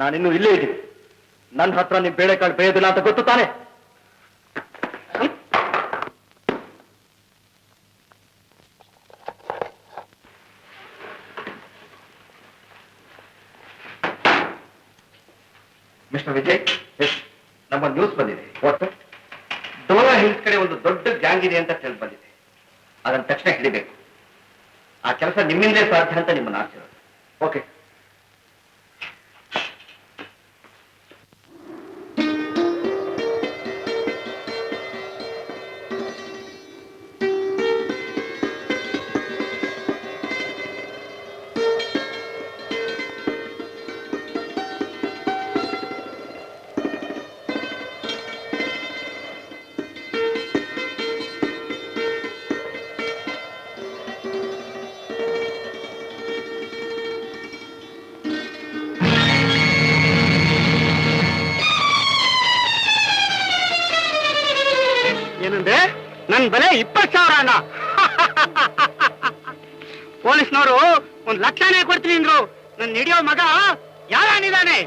ನಾನಿನ್ನು ಇಲ್ಲೇ ಇದ್ದೀನಿ. ನನ್ನ ಹತ್ರ ನಿಮ್ ಬೇಳೆಕಾಳು ಬೇಯೋದಿಲ್ಲ ಅಂತ ಗೊತ್ತು ತಾನೆ? ಮಿಸ್ಟರ್ ವಿಜಯ್, ನಮ್ಮ ನ್ಯೂಸ್ ಬಂದಿದೆ. ಡೋಲಾ ಹಿಲ್ಸ್ ಕಡೆ ಒಂದು ದೊಡ್ಡ ಗ್ಯಾಂಗ್ ಇದೆ ಅಂತ ತಿಳಿದು ಬಂದಿದೆ. ಅದನ್ನ ತಕ್ಷಣ ಹಿಡಿಬೇಕು. ಆ ಕೆಲಸ ನಿಮ್ಮಿಂದಲೇ ಸಾಧ್ಯ ಅಂತ ನಿಮ್ಮನ್ನು ಆಶೀರ್ವಾದ. ಓಕೆ. ನನ್ ಬೆಲೆ 20,000 ಅಣ್ಣ. ಪೊಲೀಸ್ನವರು 1,00,000 ಕೊಡ್ತೀನಿ ಅಂದ್ರು. ನನ್ ಹಿಡಿಯೋ ಮಗ ಯಾರಾನಿದ್ದಾನೆ?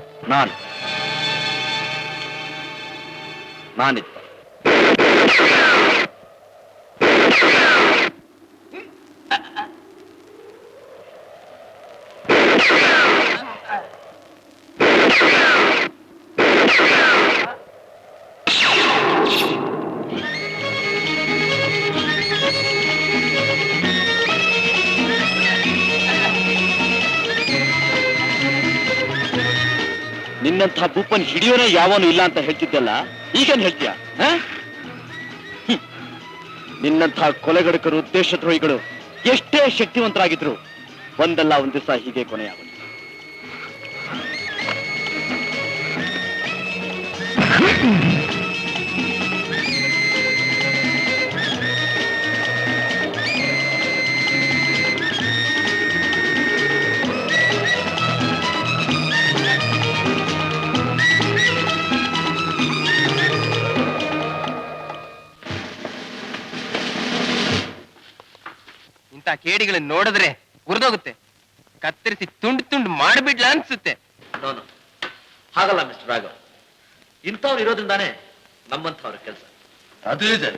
ನಾನಿದ್ದ. ನಿನ್ನಂಥ ಭೂಪನ್ ಹಿಡಿಯೋನೇ ಯಾವನು ಇಲ್ಲ ಅಂತ ಹೇಳ್ತಿದ್ದಲ್ಲ, ಈಗೇನ್ ಹೇಳ್ತೀಯ? ನಿನ್ನಂಥ ಕೊಲೆಗಡಕರು, ದೇಶದ್ರೋಹಿಗಳು ಎಷ್ಟೇ ಶಕ್ತಿವಂತರಾಗಿದ್ರು ಒಂದಲ್ಲ ಒಂದು ದಿವಸ ಹೀಗೆ ಕೊನೆಯಾಗುತ್ತೆ. ಕೇಡಿಗಳನ್ನ ನೋಡಿದ್ರೆ ಉರಿದೋಗುತ್ತೆ. ಕತ್ತರಿಸಿ ತುಂಡು ತುಂಡು ಮಾಡಿಬಿಡ್ಲ ಅನ್ಸುತ್ತೆ. ಹಾಗಲ್ಲ ಮಿಸ್ಟರ್ ರಾಘವ್, ಇಂಥವ್ರು ಇರೋದ್ರಿಂದಾನೇ ನಮ್ಮಂಥವ್ರ ಕೆಲಸ. ಅದು ಇದೆ.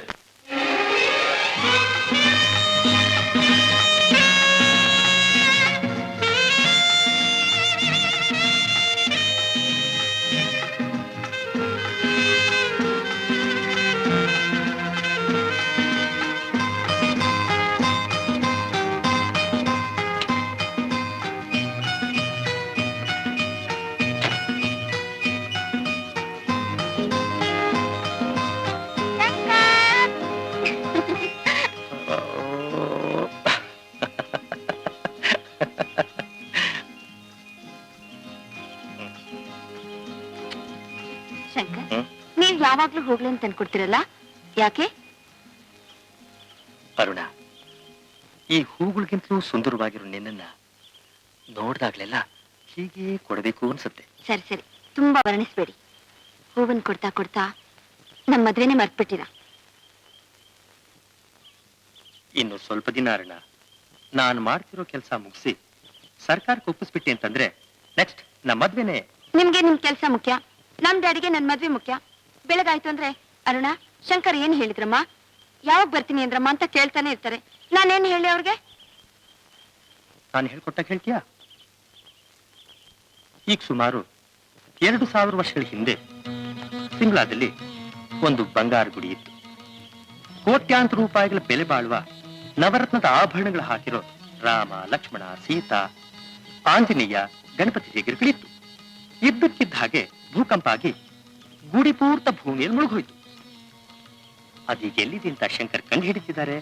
ಯಾವಾಗ್ಲೂ ಹೋಗ್ಲಿ ಅಂತ ಅನ್ಕೊಡ್ತಿರಲ್ಲ, ಯಾಕೆ? ಅರುಣ, ಈ ಹೂಗಳಿಗಿಂತಲೂ ಸುಂದರವಾಗಿರೋ ನಿನ್ನನ್ನ ನೋಡ್ದಾಗ್ಲೆಲ್ಲ ಹೀಗೆ ಕೊಡಬೇಕು ಅನ್ಸುತ್ತೆ. ಸರಿ ಸರಿ, ತುಂಬಾ ವರ್ಣಿಸ್ಬೇಡಿ. ಹೂವನ್ ಕೊಡ್ತಾ ಕೊಡ್ತಾ ನಮ್ಮ ಮದ್ವೆನೆ ಮರ್ತ್ಬಿಟ್ಟಿರ. ಇನ್ನು ಸ್ವಲ್ಪ ದಿನ ಅರುಣ, ನಾನು ಮಾಡ್ತಿರೋ ಕೆಲಸ ಮುಗಿಸಿ ಸರ್ಕಾರಕ್ಕೆ ಒಪ್ಪಿಸ್ಬಿಟ್ಟೆ ಅಂತಂದ್ರೆ ನೆಕ್ಸ್ಟ್ ನಮ್ಮ ಮದ್ವೆನೆ. ನಿಮ್ಗೆ ನಿಮ್ ಕೆಲ್ಸ ಮುಖ್ಯ, ನಮ್ ಡ್ಯಾಡಿಗೆ ನನ್ ಮದ್ವೆ ಮುಖ್ಯ. ಬೆಳಗಾಯ್ತು ಅಂದ್ರೆ ಅರುಣ, ಶಂಕರ್ ಏನ್ ಹೇಳಿದ್ರಮ್ಮ, ಯಾವಾಗ ಬರ್ತೀನಿ ಅಂದ್ರಮ್ಮ ಅಂತ ಕೇಳ್ತಾನೆ ಇರ್ತಾರೆ. ನಾನೇನ್ ಹೇಳಿ ಅವ್ರಿಗೆ? ನಾನು ಹೇಳ್ಕೊಟ್ಟಾಗ ಹೇಳ್ತೀಯಾ? ಈಗ ಸುಮಾರು 2,000 ವರ್ಷಗಳ ಹಿಂದೆ ಸಿಮ್ಲಾದಲ್ಲಿ ಒಂದು ಬಂಗಾರ ಗುಡಿ ಇತ್ತು. ಕೋಟ್ಯಾಂತರ ರೂಪಾಯಿಗಳ ಬೆಲೆ ಬಾಳುವ ನವರತ್ನದ ಆಭರಣಗಳು ಹಾಕಿರೋ ರಾಮ, ಲಕ್ಷ್ಮಣ, ಸೀತಾ, ಆಂಜನೇಯ, ಗಣಪತಿ ಹೇಗಿರುಗಳಿತ್ತು. ಇದ್ದಕ್ಕಿದ್ದ ಹಾಗೆ ಭೂಕಂಪ ಆಗಿ ಗುಡಿ ಪೂರ್ತ ಭೂಮಿಯಲ್ಲಿ ಮುಳುಗೋಯ್ತು. ಅದೀಗ ಎಲ್ಲಿದೆ ಅಂತ ಶಂಕರ್ ಕಂಡು ಹಿಡಿತಿದ್ದಾರೆ.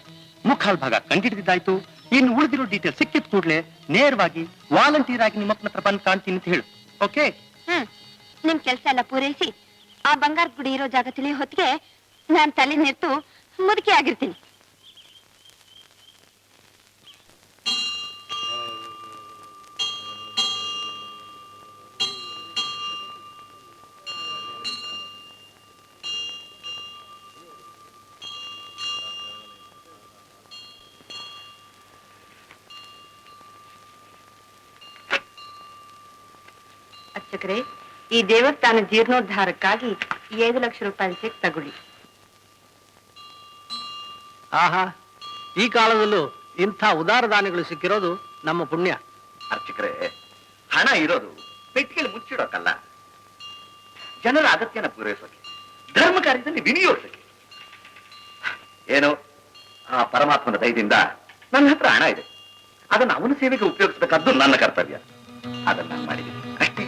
ಮುಖಾಲ್ ಭಾಗ ಕಂಡು ಹಿಡಿದಿದ್ದಾಯ್ತು. ಇನ್ನು ಉಳಿದಿರೋ ಡೀಟೇಲ್ ಸಿಕ್ಕಿದ ಕೂಡಲೇ ನೇರವಾಗಿ ವಾಲಂಟಿಯರ್ ಆಗಿ ನಿಮ್ಮಪ್ಪನ ಹತ್ರ ಬಂದು ಕಾಣ್ತೀನಿ ಅಂತ ಹೇಳು. ಓಕೆ? ನಿಮ್ ಕೆಲ್ಸ ಎಲ್ಲ ಪೂರೈಸಿ ಆ ಬಂಗಾರ ಗುಡಿ ಇರೋ ಜಾಗ ತಿಳಿಯೋ ಹೊತ್ತಿಗೆ ನಾನ್ ತಲೆ ನಿಂತು ಮುದುಕಿ ಆಗಿರ್ತೀನಿ. ಅರ್ಚಕರೇ, ಈ ದೇವಸ್ಥಾನ ಜೀರ್ಣೋದ್ಧಾರಕ್ಕಾಗಿ 5 ಲಕ್ಷ ರೂಪಾಯಿ ಚೆಕ್ ತಗೊಳ್ಳಿ. ಆಹಾ, ಈ ಕಾಲದಲ್ಲೂ ಇಂಥ ಉದಾರ ದಾನಿಗಳು ಸಿಕ್ಕಿರೋದು ನಮ್ಮ ಪುಣ್ಯ. ಅರ್ಚಕರೇ, ಹಣ ಇರೋದು ಪೆಟ್ಟಿಗೆಯಲ್ಲಿ ಮುಚ್ಚಿಡೋಕಲ್ಲ, ಜನರ ಅಗತ್ಯನ ಪೂರೈಸೋಕೆ, ಧರ್ಮ ಕಾರ್ಯದಲ್ಲಿ ವಿನಿಯೋಗಿಸೋಕೆ. ಏನೋ ಆ ಪರಮಾತ್ಮನ ದಯದಿಂದ ನನ್ನ ಹತ್ರ ಹಣ ಇದೆ, ಅದನ್ನು ಅವನ ಸೇವೆಗೆ ಉಪಯೋಗಿಸಬೇಕಾದ್ದು ನನ್ನ ಕರ್ತವ್ಯ. ಅದನ್ನು ನಾನು ಮಾಡಿದ್ದೀನಿ ಅಷ್ಟೇ.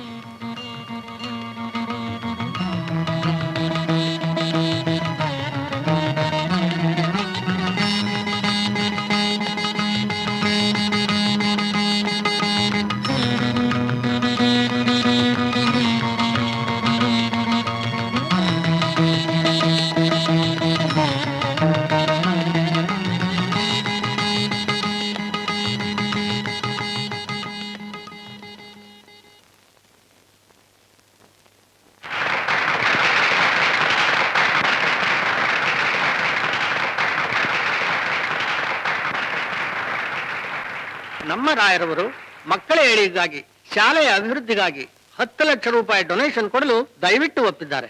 ನಮ್ಮ ರಾಯರವರು ಮಕ್ಕಳ ಏಳಿಗೆಗಾಗಿ, ಶಾಲೆಯ ಅಭಿವೃದ್ಧಿಗಾಗಿ 10 ಲಕ್ಷ ರೂಪಾಯಿ ಡೊನೇಷನ್ ಕೊಡಲು ದಯವಿಟ್ಟು ಒಪ್ಪಿದ್ದಾರೆ.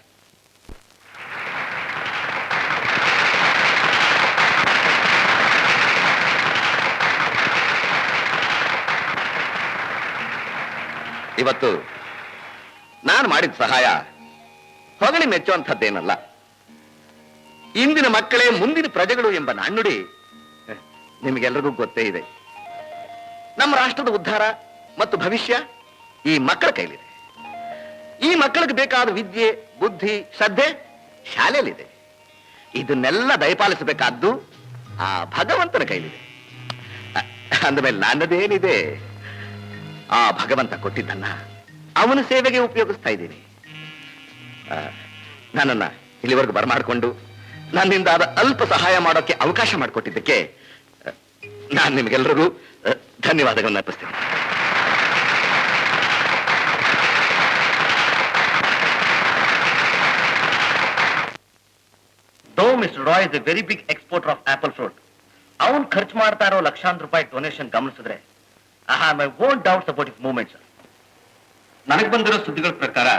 ಇವತ್ತು ನಾನು ಮಾಡಿದ ಸಹಾಯ ಹೊಗಳಿ ಮೆಚ್ಚುವಂಥದ್ದೇನಲ್ಲ. ಇಂದಿನ ಮಕ್ಕಳೇ ಮುಂದಿನ ಪ್ರಜೆಗಳು ಎಂಬ ನಾಣ್ಣುಡಿ ನಿಮಗೆಲ್ಲರಿಗೂ ಗೊತ್ತೇ ಇದೆ. ನಮ್ಮ ರಾಷ್ಟ್ರದ ಉದ್ಧಾರ ಮತ್ತು ಭವಿಷ್ಯ ಈ ಮಕ್ಕಳ ಕೈಲಿದೆ. ಈ ಮಕ್ಕಳಿಗೆ ಬೇಕಾದ ವಿದ್ಯೆ, ಬುದ್ಧಿ, ಶ್ರದ್ಧೆ ಶಾಲೆಯಲ್ಲಿದೆ. ಇದನ್ನೆಲ್ಲ ದಯಪಾಲಿಸಬೇಕಾದ್ದು ಆ ಭಗವಂತನ ಕೈಲಿದೆ. ಅಂದಮೇಲೆ ನನ್ನದೇನಿದೆ, ಆ ಭಗವಂತ ಕೊಟ್ಟಿದ್ದನ್ನ ಅವನ ಸೇವೆಗೆ ಉಪಯೋಗಿಸ್ತಾ ಇದ್ದೀನಿ. ನನ್ನನ್ನ ಇಲ್ಲಿವರೆಗೂ ಬರಮಾಡಿಕೊಂಡು ನನ್ನಿಂದ ಆದ ಅಲ್ಪ ಸಹಾಯ ಮಾಡೋಕೆ ಅವಕಾಶ ಮಾಡಿಕೊಟ್ಟಿದ್ದಕ್ಕೆ ನಾನು ನಿಮಗೆಲ್ಲರಿಗೂ ಧನ್ಯವಾದಗಳನ್ನು ಅರ್ಪಿಸ್ತೇನೆ. Though Mr. Roy is a very big exporter of apple fruit, ಅವನು ಖರ್ಚು ಮಾಡ್ತಾ ಇರೋ ಲಕ್ಷಾಂತರ ರೂಪಾಯಿ ಡೊನೇಷನ್ ಗಮನಿಸಿದ್ರೆ I have my own doubts about his movements. ನನಗೆ ಬಂದಿರೋ ಸುದ್ದಿಗಳ ಪ್ರಕಾರ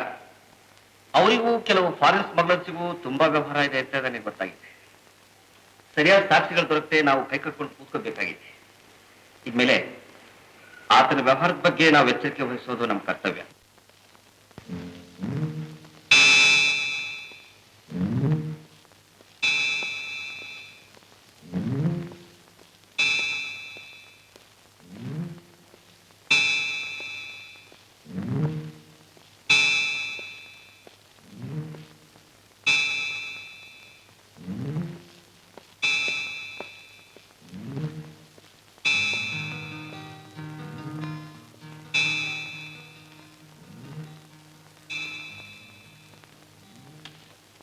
ಅವರಿಗೂ ಕೆಲವು ಫಾರಿನ್ ಸ್ಮಗ್ಲರ್ಸಿಗೂ ತುಂಬಾ ವ್ಯವಹಾರ ಇದೆ ಅಂತ ನನಗೆ ಗೊತ್ತಾಗಿದೆ. ಸರಿಯಾದ ಸಾಕ್ಷಿಗಳು ದೊರಕದೆ ನಾವು ಕೈ ಕಟ್ಕೊಂಡು ಕೂತ್ಕೋಬೇಕಾಗಿದೆ. ಇದ್ಮೇಲೆ ಆತನ ವ್ಯವಹಾರದ ಬಗ್ಗೆ ನಾವು ಎಚ್ಚರಿಕೆ ವಹಿಸೋದು ನಮ್ಮ ಕರ್ತವ್ಯ.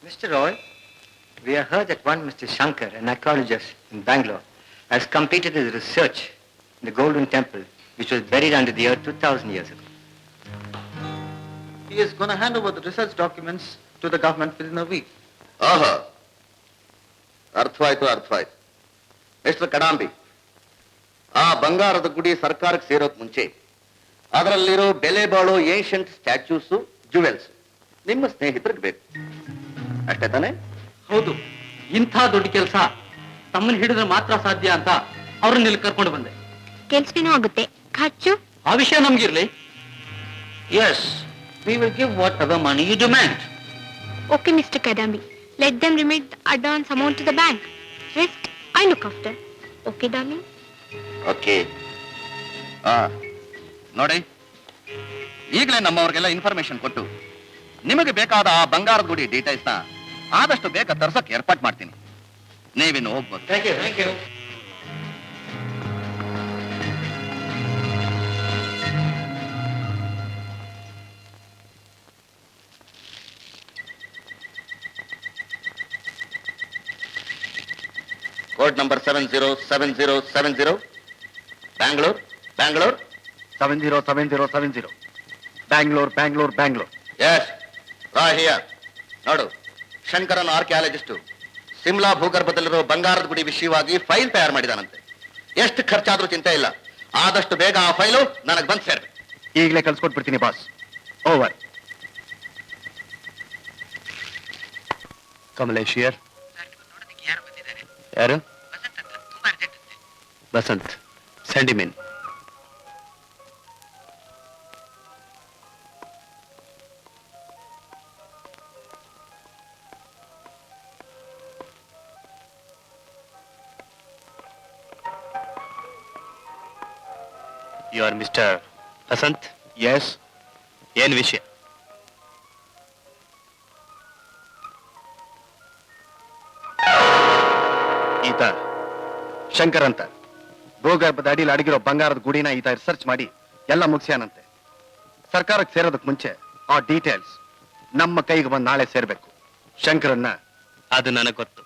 Mr. Roy, we have heard that one Mr. Shankar, an archaeologist in Bangalore, has completed his research in the Golden Temple, which was buried under the earth 2,000 years ago. He is going to hand over the research documents to the government within a week. ಆಹಾ, ಅರ್ಥವಾಯ್ತು. Mister ಕಡಾಂಬಿ, ಆ ಬಂಗಾರದ ಗುಡಿ ಸರ್ಕಾರಕ್ಕೆ ಸೇರೋಕ್ ಮುಂಚೆ ಅದರಲ್ಲಿರೋ ಬೆಲೆ ಬಾಳೋ ancient ಸ್ಟ್ಯಾಚ್ಯೂಸು, jewels ನಿಮ್ಮ ಸ್ನೇಹಿತರಿಗೆ ಬೇಕು, ಅಷ್ಟೇ ತಾನೆ? ಹೌದು, ಇಂಥ ದೊಡ್ಡ ಕೆಲಸ ತಮ್ಮನ್ನು ಹಿಡಿದ್ರೆ ಮಾತ್ರ ಸಾಧ್ಯ ಅಂತ ಅವ್ರನ್ನ ಇಲ್ಲಿ ಕರ್ಕೊಂಡು ಬಂದೆ. ಕೆಲ್ಸನೂ ಆಗುತ್ತೆ, ಖರ್ಚು ಆ ವಿಷಯ ನಮ್ಗಿರ್ಲಿ. Yes, we will give whatever money you demand. Okay, Mr. Kadambi. Let them remit the advance amount to the bank. Rest, I look after. Okay, darling? Okay. ನೋಡಿ, ಈಗಲೇ ನಮ್ಮವ್ರಿಗೆಲ್ಲ ಇನ್ಫಾರ್ಮೇಶನ್ ಕೊಟ್ಟು ನಿಮಗೆ ಬೇಕಾದ ಆ ಬಂಗಾರದ ಗುಡಿ ಡೀಟೇಲ್ಸ್ ನ ಆದಷ್ಟು ಬೇಗ ತರ್ಸಕ್ಕೆ ಏರ್ಪಾಟ್ ಮಾಡ್ತೀನಿ. ನೀವಿನ್ನು ಹೋಗ್ಬೋದು. Thank you. Code number 707070 Bangalore 707070 Bangalore. Yes ರಾಹಿಯ. ನೋಡು, ಶಂಕರನ್ ಆರ್ಕಿಯಾಲಜಿಸ್ಟು ಸಿಮ್ಲಾ ಭೂಗರ್ಭದಲ್ಲಿರೋ ಬಂಗಾರದ ಗುಡಿ ವಿಷಯವಾಗಿ ಫೈಲ್ ತಯಾರು ಮಾಡಿದಾನಂತೆ. ಎಷ್ಟು ಖರ್ಚಾದ್ರೂ ಚಿಂತೆ ಇಲ್ಲ, ಆದಷ್ಟು ಬೇಗ ಆ ಫೈಲು ನನಗೆ ಬಂದು ಸೇರ್ಬೇಕು. ಈಗಲೇ ಕಳ್ಸ್ಕೊಟ್ಬಿಡ್ತೀನಿ ಬಾಸ್. ಓವರ್. ಕಮಲೇಶ್ ಹಿಯರ್. ಯಾರು? Basant. Send him in. You are mister Basant? Yes. ಏನ್ ವಿಷಯ? ಈತ ಶಂಕರ್ ಅಂತ ಭೂಗರ್ಭದ ಅಡಿಲಿ ಅಡಗಿರೋ ಬಂಗಾರದ ಗುಡಿನ ಈತ ರಿಸರ್ಚ್ ಮಾಡಿ ಎಲ್ಲ ಮುಗಿಸ್ಯಾನಂತೆ. ಸರ್ಕಾರಕ್ಕೆ ಸೇರೋದಕ್ಕೆ ಮುಂಚೆ ಆ ಡೀಟೇಲ್ಸ್ ನಮ್ಮ ಕೈಗೆ ಬಂದು ನಾಳೆ ಸೇರ್ಬೇಕು. ಶಂಕರನ್ನ ಅದು ನನಗೆ ಗೊತ್ತು.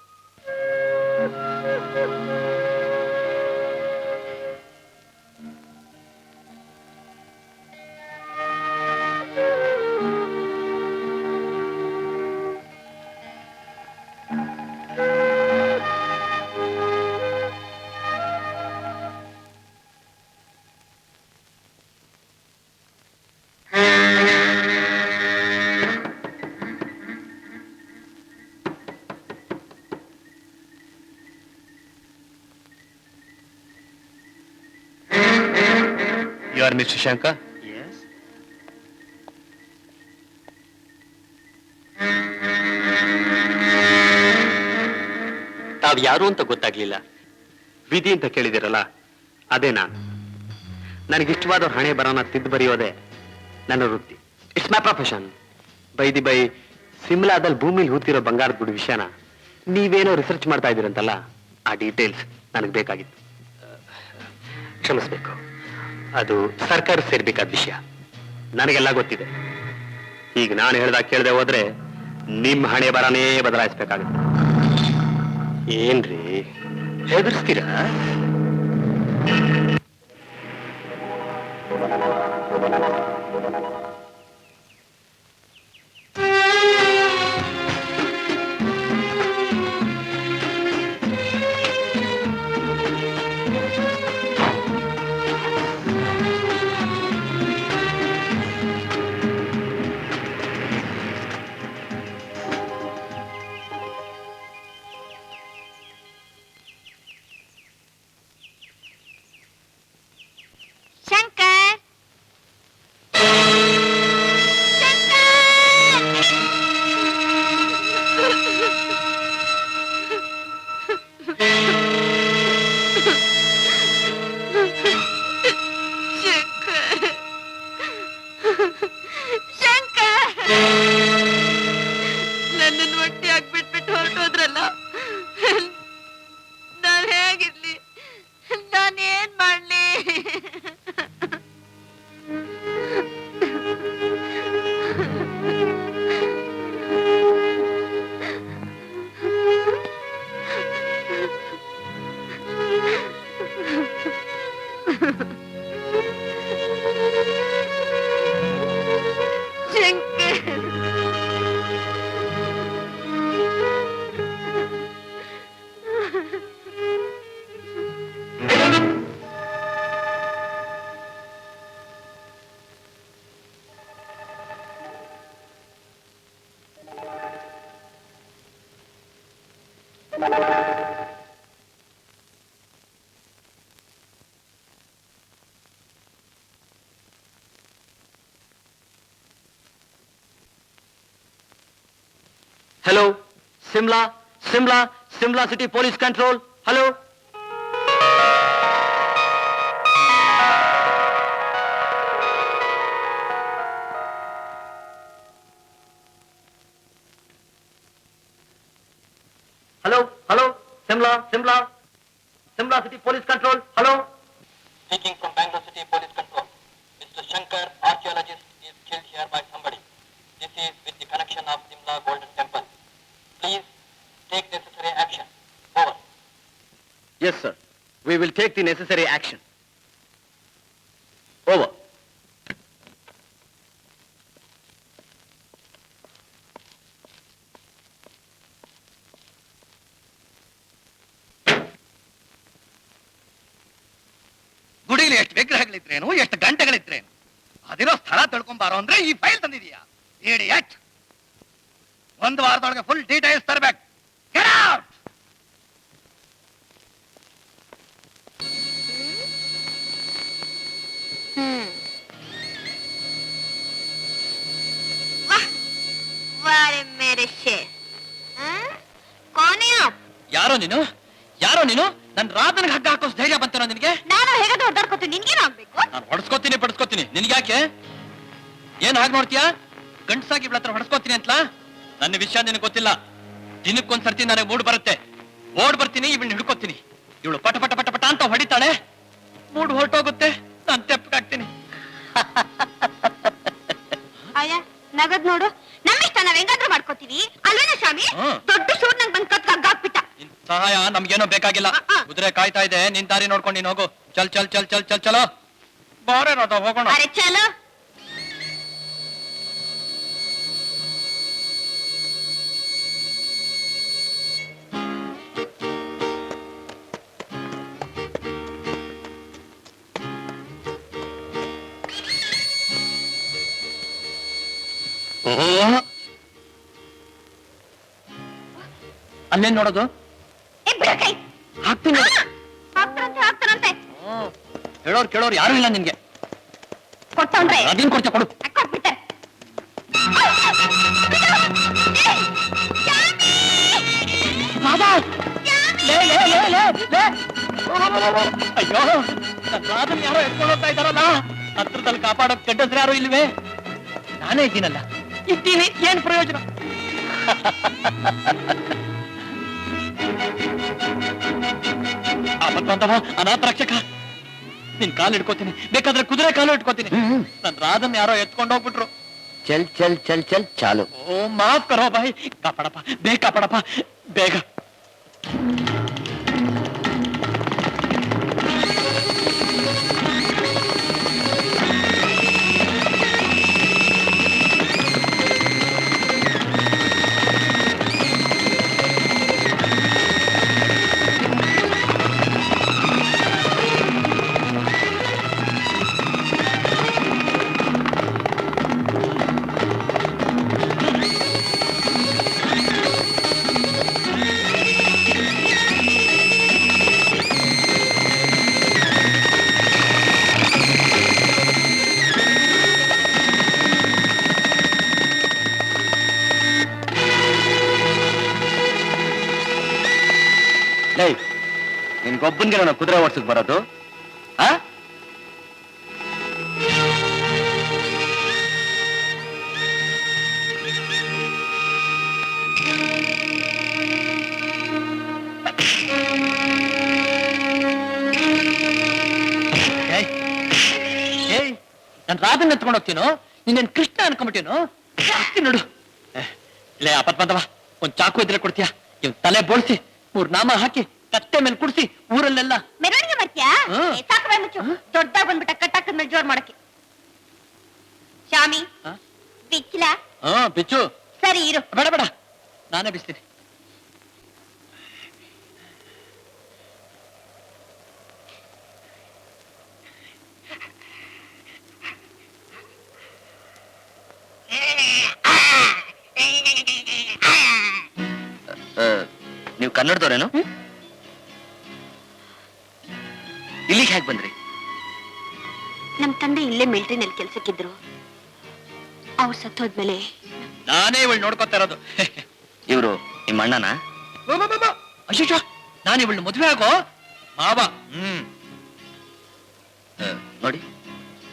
You are Mr. Shankar? Yes. ತಾವ್ ಯಾರು ಅಂತ ಗೊತ್ತಾಗ್ಲಿಲ್ಲ. ವಿಧಿ ಅಂತ ಕೇಳಿದಿರಲ್ಲ, ಅದೇ ನಾನು. ನನಗಿಷ್ಟವಾದ ಹಣೆ ಬರೋಣ ತಿದ್ದು ಬರೆಯೋದೆ ನನ್ನ ವೃತ್ತಿ. It's my profession. By the by ಸಿಮ್ಲಾದಲ್ಲಿ ಭೂಮಿಲಿ ಹೂತಿರೋ ಬಂಗಾರದ ಗುಡಿ ವಿಷಯನ ನೀವೇನೋ ರಿಸರ್ಚ್ ಮಾಡ್ತಾ ಇದ್ದೀರಂತಲ್ಲ, ಆ ಡೀಟೇಲ್ಸ್ ನನಗೆ ಬೇಕಾಗಿತ್ತು. ಕ್ಷಮಿಸ್ಬೇಕು, ಅದು ಸರ್ಕಾರ ಸೇರ್ಬೇಕಾದ ವಿಷಯ. ನನಗೆಲ್ಲ ಗೊತ್ತಿದೆ. ಈಗ ನಾನು ಹೇಳ್ದಾಗ ಕೇಳದೆ ಹೋದ್ರೆ ನಿಮ್ ಹಣೆ ಬರನೇ ಬದಲಾಯಿಸ್ಬೇಕಾಗುತ್ತೆ. ಏನ್ರಿ ಹೆದರ್ಸ್ತೀರಾ? ಶಂಕರ್, ನನ್ನನ್ನು ಒಟ್ಟಿ ಆಗ್ಬಿಟ್ಬಿಟ್ಟು ಹೊರಟೋದ್ರಲ್ಲ, ನಾನ್ ಹೇಗಿರ್ಲಿ? ನಾನೇನ್ ಮಾಡ್ಲಿ? Hello, Simla City Police Control. Hello. Hello, Simla City Police Control. Hello. Speaking from Bangalore City Police Control. Mr. Shankar, archaeologist, is killed here by somebody. This is with the connection of Simla Golden Temple. Please take necessary action. Over. Yes, sir. We will take the necessary action. Over. ಗುಡಿಲಿ ಎಷ್ಟು ವಿಗ್ರಹಗಳಿದ್ರೇನು, ಎಷ್ಟು ಗಂಟೆಗಳಿದ್ರೇನು, ಅದಿರೋ ಸ್ಥಳ ತಿಳ್ಕೊಂಬಾರೋ ಅಂದ್ರೆ ಈ file ತಂದಿದೀಯಾ? Idiot! ಒಂದು ವಾರದೊಳಗೆ full details ತರಬೇಕು. ಯಾರೋ ನೀನು ಯಾರೋ ನೀನು ನನ್ನ ರಾಧನಿಗೆ ಹಗ್ಗ ಹಾಕೋ ಧೈರ್ಯ ಬಂತೇನೋ ನಿನಗೆ? ನಾನು ಹೇಗಾದ್ರೂ ಹೊಡ್ದಾಡ್ಕೊತೀನಿ, ನಿನ್ಗೇನಾಗ್ಬೇಕು? ನಾನು ಹೊಡ್ಸ್ಕೊತೀನಿ ಪಡಿಸ್ಕೊತೀನಿ, ನಿನ್ಗ್ಯಾಕೆ? ಏನ್ ಹಾಗೆ ನೋಡ್ತೀಯಾ? ಗಂಡ್ಸಾಗಿ ಇವಳ ಹತ್ರ ಹೊಡ್ಸ್ಕೊತೀನಿ ಅಂತಲಾ? ನನ್ನ ವಿಷಯ ನಿನಗೆ ಗೊತ್ತಿಲ್ಲ. ದಿನಕ್ಕೊಂದ್ಸರ್ತಿ ನನಗೆ ಮೂಡ್ ಬರುತ್ತೆ, ಓಡ್ ಬರ್ತೀನಿ, ಇವಳನ್ನ ಹಿಡ್ಕೊತೀನಿ. ಇವಳು ಪಟ ಪಟ ಪಟ ಪಟ ಅಂತ ಹೊಡಿತಾಳೆ, ಮೂಡ್ ಹೊರಟೋಗುತ್ತೆ, ನಾನು ತೆಪ್ಪಗಾಗ್ತೀನಿ. ಅಯ್ಯ ನಗದ್ ನೋಡು, ನಮ್ಮಿಷ್ಟ ನಾವ್ ಹೆಂಗಾದ್ರೂ ಮಾಡ್ಕೋತೀವಿ ಅಲ್ವೇನ ಸ್ವಾಮಿ? ದೊಡ್ಡ ಸೂರ್ ನಂಗ್ ಬಂದ್ ಕತ್ ಹಾಕ್ಬಿಟ್ಟ. ನಿನ್ ಸಹಾಯ ನಮ್ಗೇನೋ ಬೇಕಾಗಿಲ್ಲ. ಕುದುರೆ ಕಾಯ್ತಾ ಇದೆ, ನಿನ್ ದಾರಿ ನೋಡ್ಕೊಂಡು ನೀನ್ ಹೋಗು. ಚಲ್ ಚಲ್ ಚಲ್ ಚಲ್ ಚಲ್ ಚಲೋ ಬಾರೆ ರಾಧ, ಹೋಗೋಣ. ಅರೆ ಚಲೋ. ಅಲ್ಲೇನ್ ನೋಡೋದು? ಹಾಕ್ತೀನಿ. ಹಾಕ್ತಾರಂತೆ ಹೇಳೋರು ಕೇಳೋರು ಯಾರು ಇಲ್ಲ ನಿನ್ಗೆ. ಕೊಟ್ಟವ್ರೆ ಅದೇನ್ ಕೊಡ್ತೀಯ ಕೊಡು. ಕೊಟ್ಬಿಟ್ಟೆ. ಅಯ್ಯೋ, ನನ್ನ ರಾಧನ್ ಯಾರೋ ಎತ್ಕೊಂಡು ಹೋಗ್ತಾ ಇದ್ದಾರಲ್ಲ, ಹತ್ರದಲ್ಲಿ ಕಾಪಾಡೋಕ್ ಗಡ್ಡಸ್ರು ಯಾರು ಇಲ್ವೇ? ನಾನೇ ಇದ್ದೀನಲ್ಲ, ಇದ್ದೀನಿ, ಏನ್ ಪ್ರಯೋಜನ? ಆಪತ್ವಂತವ ಅನಾಥ ರಕ್ಷಕ, ನಿನ್ ಕಾಲು ಹಿಡ್ಕೋತೀನಿ, ಬೇಕಾದ್ರೆ ಕುದುರೆ ಕಾಲು ಇಟ್ಕೋತೀನಿ. ನನ್ನ ರಾಧನ್ ಯಾರೋ ಎತ್ಕೊಂಡು ಹೋಗ್ಬಿಟ್ರು. ಚಲ್ ಚಲ್ ಚಲ್ ಚಲ್ ಚಾಲು. ಓ ಮಾಫ್ ಕರೋ ಬಾಯ್, ಕಾಪಾಡಪ್ಪ, ಬೇಗ ಕಾಪಾಡಪ್ಪ, ಬೇಗ. ನಿನ್ಗೊಬ್ಬನ್ಗೆ ನಾನು ಕುದುರೆ ಓಡ್ಸಕ್ ಬರೋದು? ಆ ನಾನು ರಾಧನ್ ಎತ್ಕೊಂಡು ಹೋಗ್ತೀನೋ, ನೀನೇನ್ ಕೃಷ್ಣ ಅನ್ಕೊಂಬಿಟ್ಟೇನು? ನೋಡು, ಇಲ್ಲೇ ಅಪತ್ಪಂತವ, ಒಂದ್ ಚಾಕು ಇದ್ರೆ ಕೊಡ್ತೀಯಾ? ಇವ್ ತಲೆ ಬೋಳ್ಸಿ 3 ನಾಮ ಹಾಕಿ ಕತ್ತೆ ಮೇಲೆ ಕುಡಿಸಿ ಊರಲ್ಲೆಲ್ಲ ಮೆರವಣಿಗೆ ಮಾಡ್ತೀಯಾ? ಸಾಕು ಮುಚ್ಚು, ದೊಡ್ಡದಾಗ ಬಂದ್ಬಿಟ್ಟ ಕಟ್ಟಾಕದ ಮೇಲೆ ಜೋರ್ ಮಾಡಕ್ಕೆ. ಶಾಮಿ ಬಿಚ್ಚಿಲ? ಬಿಚ್ಚು. ಸರಿ ಇರು. ಬೇಡ ಬೇಡ, ನಾನೇ ಬಿಸ್ತೀನಿ. ನೀವು ಕನ್ನಡದವ್ರೇನು? ಇಲ್ಲಿಗೆ ಹೇಗೆ ಬಂದ್ರಿ? ನಮ್ ತಂದೆ ಇಲ್ಲೇ ಮಿಲಿಟರಿನಲ್ಲಿ ಕೆಲ್ಸಕ್ಕಿದ್ರು, ಅವ್ರು ಸತ್ತೋದ್ಮೇಲೆ ನಾನೇ ಇವಳು ನೋಡ್ಕೊತಾ ಇರೋದು. ಇವರು ನಿಮ್ಮ ಅಣ್ಣನ? ಅಶಿಷ, ನಾನು ಇವಳು ಮದುವೆ ಆಗೋ ಮಾವ. ನೋಡಿ,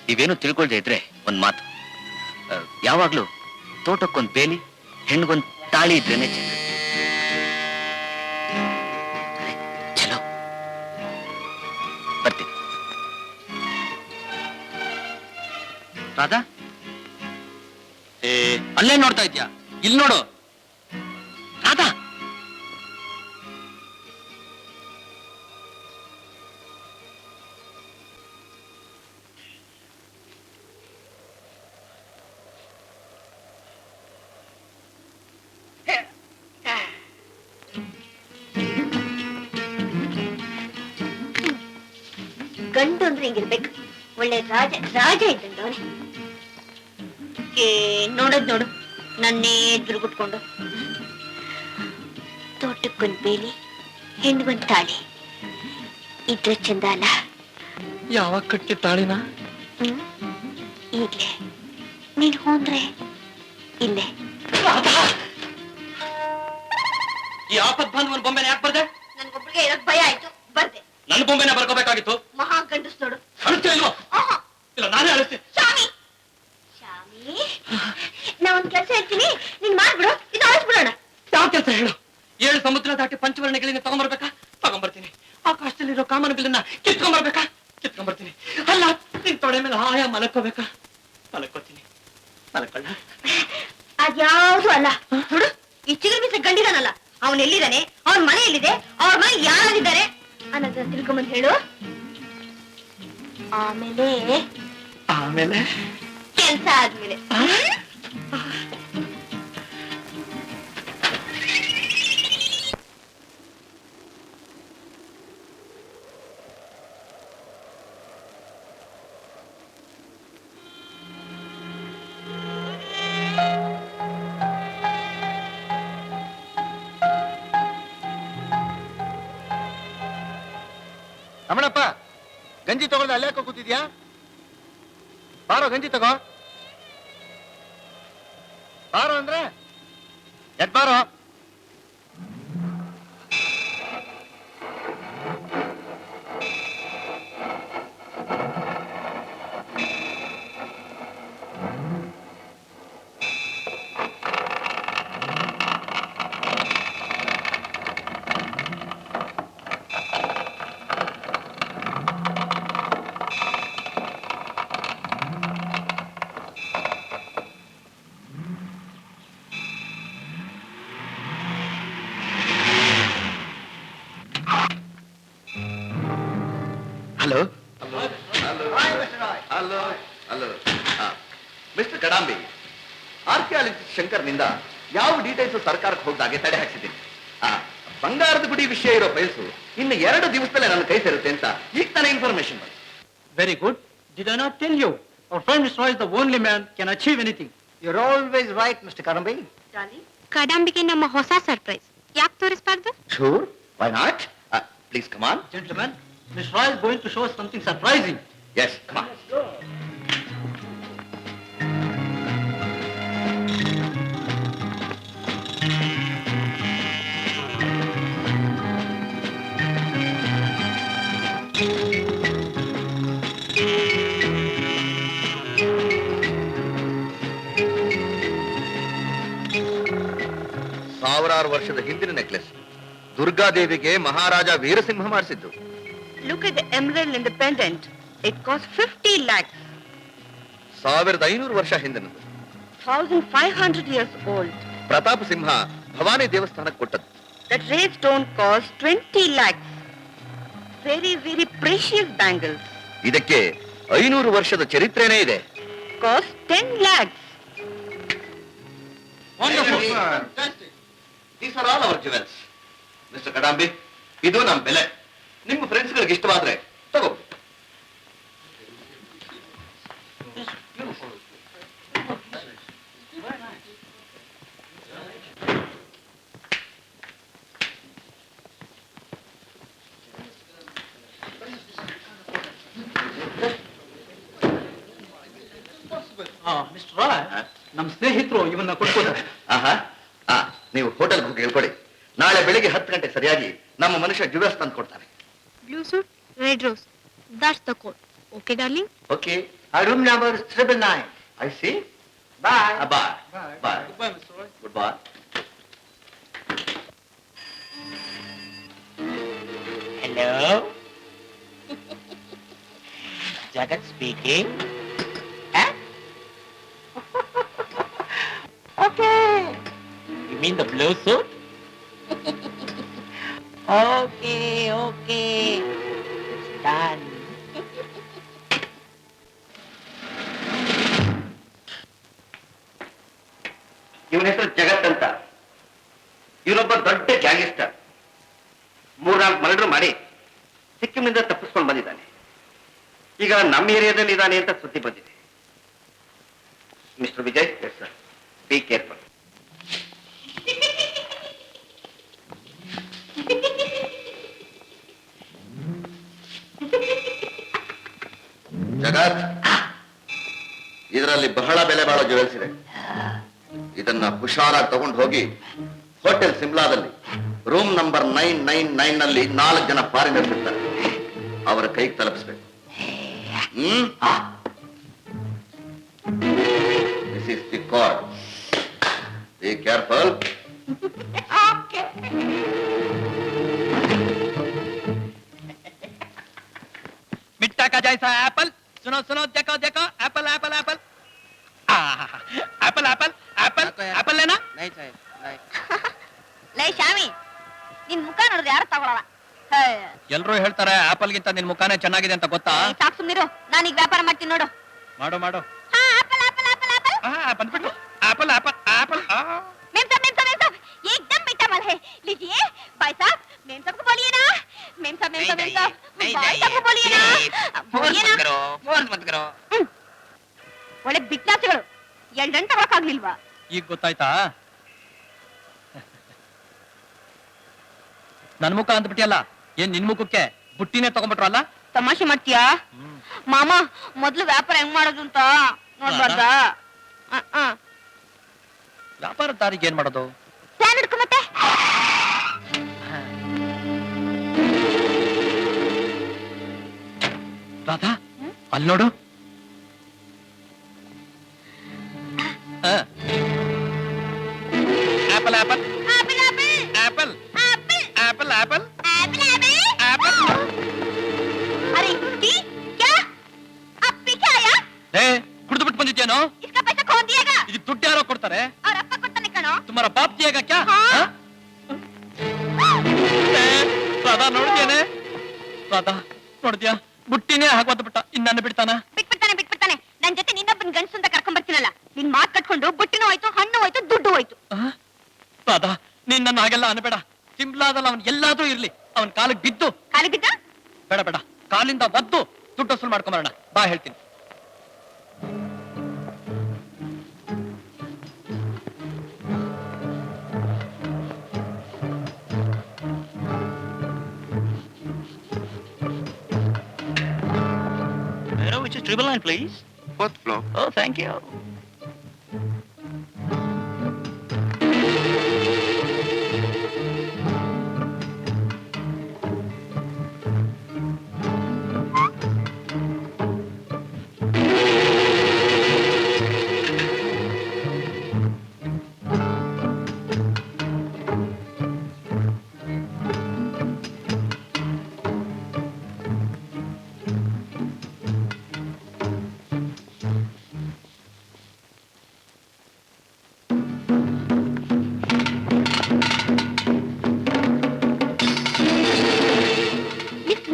ನೀವೇನು ತಿಳ್ಕೊಳ್ದೆ ಇದ್ರೆ ಒಂದ್ ಮಾತು, ಯಾವಾಗ್ಲೂ ತೋಟಕ್ಕೊಂದ್ ಬೇಲಿ, ಹೆಣ್ಗೊಂದ್ ತಾಳಿ ಇದ್ರೇನೆ ಚೆನ್ನ. ಚಲೋ, ಬರ್ತೀನಿ. ರಾಧಾ, ಅಲ್ಲೇ ನೋಡ್ತಾ ಇದ್ಯಾ? ಇಲ್ಲಿ ನೋಡು ರಾಧಾ. ಗಂಡು ಅಂದ್ರೆ ಹಿಂಗಿರ್ಬೇಕು, ಒಳ್ಳೆ ರಾಜ ರಾಜ ಇದ್ದಂಡವ್ರೆ. ನೋಡದ್ ನೋಡು, ನನ್ನೇ ದುರ್ಗುಟ್ಕೊಂಡು ಗಂಟಕ್ಕೊಂದ್ ಬೇಲಿ ಹೆಣ್ಗೊಂದ್ ತಾಳಿ ಇದ್ರೆ ಚಂದ ಅಲ್ಲ? ಯಾವಾಗ ಕಟ್ಟಿ ತಾಳಿನ? ಈಗ್ಲೇ ನೀನ್ ಹೋದ್ರೆ ಇಲ್ಲೇ. ಈ ಆಪತ್ ಬಾಂಧವನ ಬೊಂಬೆನ ಯಾಕೆ ಬರ್ದೆ? ನನ್ಗೊಬ್ಳಿಗೆ ಇರೋಕ್ ಭಯ ಆಯ್ತು, ಬರ್ದೆ. ನನ್ನ ಬೊಂಬೆನ ಬರ್ಕೋಬೇಕಾಗಿತ್ತು. ಮಹಾ ಗಂಡಸ್ ನೋಡು. ಅಳಿಸ್ತೀಯ ಇಲ್ವೋ? ಇಲ್ಲ ನಾನೇ ಅಳಿಸ್ತೀನಿ. ಶಾಮಿ ಶಾಮಿ, ನಾ ಒಂದ್ ಕೆಲ್ಸ ಹೇಳ್ತೀನಿ, ನೀನ್ ಮಾಡ್ಬಿಡು, ಇದು ಅಳಿಸ್ಬಿಡೋಣ. ಯಾವ ಕೆಲಸ ಹೇಳು? 7 ಸಮುದ್ರ ದಾಟಿ ಪಂಚವರ್ಣಗಳಿಂದ ತಗೊಂಡ್ಬರ್ಬೇಕಾ? ತಗೊಂಡ್ಬರ್ತೀನಿ. ಆಕಾಶದಲ್ಲಿರೋ ಕಾಮನ ಬಿಲ್ಲನ್ನ ಕಿತ್ಕೊಂಡ್ಬರ್ಬೇಕಾ? ಕಿತ್ಕೊಂಡ್ಬರ್ತೀನಿ. ಅಲ್ಲ, ನಿನ್ ತೊಡೆ ಮೇಲೆ ಹಾಯ ಮಲಕೋಬೇಕಾ? ಮಲಕೋತೀನಿ. ಮಲಕೊಳ್ಳ. ಅದ್ಯಾವ್ದು ಅಲ್ಲ. ನೋಡು, ಈ ಚಿಗುರು ಮೀಸ ಗಂಡಿದಾನಲ್ಲ, ಅವನ್ ಎಲ್ಲಿದ್ದಾನೆ, ಅವ್ರ ಮನೆ ಎಲ್ಲಿದೆ, ಅವ್ರ ಮನೆ ಯಾರಿದ್ದಾರೆ ಅನ್ನೋದನ್ನ ತಿಳ್ಕೊಂಬಂದ್ ಹೇಳು. ಆಮೇಲೆ ಆಮೇಲೆ ಕೆಲ್ಸ ಆದ್ಮೇಲೆ ರಮಣಪ್ಪ, ಗಂಜಿ ತಗೊಳ್ದೆ ಅಲ್ಲೇ ಯಾಕೋ ಕೂತಿದ್ಯಾ? ಬಾರೋ ಗಂಜಿ ತಗೋ. ಬಾರೋ ಅಂದ್ರೆ ಎದ್ ಬಾರೋ. Hello hello hello. Mister Kadambi, archaeologist ಶಂಕರ್ನಿಂದ ಯಾವ ಡೀಟೇಲ್ಸ್ ಸರ್ಕಾರಕ್ಕೆ ಹೋಗ್ದಾಗೆ ತಡೆ ಹಾಕ್ಸಿದ್ದೀನಿ. ಬಂಗಾರದ ಗುಡಿ ವಿಷಯ ಇರೋ ಫೈಲ್ಸು ಇನ್ನು 2 ದಿವಸದಲ್ಲೇ ನನ್ನ ಕೈ ಸೇರುತ್ತೆ ಅಂತ ಈಗ ತಾನೇ ಇನ್ಫಾರ್ಮೇಶನ್ ಬಂತು. Very good. Did I not tell you? Our friend Mr. Roy is the only man can achieve anything. You're always right, Mr. Karambi. ಕಡಂಬಿಗೆ ನಮ್ಮ ಹೊಸ ಸರ್ಪ್ರೈಸ್ ಯಾಕೆ ತೋರಿಸ್ಬಾರ್ದು? Sure, why not? Please come on. Gentlemen, Mr. Roy is going to show us something surprising. Yes, come on. ಸಾವಿರಾರು ವರ್ಷದ ಹಿಂದಿನ necklace. ದುರ್ಗಾದೇವಿಗೆ ಮಹಾರಾಜ ವೀರಸಿಂಹ ಮಾಡಿಸಿದ್ದು. Look at the emerald in the pendant. It cost 50 lakhs. 1500 ವರ್ಷ ಹಿಂದಿನದು. 1500 years old. ಪ್ರತಾಪ ಸಿಂಹ ಭವಾನಿ ದೇವಸ್ಥಾನಕ್ಕೆ ಕೊಟ್ಟದ್ದು. That red stone cost 20 lakhs. Very, very precious bangles. ಇದಕ್ಕೆ 500 ವರ್ಷದ ಚರಿತ್ರೆನೇ ಇದೆ. Cost 10 lakhs. Wonderful. These are all our jewels. Mr. ಕಡಾಂಬಿ, ಇದು ನಮ್ಮ ಬೆಲೆ. ನಿಮ್ಮ ಫ್ರೆಂಡ್ಸ್ಗಳಿಗೆ ಇಷ್ಟವಾದ್ರೆ ತಗೋ. Mr. Roy, ನಮ್ಮ ಸ್ನೇಹಿತರು ಇವನ್ನ ಕೊಡ್ಕೋತಾರೆ. ನೀವು ಹೋಟೆಲ್ಗೆ ಹೋಗಿ ಹೇಳ್ಕೊಡಿ. ನಾಳೆ ಬೆಳಿಗ್ಗೆ 10 ಗಂಟೆ ಸರಿಯಾಗಿ ನಮ್ಮ ಮನುಷ್ಯ ಜ್ಯುವೆಲ್ಸ್ ತಂದು ಕೊಡ್ತಾನೆ. Blue suit, red rose. That's the code. Okay, darling? Okay. Our room number is 999. I see. Bye. Bye. Bye. Goodbye, Mr. Roy. Goodbye. Hello? Jagat speaking. Huh? Okay. You mean the blue suit? Okay. It's done. ಇವನ ಹೆಸರು ಜಗತ್ ಅಂತ. ಇವನೊಬ್ಬ ದೊಡ್ಡ ಗ್ಯಾಂಗಿಸ್ಟರ್. 3-4 murder ಮಾಡಿ ಸಿಕ್ಕಿಂನಿಂದ ತಪ್ಪಿಸ್ಕೊಂಡು ಬಂದಿದ್ದಾನೆ. ಈಗ ನಮ್ಮ ಏರಿಯಾದಲ್ಲಿ ಇದ್ದಾನೆ ಅಂತ ಸುದ್ದಿ ಬಂದಿದೆ. Mister Vijay, yes sir, be careful. Jagat, ಇದರಲ್ಲಿ ಬಹಳ ಬೆಲೆ ಬಾಳೋ ಜ್ಯುವೆಲ್ಸ್ ಇದೆ. ಇದನ್ನ ಹುಷಾರಾಗಿ ತಗೊಂಡು ಹೋಗಿ ಹೋಟೆಲ್ ಸಿಮ್ಲಾದಲ್ಲಿ ರೂಮ್ ನಂಬರ್ 999 ನಲ್ಲಿ 4 ಜನ ಫಾರಿನರ್ಸ್ ಇರ್ತಾರೆ, ಅವರ ಕೈಗೆ ತಲುಪಿಸ್ಬೇಕು. This is the card. Be careful. मिट्टा का जैसा एप्पल, सुनो सुनो, देखो देखो, apple apple apple, apple apple apple apple लेना. ಲೈ ಶಾಮಿ, ನಿನ್ ಮುಖ ನೋಡಿದ್ರೆ ಯಾರು ತಗೊಳಲ್ಲ. ಎಲ್ರೂ ಹೇಳ್ತಾರೆ ಆಪಲ್ ಗಿಂತ ನಿನ್ ಮುಖಾನೇ ಚೆನ್ನಾಗಿದೆ ಅಂತ ಗೊತ್ತಾ? ಸಾಕು ಸುಮ್ನಿರು, ನಾನೀಗ ವ್ಯಾಪಾರ ಮಾಡ್ತೀನಿ ನೋಡು. ಮಾಡು ಮಾಡು. ಆಪಲ್ ಆಪಲ್ ಆಪಲ್ ಆಪಲ್ ಬಂದ್ಬಿಟ್ಟು ಆಪಲ್ ಆಪಲ್ ಆಪಲ್. मेम साहब एकदम मीठा माल है, लीजिए भाई साहब. मेम साहब को बोलिए ना, मेम साहब भाई साहब को बोलिए ना, बोलिए ना. ಫೋರ್ಸ್ ಮತ್ ಕರೋ. ಒಳ್ಳೆ ಬಿಟ್ನಾಸಿಗಳು, 2 ಗಂಟೆ ತಗೊಳಕ್ಕಾಗ್ಲಿಲ್ವಾ? ಈಗ ಗೊತ್ತಾಯ್ತಾ? ನನ್ ಮುಖ ಅಂದ್ಬಿಟ್ಟಿಯಲ್ಲ, ಏನ್ ನಿನ್ ಮುಖಕ್ಕೆ ಬುಟ್ಟಿನೇ ತಗೊಂಡ್ಬಿಟ್ರಲ್ಲ? ತಮಾಷೆ ಮಾಡ್ತೀಯಾ ಮಾಮ? ಮೊದ್ಲು ವ್ಯಾಪಾರ ಹೆಂಗ್ ಮಾಡೋದು ಅಂತ ನೋಡ್ಬಾರ್ದಾ? ವ್ಯಾಪಾರ ದಾರಿಗೆ ಏನ್ ಮಾಡೋದು? ಪ್ಲಾನ್ ಹಿಡ್ಕೊ ಮತ್ತೆ. ರಾಧಾ, ಅಲ್ಲಿ ನೋಡು. Apple apple apple apple apple apple apple appeal apple. अरे जी क्या अब पीछे आया? ಕುಡಿದು ಬಿಟ್ಟು ಬಂದಿದ್ಯೇನೋ? इसका पैसा कौन दिएगा? ಇದು ದುಡ್ಡು ಯಾರೋ ಕೊಡ್ತಾರೆ? और अप्पा ಕೊಡ್ತಾನೆ ಕಣೋ. तुम्हारा बाप दिएगा क्या? हाँ। ರಾಧಾ ನೋಡಿದ್ಯೇನೆ? ರಾಧಾ ನೋಡಿದ್ಯಾ? ಬುಟ್ಟಿನೇ ಹಾಕೋದ್ ಬಿಟ್ಟ, ಇನ್ನನ್ನು ಬಿಡ್ತಾನ? ಬಿಟ್ಬಿಡ್ತಾನೆ. ನನ್ ಜೊತೆ ನಿನ್ನೊಬ್ಬನ್ ಗಂಡಸು ಅಂತ ಕರ್ಕೊಂಡ್ ಬರ್ತೀನಲ್ಲ, ನಿನ್ ಮಾತ್ ಕಟ್ಕೊಂಡು ಬುಟ್ಟಿನೂ ಹೋಯ್ತು, ಹಣ್ಣು ಹೋಯ್ತು, ದುಡ್ಡು ಹೋಯ್ತು. ರಾಧಾ, ನೀನ್ ನನ್ನ ಹಾಗೆಲ್ಲ ಅನ್ಬೇಡ. ಸಿಮ್ಲಾದಲ್ಲಿ ಅವನ್ ಎಲ್ಲಾದ್ರೂ ಇರ್ಲಿ, ಅವನ್ ಕಾಲಿಗೆ ಬಿದ್ದು. ಕಾಲಿಗೆ ಬಿದ್ದ? ಬೇಡ ಬೇಡ, ಕಾಲಿಂದ ಒದ್ದು ದುಡ್ಡು ವಸೂಲ್ ಮಾಡ್ಕೊಂಬರೋಣ ಬಾ, ಹೇಳ್ತೀನಿ. Which is 999, please. 4th floor. Oh, thank you.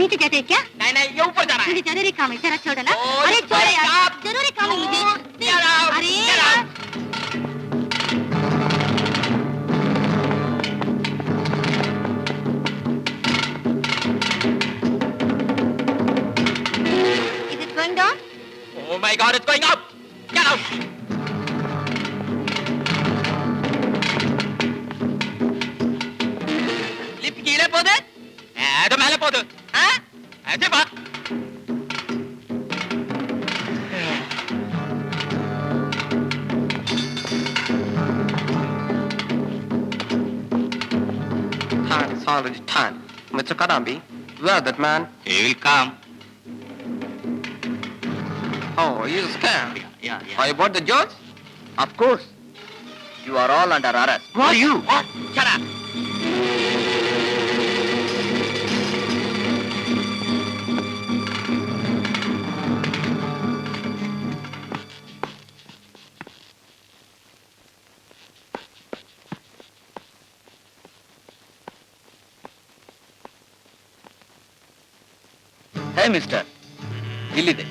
नीचे जाते हैं क्या? नहीं ये ऊपर जा रहा है. मुझे जरूरी काम है, जरा छोड़ो ना. Oh, अरे छोड़ो यार, stop. जरूरी काम है मुझे. Get out, अरे get यार. out. Is it going down? Oh my God, it's going up. Get out. Lift ಕೀಳೇ போகுது? அது மேல போகுது. அது பா. Time is already time. Mr. Kadambi, where that man? He will come. Oh, he is scared. Yeah. Are you about the judge? Of course. You are all under arrest. Who are you? What? Shut up. Hey mister, ಇಲ್ಲಿದೆ.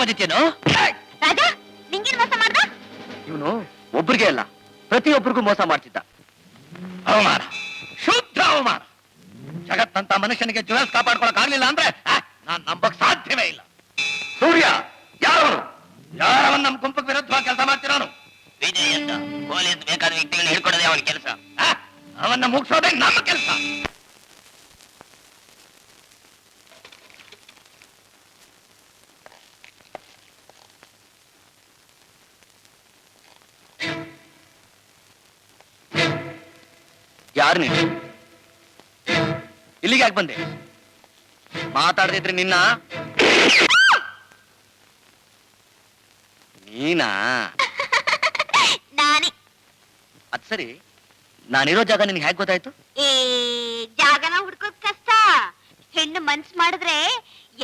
ಬಂದಿತ್ತೇನು? ರಾಜ ನಿಂಗೇನ್ ಮೋಸ ಮಾಡ್ದ? ಇವನು ಒಬ್ರಿಗೆ ಅಲ್ಲ ಪ್ರತಿಯೊಬ್ಬರಿಗೂ ಮೋಸ ಮಾಡ್ತಿದ್ದ. ಅವಮಾನ, ಶುದ್ಧ ಅವಮಾನ. ಜಗತ್ತಂತ ಮನುಷ್ಯನಿಗೆ ಜುವೆಲ್ಸ್ ಕಾಪಾಡ್ಕೊಳಕ್ ಆಗ್ಲಿಲ್ಲ ಅಂದ್ರೆ ನಾನ್ ನಂಬಕ್ ಸಾಧ್ಯವೇ ಇಲ್ಲ. ಸೂರ್ಯ ಯಾರು? ಯಾರವನ್ ನಮ್ ಗುಂಪಿಗೆ ವಿರುದ್ಧವಾಗಿ ಕೆಲಸ ಮಾಡ್ತಿರೋನು? ವಿಜಯ್ ಅಂತ ಪೊಲೀಸ್ ಬೇಕಾದ ವ್ಯಕ್ತಿಗಳನ್ನ ಹಿಡ್ಕೊಡೋದೇ ಅವನ ಕೆಲಸ. ಅವನ್ನ ಮುಗಿಸೋದೇ ನಮ್ಮ ಕೆಲಸ. ಯಾರು ನೀನು? ಇಲ್ಲಿಗೆ ಯಾಕೆ ಬಂದೆ? ಮಾತಾಡದಿದ್ರೆ ನಿನ್ನ ನೀನಾ? ನಾನೇ. ಅದ್ ಸರಿ, ನಾನಿರೋ ಜಾಗ ನಿನ್ಗೆ ಹೇಗೆ ಗೊತ್ತಾಯ್ತು? ಏ ಜಾಗನ ಹುಡ್ಕೋದ್ ಕಷ್ಟ. ಹೆಣ್ಣು ಮನ್ಸ್ ಮಾಡಿದ್ರೆ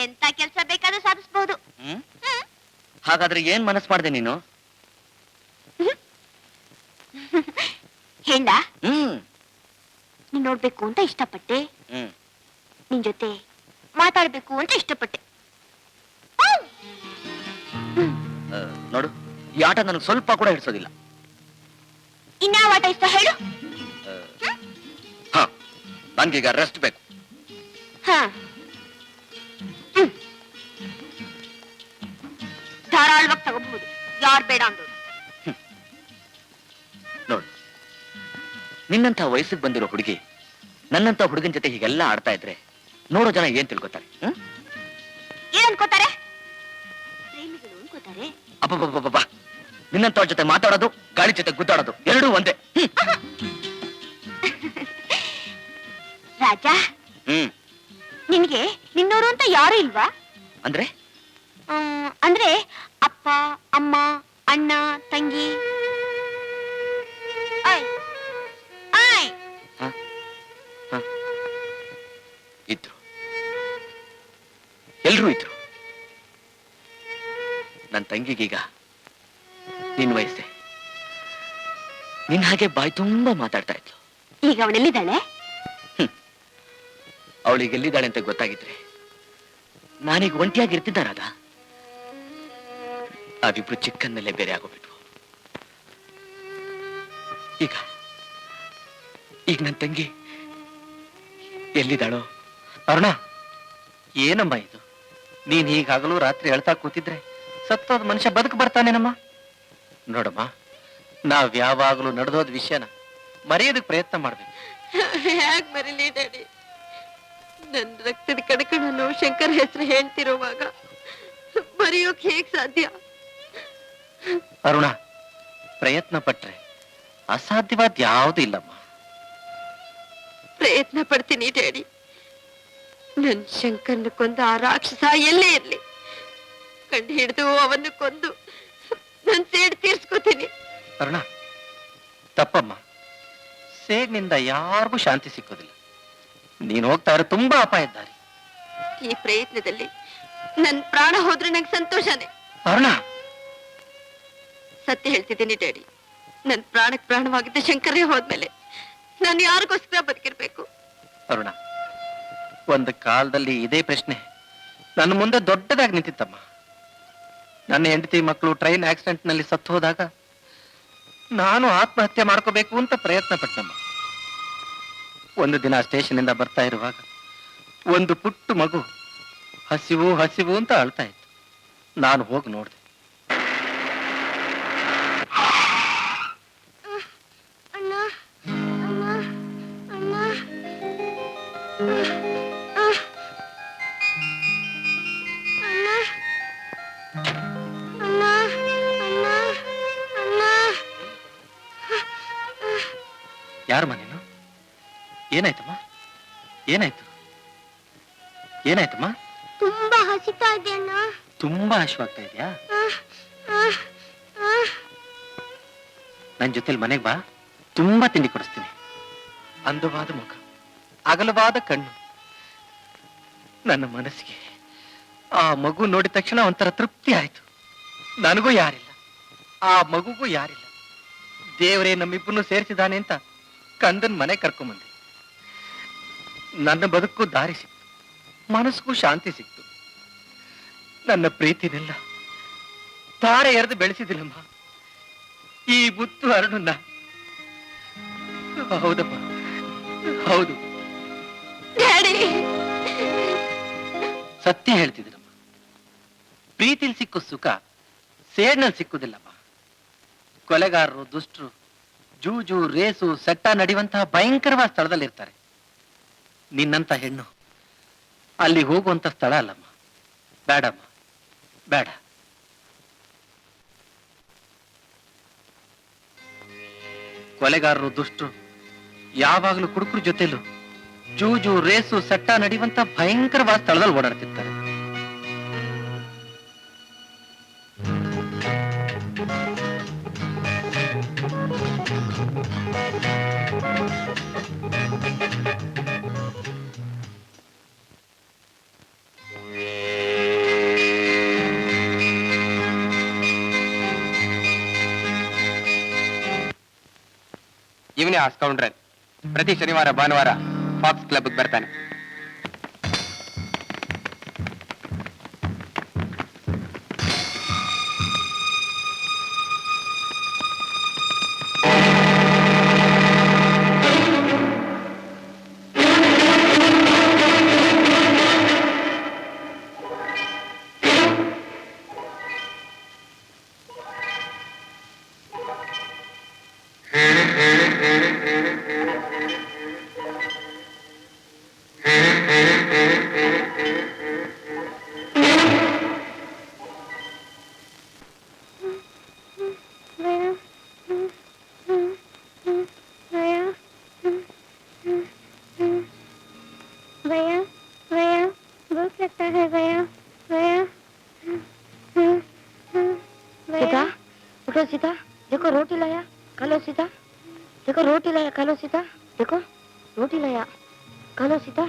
ಎಂತ ಕೆಲ್ಸ ಬೇಕಾದ್ರೂ ಸಾಧಿಸ್ಬಹುದು. ಹ್ಮ್? ಹಾಗಾದ್ರೆ ಏನ್ ಮನಸ್ಸು ಮಾಡ್ದೆ ನೀನು? ಹೆಣ್ಣ ಹ್ಮ್ ನೀನ್ ನೋಡ್ಬೇಕು ಅಂತ ಇಷ್ಟಪಟ್ಟೆ. ಹ್ಮ್ ನಿನ್ ಜೊತೆ ಮಾತಾಡ್ಬೇಕು ಅಂತ ಇಷ್ಟಪಟ್ಟೆ. ನೋಡು, ಈ ಆಟ ನನಗೆ ಸ್ವಲ್ಪ ಕೂಡ ಹಿಡಿಸೋದಿಲ್ಲ. ಇನ್ಯಾವ ಆಟ ಇಷ್ಟ ಹೇಳು? ಹಾ, ನನ್ಗೀಗ ರೆಸ್ಟ್ ಬೇಕು. ಹ ಧಾರಾಳವಾಗಿ ತಗೋಬಹುದು, ಯಾರು ಬೇಡ ಅಂದ್ರು. ನೋಡು, ನಿನ್ನಂತ ವಯಸ್ಸಿಗೆ ಬಂದಿರೋ ಹುಡುಗಿ ನನ್ನಂತ ಹುಡುಗನ ಜೊತೆ ಹೀಗೆಲ್ಲ ಆಡ್ತಾ ಇದ್ರೆ ನೋಡೋ ಜನ ಏನ್ ತಿಳ್ಕೊತಾರೆ? ಏನ್ ಅನ್ಕೋತಾರೆ? ಪ್ರೇಮಿಗಳು ಅನ್ಕೋತಾರೆ. ಅಬ್ಬಬ್ಬಬ್ಬಬ್ಬ, ನಿನ್ನಂತವ್ರ ಜೊತೆ ಮಾತಾಡೋದು, ಗಾಳಿ ಜೊತೆ ಗುದ್ದಾಡೋದು ಎರಡೂ ಒಂದೇ. ರಾಜ, ಹ್ಮ್ ನಿನ್ಗೆ ನಿನ್ನೋರು ಅಂತ ಯಾರು ಇಲ್ವಾ? ಅಂದ್ರೆ ಅಂದ್ರೆ ಅಪ್ಪ, ಅಮ್ಮ, ಅಣ್ಣ, ತಂಗಿ. ಆಯ್ ಆಯ್ ಇದ್ರು, ಎಲ್ರೂ ಇದ್ರು. ನನ್ನ ತಂಗಿಗೀಗ ನಿನ್ ವಯಸ್ಸೆ. ನಿನ್ ಹಾಗೆ ಬಾಯಿ ತುಂಬಾ ಮಾತಾಡ್ತಾ ಇದ್ಲು. ಈಗ ಅವಳೆಲ್ಲಿದ್ದಾಳೆ? ಅವಳಿಗೆ ಎಲ್ಲಿದ್ದಾಳೆ ಅಂತ ಗೊತ್ತಾಗಿದ್ರೆ ನಾನೀಗ ಒಂಟಿಯಾಗಿರ್ತಿದ್ದ ರಾಧ. ನಾವಿಬ್ರು ಚಿಕ್ಕನ್ನಲ್ಲೇ ಬೇರೆ ಆಗೋಗ್ಬಿಟ್ವು. ಈಗ ಈಗ ನನ್ನ ತಂಗಿ ಎಲ್ಲಿದ್ದಾಳೋ? ಅರುಣ, ಏನಮ್ಮ ಇದು? ನೀನ್ ಹೀಗಾಗಲೂ ರಾತ್ರಿ ಹೇಳ್ತಾ ಕೂತಿದ್ರೆ ಸತ್ತೋದ್ ಮನುಷ್ಯ ಬದುಕು ಬರ್ತಾನೇನಮ್ಮ? ನೋಡಮ್ಮ, ನಾವ್ ಯಾವಾಗಲೂ ನಡೆದೋದ್ ವಿಷಯನ ಮರೆಯೋದಕ್ಕೆ ಪ್ರಯತ್ನ ಮಾಡ್ಬೇಕು. ಹೇಗ್ ಮರೀಲಿ ಡ್ಯಾಡಿ? ನನ್ ರಕ್ತದ ಕಣಕಣನು ಶಂಕರ್ ಹೆಸರು ಹೇಳ್ತಿರುವಾಗ ಮರೆಯೋಕ್ ಹೇಗ್ ಸಾಧ್ಯ? ಅರುಣ, ಪ್ರಯತ್ನ ಪಟ್ರೆ ಅಸಾಧ್ಯವಾದ ಯಾವುದು ಇಲ್ಲಮ್ಮ. ಪ್ರಯತ್ನ ಪಡ್ತೀನಿ ಡ್ಯಾಡಿ. ನನ್ ಶಂಕರ್ನ ಕೊಂದ ಆ ರಾಕ್ಷಸ ಎಲ್ಲೇ ಇರ್ಲಿ, ಕಂಡು ಹಿಡಿದು ಅವನ್ನು ಕೊಂದು ನನ್ ಸೇಡ್ ತೀರ್ಸ್ಕೊತೀನಿ. ಅರುಣ, ತಪ್ಪಮ್ಮ. ಸೇಡ್ನಿಂದ ಯಾರಿಗೂ ಶಾಂತಿ ಸಿಕ್ಕೋದಿಲ್ಲ. ನೀನ್ ಹೋಗ್ತಾ ಇರೋ ತುಂಬಾ ಅಪಾಯದ ದಾರಿ. ಈ ಪ್ರಯತ್ನದಲ್ಲಿ ನನ್ ಪ್ರಾಣ ಹೋದ್ರೆ ನಂಗೆ ಸಂತೋಷನೇ. ಅರುಣ, ಸತ್ಯ ಹೇಳ್ತಿದ್ದೀನಿ ಡ್ಯಾಡಿ. ನನ್ ಪ್ರಾಣಕ್ ಪ್ರಾಣವಾಗಿದ್ದ ಶಂಕರೇ ಹೋದ್ಮೇಲೆ ನಾನು ಯಾರಿಗೋಸ್ಕರ ಬದುಕಿರ್ಬೇಕು? ಅರುಣ, ಒಂದು ಕಾಲದಲ್ಲಿ ಇದೇ ಪ್ರಶ್ನೆ ನನ್ನ ಮುಂದೆ ದೊಡ್ಡದಾಗಿ ನಿಂತಿತ್ತಮ್ಮ. ನನ್ನ ಹೆಂಡತಿ ಮಕ್ಕಳು ಟ್ರೈನ್ ಆಕ್ಸಿಡೆಂಟ್ ನಲ್ಲಿ ಸತ್ತು ಹೋದಾಗ ನಾನು ಆತ್ಮಹತ್ಯೆ ಮಾಡ್ಕೋಬೇಕು ಅಂತ ಪ್ರಯತ್ನ ಪಟ್ಟಮ್ಮ. ಒಂದು ದಿನ ಸ್ಟೇಷನ್ ಇಂದ ಬರ್ತಾ ಇರುವಾಗ ಒಂದು ಪುಟ್ಟ ಮಗು ಹಸಿವು ಹಸಿವು ಅಂತ ಅಳ್ತಾ ಇತ್ತು. ನಾನು ಹೋಗಿ ನೋಡಿದೆ. ಯಾರಮ್ಮ ನೀನು? ಏನಾಯ್ತಮ್ಮ? ಏನಾಯ್ತು? ಏನಾಯ್ತಮ್ಮ? ತುಂಬಾ ಹಸಿತಾ ಇದೆಯಣ್ಣ. ತುಂಬಾ ಹಸಿವಾಗ್ತಾ ಇದೆಯಾ? ನನ್ ಜೊತೆಲಿ ಮನೆಗೆ ಬಾ, ತುಂಬಾ ತಿಂಡಿ ಕೊಡಿಸ್ತೀನಿ. ಅಂದವಾದ ಮುಖ, ಅಗಲವಾದ ಕಣ್ಣು. ನನ್ನ ಮನಸ್ಸಿಗೆ ಆ ಮಗು ನೋಡಿದ ತಕ್ಷಣ ಒಂಥರ ತೃಪ್ತಿ ಆಯ್ತು. ನನಗೂ ಯಾರಿಲ್ಲ, ಆ ಮಗುಗೂ ಯಾರಿಲ್ಲ. ದೇವರೇ ನಮ್ಮಿಬ್ಬರನ್ನು ಸೇರಿಸಿದಾನೆ ಅಂತ ಕಂದನ್ ಮನೆ ಕರ್ಕೊಂಬಂದೆ. ನನ್ನ ಬದುಕು ದಾರಿ ಸಿಕ್ತು, ಮನಸ್ಸಿಗೂ ಶಾಂತಿ ಸಿಕ್ತು. ನನ್ನ ಪ್ರೀತಿನೆಲ್ಲ ತಾರೆ ಎರೆದು ಬೆಳೆಸಿದಿನಮ್ಮ ಈ ಮುತ್ತು ಅರುಣನ್ನ. ಹೌದಮ್ಮ, ಹೌದು, ಸತ್ಯ ಹೇಳ್ತಿದ್ದೀನಮ್ಮ. ಪ್ರೀತಿಲ್ ಸಿಕ್ಕೋ ಸುಖ ಸೇಡ್ನಲ್ಲಿ ಸಿಕ್ಕುದಿಲ್ಲಮ್ಮ. ಕೊಲೆಗಾರರು, ದುಷ್ಟರು, ಜೂಜು, ರೇಸು, ಸಟ್ಟ ನಡೆಯುವಂತಹ ಭಯಂಕರವಾದ ಸ್ಥಳದಲ್ಲಿರ್ತಾರೆ. ನಿನ್ನಂತ ಹೆಣ್ಣು ಅಲ್ಲಿ ಹೋಗುವಂತ ಸ್ಥಳ ಅಲ್ಲಮ್ಮ. ಬೇಡಮ್ಮ, ಬೇಡ. ಕೊಲೆಗಾರರು, ದುಷ್ಟರು ಯಾವಾಗಲೂ ಕುಡುಕರು ಜೊತೆಲೂ ಜೂಜು, ರೇಸು, ಸಟ್ಟ ನಡೆಯುವಂತ ಭಯಂಕರವಾದ ಸ್ಥಳದಲ್ಲಿ ಓಡಾಡ್ತಿರ್ತಾರೆ. ಇವನೇ ಆ ಸ್ಕೌಂಡ್ರಲ್. ಪ್ರತಿ ಶನಿವಾರ ಭಾನುವಾರ ಫಾಕ್ಸ್ ಕ್ಲಬ್ಗೆ ಬರ್ತಾನೆ. सीता, उठो सीता, देखो रोटी लाया, खा लो सीता। देखो रोटी लाया, खा लो सीता। देखो रोटी लाया, खा लो सीता।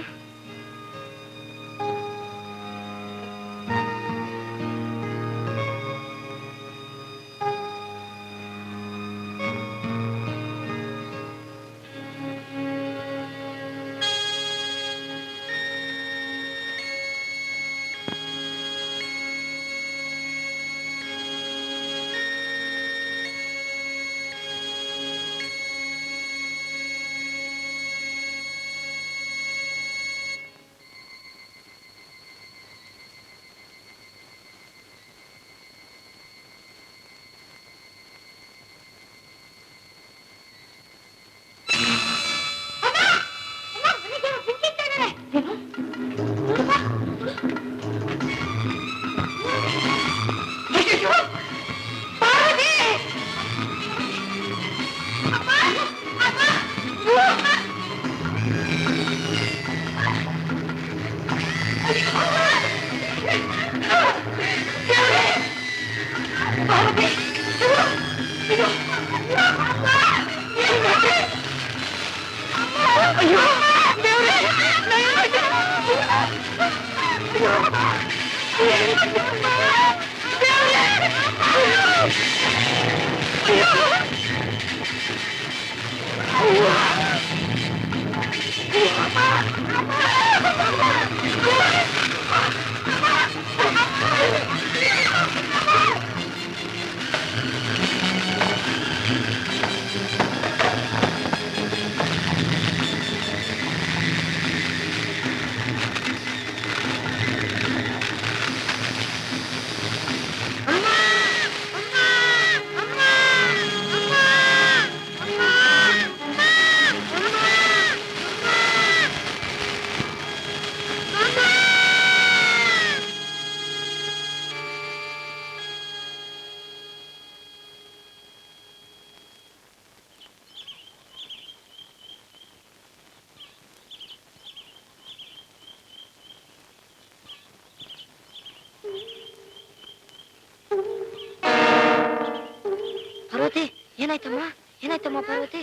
ಪಾರ್ವತಿ ಏನಾಯ್ತಮ್ಮ? ಏನಾಯ್ತಮ್ಮ ಪಾರ್ವತಿ?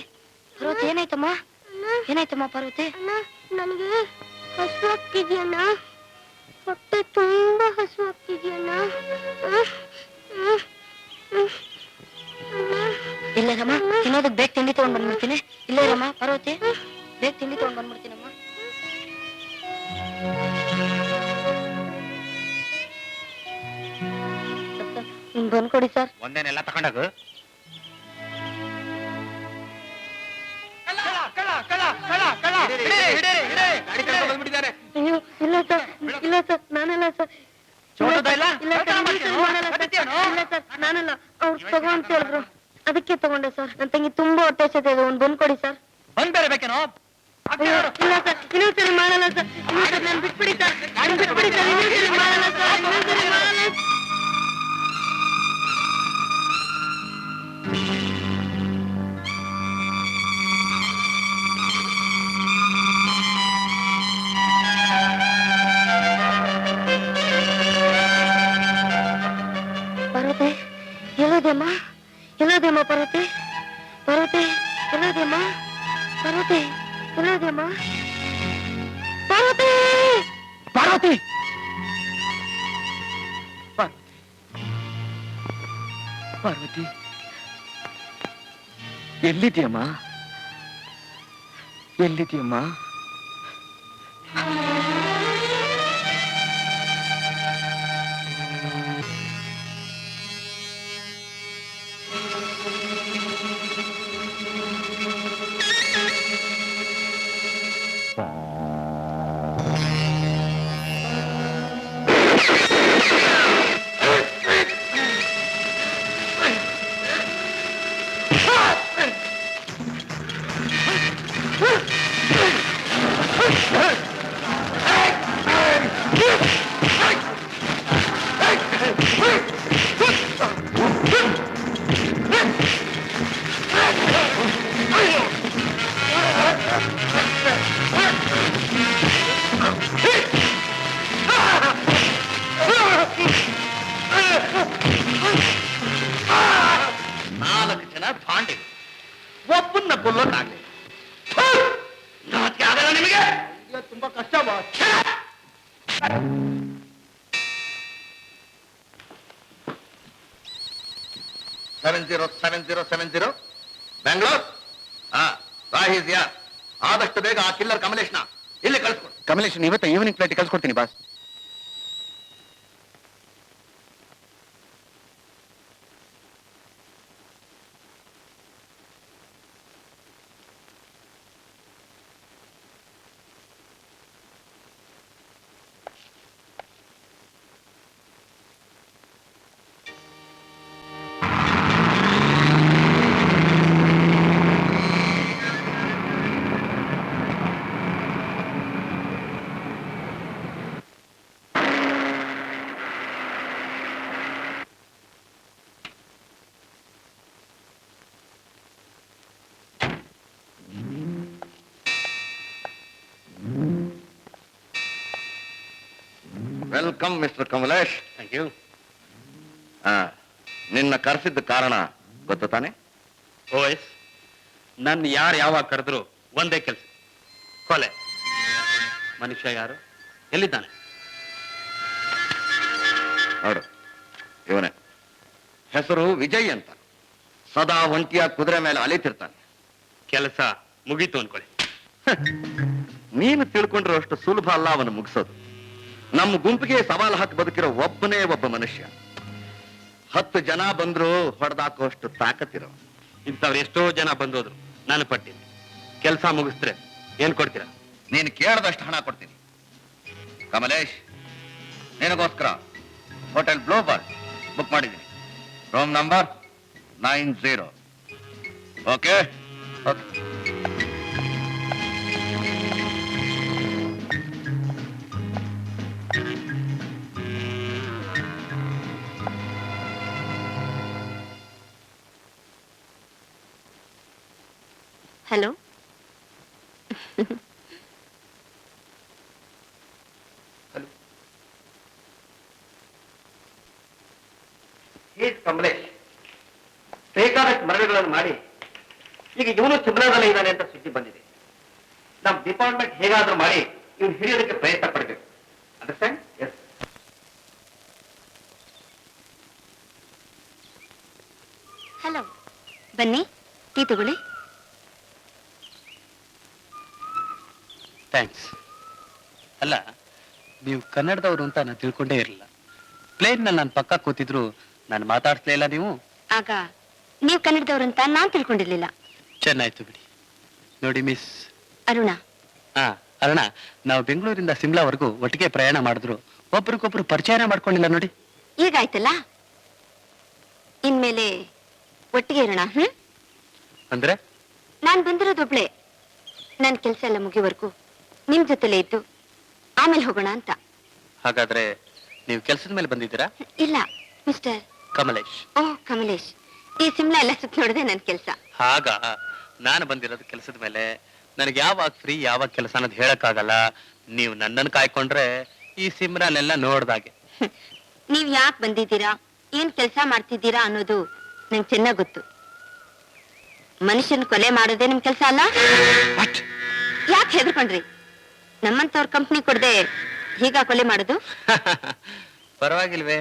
ಪಾರ್ವತಿ ಏನಾಯ್ತಮ್ಮ? ಏನಾಯ್ತಮ್ಮ ಪಾರ್ವತಿ? ನನಗೆ ಹಸುವಾಗ್ತಿದ್ಯಣ್ಣ, ಹೊಟ್ಟೆ ತುಂಬಾ ಹಸುವಾಗ್ತಿದ್ಯಣ್ಣ. ಇಲ್ಲೇರಮ್ಮ, ತಿನ್ನೋದಕ್ಕೆ ಬೇಗ ತಿಂಡಿ ತಗೊಂಡ್ ಬಂದ್ಬಿಡ್ತೀನಿ. ಇಲ್ಲೇರಮ್ಮ ಪಾರ್ವತಿ, ಬೇಗ ತಿಂಡಿ ತಗೊಂಡ್ ಬಂದ್ಬಿಡ್ತೀನಮ್ಮ. ಒಂದ್ ಬಂದ್ಕೊಡಿ ಸರ್. ಒಂದೇನೆಲ್ಲ ತಗೊಂಡಾಗ ಅಯ್ಯೋ ಇಲ್ಲ ಸರ್, ಇಲ್ಲ ಸರ್, ನಾನಲ್ಲ ಸರ್. ಇಲ್ಲ ಸರ್, ನಾನಲ್ಲ. ಅವ್ರು ತಗೋ ಅಂತ ಹೇಳಿದ್ರು, ಅದಕ್ಕೆ ತಗೊಂಡೆ ಸರ್. ನನ್ನ ತಂಗಿ ತುಂಬಾ ಹೊಟ್ಟೆ ಹಸಿತಾ ಇದೆ, ಒಂದ್ ಬಂದ್ಕೊಡಿ ಸರ್. ಬಂದ್ ಬೇರೆ ಬೇಕೇನೋ? ಅಯ್ಯೋ, ಇಲ್ಲ ಸರ್, ಇನ್ನೊಂದ್ಸರಿ ಮಾಡಲ್ಲ ಸರ್. ಇನ್ನೊಂದ್ಸರಿ ನಾನು ಬಿಟ್ಬಿಡಿ ಸರ್, ಬಿಟ್ಬಿಡಿ ಸರ್. ಇನ್ನೊಂದ್ಸರಿ ಮಾಡಲ್ಲ ಸರ್, ಇನ್ನೊಂದ್ಸರಿ ಮಾಡಲ್ಲ. ಪಾರ್ವತಿ, ಎಲ್ಲೋದೆಮ್ಮ? ಎಲ್ಲೋದೆಮ್ಮ ಪಾರ್ವತಿ? ಪಾರ್ವತಿ, ಎಲ್ಲೋದೆಮ್ಮ? ಪಾರ್ವತಿ, ಎಲ್ಲೋದೆಮ್ಮ? ಪಾರ್ವತಿ! ಪಾರ್ವತಿ ಪಾರ್ವತಿ ಎಲ್ಲಿದ್ಯಮ್ಮ? ಎಲ್ಲಿದ್ಯಮ್ಮ? ನಾಲ್ಕು ಜನ ಭಾಂಡಿ ಒಬ್ಬನ್ನ ಕೊಲ್ಲೋದಾಗ್ಲಿ ನಾಚಿಕೆ ಆಗಲ್ಲ ನಿಮಗೆ? ತುಂಬಾ ಕಷ್ಟ ಬಾಸ್. 707070 ಬೆಂಗಳೂರು. ರಾಹಿಸಿಯಾ ಆದಷ್ಟು ಬೇಗ ಆ ಕಿಲ್ಲರ್ ಕಮಲೇಶ್ನ ಇಲ್ಲಿ ಕಳಿಸ್ಕೊಡು. ಕಮಲೇಶನ್ ಇವತ್ತು ಈವ್ನಿಂಗ್ ಫ್ಲೈಟ್ ಕಳ್ಸ್ಕೊಡ್ತೀನಿ boss. Welcome mister Kamlesh. Thank you. ನಿನ್ನ ಕರೆಸಿದ್ದ ಕಾರಣ ಗೊತ್ತು ತಾನೆ? ಓಎಸ್, ನನ್ನ ಯಾರು ಯಾವಾಗ ಕರೆದ್ರು ಒಂದೇ ಕೆಲಸ, ಕೊಲೆ. ಮನುಷ್ಯ ಯಾರು, ಎಲ್ಲಿದ್ದಾನೆ? ನೋಡು, ಇವನೇ. ಹೆಸರು ವಿಜಯ್ ಅಂತ. ಸದಾ ಒಂಟಿಯ ಕುದುರೆ ಮೇಲೆ ಅಲಿತಿರ್ತಾನೆ. ಕೆಲಸ ಮುಗೀತು ಅನ್ಕೊಳ್ಳಿ. ನೀನು ತಿಳ್ಕೊಂಡ್ರೆ ಅಷ್ಟು ಸುಲಭ ಅಲ್ಲ ಅವನು ಮುಗಿಸೋದು. ನಮ್ಮ ಗುಂಪಿಗೆ ಸವಾಲು ಹಾಕಿ ಬದುಕಿರೋ ಒಬ್ಬನೇ ಒಬ್ಬ ಮನುಷ್ಯ. 10 ಜನ ಬಂದ್ರು ಹೊಡೆದಾಕೋಷ್ಟು ತಾಕತ್ತಿರೋ. ಇಂಥವ್ರು ಎಷ್ಟೋ ಜನ ಬಂದೋದ್ರು, ನಾನು ಪಟ್ಟಿನಿ. ಕೆಲಸ ಮುಗಿಸಿದ್ರೆ ಏನ್ ಕೊಡ್ತೀರಾ? ನೀನು ಕೇಳದಷ್ಟು ಹಣ ಕೊಡ್ತೀನಿ. ಕಮಲೇಶ್, ನಿನಗೋಸ್ಕರ ಹೋಟೆಲ್ ಗ್ಲೋಬಲ್ ಬುಕ್ ಮಾಡಿದ್ದೀನಿ. Room number 90. Okay? Hello. Kamlesh ಬೇಕಾದಷ್ಟು ಮರಳುಗಳನ್ನು ಮಾಡಿ ಈಗ ಇವನು ಸಿಮ್ಲಾದಲ್ಲೇ ಇದ್ದಾನೆ ಅಂತ ಸುದ್ದಿ ಬಂದಿದೆ. ನಮ್ಮ ಡಿಪಾರ್ಟ್ಮೆಂಟ್ ಹೇಗಾದ್ರೂ ಮಾಡಿ ಇವನು ಹಿಡಿಯೋದಕ್ಕೆ ಪ್ರಯತ್ನ ಪಡಬೇಕು. ಅಂಡರ್ಸ್ಟ್ಯಾಂಡ್? ಎಸ್. ಹಲೋ, ಬನ್ನಿ, ಟೀ ತಗೊಳ್ಳಿ. ಥ್ಯಾಂಕ್ಸ್. ಅಲ್ಲ, ನೀವು ಕನ್ನಡದವರು ಅಂತ ನಾನು ತಿಳ್ಕೊಂಡೇ ಇರಲಿಲ್ಲ. ಪ್ಲೇನ್ನಲ್ಲಿ ನಾನು ಪಕ್ಕ ಕೂತಿದ್ರು ನಾನು ಮಾತಾಡ್ಸ್ಲೇ ಇಲ್ಲ ನೀವು. ಆಗ ನೀವ್ ಕನ್ನಡದವ್ರಂತ ನಾನ್ ತಿಳ್ಕೊಂಡಿರ್ಲಿಲ್ಲ. ಚೆನ್ನಾಯ್ತು ಬಿಡಿ. ನೋಡಿ ಮಿಸ್ ಅರುಣ, ಅರುಣ, ನಾವು ಬೆಂಗಳೂರಿಂದ ಸಿಮ್ಲಾವರೆಗೂ ಒಟ್ಟಿಗೆ ಪ್ರಯಾಣ ಮಾಡಿದ್ರು ಒಬ್ರಿಗೊಬ್ರು ಪರಿಚಯನ ಮಾಡ್ಕೊಂಡಿಲ್ಲ ನೋಡಿ. ಈಗಾಯ್ತಲ್ಲ, ಇನ್ಮೇಲೆ ಒಟ್ಟಿಗೆ ಇರೋಣ. ಅಂದ್ರೆ ನಾನ್ ಬಂದಿರೋದೊಬ್ಳೆ. ನನ್ ಕೆಲ್ಸ ಎಲ್ಲ ಮುಗಿವರೆಗೂ ನಿಮ್ ಜೊತೆಲೇ ಇದ್ದು ಆಮೇಲೆ ಹೋಗೋಣ ಅಂತ. ಹಾಗಾದ್ರೆ ನೀವು ಕೆಲಸದ ಮೇಲೆ ಬಂದಿದ್ದೀರಾ? ಇಲ್ಲ ಮಿಸ್ಟರ್ ಕಮಲೇಶ್. ಓ ಕಮಲೇಶ್, ಈ ಸಿಮ್ಲಾ ಎಲ್ಲ ಸುತ್ತ ನೋಡದೆ ನನ್ ಕೆಲ್ಸ. ಹಾಗ ನಾನು ಬಂದಿರೋದು ಕೆಲಸದ ಮೇಲೆ. ನನಗೆ ಯಾವಾಗ ಫ್ರೀ ಯಾವಾಗ ಕೆಲಸ ಅನ್ನೋದು ಹೇಳಕ್ಕಾಗಲ್ಲ. ನೀವು ನನ್ನನ್ನು ಕಾಯ್ಕೊಂಡ್ರೆ ಈ ಸಿಮ್ರಾನೆಲ್ಲ ನೋಡ್ದಾಗೆ. ನೀವ್ ಯಾಕೆ ಬಂದಿದ್ದೀರಾ, ಏನ್ ಕೆಲ್ಸ ಮಾಡ್ತಿದ್ದೀರಾ ಅನ್ನೋದು ನಂಗೆ ಚೆನ್ನಾಗ್ ಗೊತ್ತು. ಮನುಷ್ಯನ್ ಕೊಲೆ ಮಾಡೋದೇ ನಿಮ್ ಕೆಲ್ಸ ಅಲ್ಲ. ಯಾಕೆ ಹೆದರ್ಕೊಂಡ್ರಿ? ನಮ್ಮಂತವ್ರ ಕಂಪ್ನಿ ಕೊಡದೆ ಹೀಗ ಕೊಲೆ ಮಾಡೋದು? ಪರವಾಗಿಲ್ವೇ,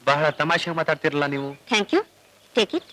ಬಹಳ ತಮಾಷೆ ಮಾತಾಡ್ತಿರಲ್ಲ ನೀವು. Thank you, take it.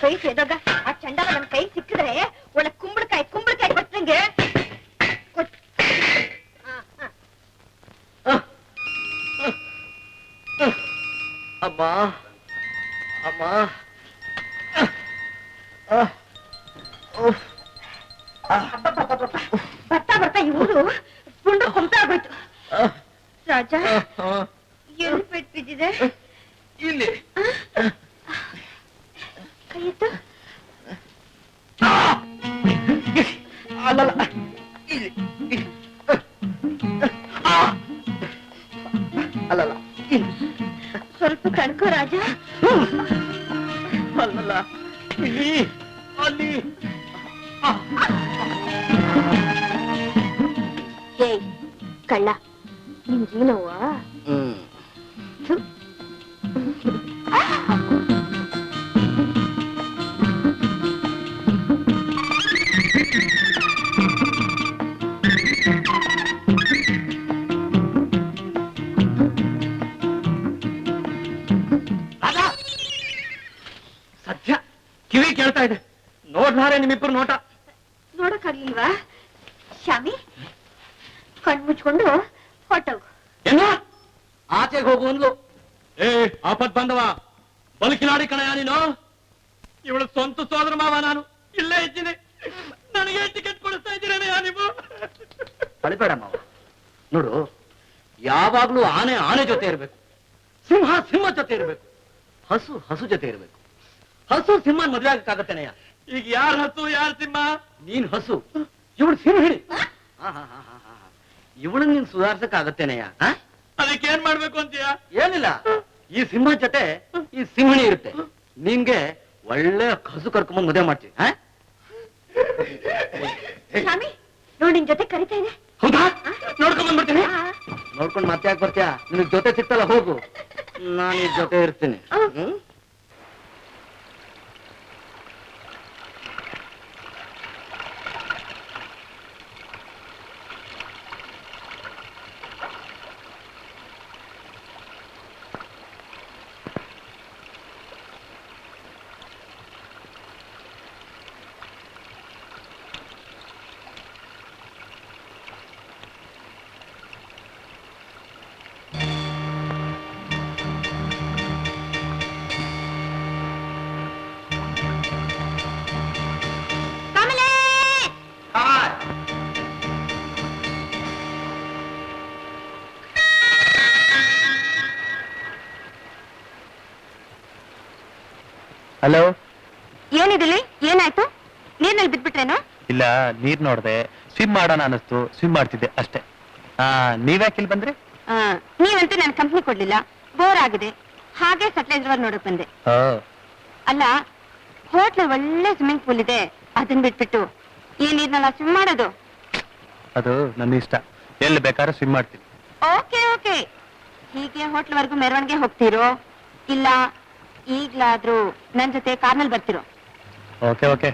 ಕೈ ಸೇದಾಗ ಆ ಚಂಡಾಲ ನನ್ನ ಕೈ ಸಿಕ್ಕಿದ್ರೆ ಒಳ್ಳೆ ಕುಂಬಳಕಾಯಿ ಕೊಟ್ಟಂಗೆ ಅಮ್ಮ ಅಮ್ಮ ಬರ್ತಾ ಬರ್ತಾ ಇವರು ಪುಂಡು ಕೊಂತ ಆಗೋಯ್ತು. ರಾಜ ಎಲ್ಲಿ ಪೆಟ್ಟು ಬಿದ್ದಿದೆ? ಇಲ್ಲಿ ಕೈಯಿತ್ತು ಅಲ್ಲಲ್ಲ ಇಲ್ಲಿ ಅಲ್ಲಲ್ಲ ಸ್ವಲ್ಪ ಕಣ್ಕೋರ ರಾಜ ಅಲ್ಲಲ್ಲ ಇಲ್ಲಿ ಅಲ್ಲಿ ಏಯ್ ಕಳ್ಳ ನಿನ್ ಜೀವನವ್ವ ಥು. ಸದ್ಯ ಕಿವಿ ಕೇಳ್ತಾ ಇದೆ. ನೋಡ್ಲಾರೆ ನಿಮ್ಮಿಬ್ಬರು ನೋಟ. ನೋಡಕ್ಕಾಗ್ಲಿಲ್ವಾ ಶಾಮಿ ಕಣ್ ಮುಚ್ಕೊಂಡು ಹೊಟ್ಟೋಗು. ಏನು ಆಚೆಗೆ ಹೋಗು ಅಂದ್ಲು. ಆಪತ್ ಬಂದವ ಬದುಕಿನಾಡಿ ಕಣಯ್ಯ ನೀನು. ಇವಳು ಸ್ವಂತ ಸೋದರ ಮಾವ, ನಾನು ಇಲ್ಲೇ ಇದ್ದೀನಿ. ನನಗೆ ಟಿಕೆಟ್ ಕೊಡಿಸ್ತಾ ಇದ್ದೀರಯ್ಯ ನೀವು. ಅಳಿಬೇಡ ಮಾವ. ನೋಡು, ಯಾವಾಗ್ಲೂ ಆನೆ ಆನೆ ಜೊತೆ ಇರ್ಬೇಕು, ಸಿಂಹ ಸಿಂಹ ಜೊತೆ ಇರ್ಬೇಕು, ಹಸು ಹಸು ಜೊತೆ ಇರ್ಬೇಕು. ಹಸು ಸಿಂಹನ್ ಮದುವೆ ಆಗಕ್ಕಾಗತ್ತೇನಯ್ಯ? ಈಗ ಯಾರ ಹಸು ಯಾರ ಸಿಂಹ? ನೀನ್ ಹಸು, ಇವಳು ಸಿಂಹಿಣಿ. ಇವಳು ನೀನ್ ಸುಧಾರ್ಸಕ್ಕಾಗತ್ತೇನಯ್ಯ? ಅದಕ್ಕೆ ಏನ್ ಮಾಡ್ಬೇಕು ಅಂತೀಯ? ಏನಿಲ್ಲ, ಈ ಸಿಂಹ ಜೊತೆ ಈ ಸಿಂಹಿಣಿ ಇರುತ್ತೆ. ನಿನ್ಗೆ ಒಳ್ಳೆ ಹಸು ಕರ್ಕೊಂಬಂದ್ ಮದುವೆ ಮಾಡ್ತೀವಿ. ಶಾಮಿ ನೋಡಿ ನಿನ್ ಜೊತೆ ಕರಿತಾ ಇದೆ. ಹೌದಾ? ನೋಡ್ಕೊಂಡ್ ಬಂದ್ಬಿಡ್ತೀನಿ. ನೋಡ್ಕೊಂಡ್ ಮತ್ತೆ ಯಾಕೆ ಬರ್ತೀಯ? ನಿನಗ್ ಜೊತೆ ಸಿಕ್ತಲ್ಲ, ಹೋಗು, ನಾನು ಈ ಜೊತೆ ಇರ್ತೀನಿ. ಹಲೋ. ಏನಿದಿಲ್ಲಿ? ಏನಾಯ್ತು? ನೀರ್ನಲ್ಲಿ ಬಿದ್ಬಿಟ್ರೇನು? ಇಲ್ಲ, ನೀರ್ ನೋಡ್ದೆ, ಸ್ವಿಮ್ ಮಾಡೋಣ ಅನ್ನಿಸ್ತು, ಸ್ವಿಮ್ ಮಾಡ್ತಿದ್ದೆ ಅಷ್ಟೇ. ನೀವ್ಯಾಕಿಲ್ ಬಂದ್ರಿ? ನೀವಂತೂ ನನ್ ಕಂಪ್ನಿ ಕೊಡ್ಲಿಲ್ಲ, ಬೋರ್ ಆಗಿದೆ, ಹಾಗೆ ಸಟ್ಲೇಜ್ ರಿವರ್ ನೋಡಕ್ ಬಂದೆ. ಅಲ್ಲ, ಹೋಟ್ಲ್ ಒಳ್ಳೆ ಸ್ವಿಮ್ಮಿಂಗ್ ಪೂಲ್ ಇದೆ, ಅದನ್ ಬಿಟ್ಬಿಟ್ಟು ಈ ನೀರ್ನೆಲ್ಲ ಸ್ವಿಮ್ ಮಾಡೋದು? ಅದು ನನ್ನ ಇಷ್ಟ, ಎಲ್ಲಿ ಬೇಕಾದ್ರೂ ಸ್ವಿಮ್ ಮಾಡ್ತೀನಿ. ಓಕೆ ಓಕೆ, ಹೀಗೆ ಹೋಟ್ಲ್ ವರ್ಗು ಮೆರವಣಿಗೆ ಹೋಗ್ತೀರೋ ಇಲ್ಲ ಈಗ್ಲಾದ್ರೂ ನನ್ ಜೊತೆ ಕಾರ್ನಲ್ಲಿ ಬರ್ತಿರೋ? Okay okay.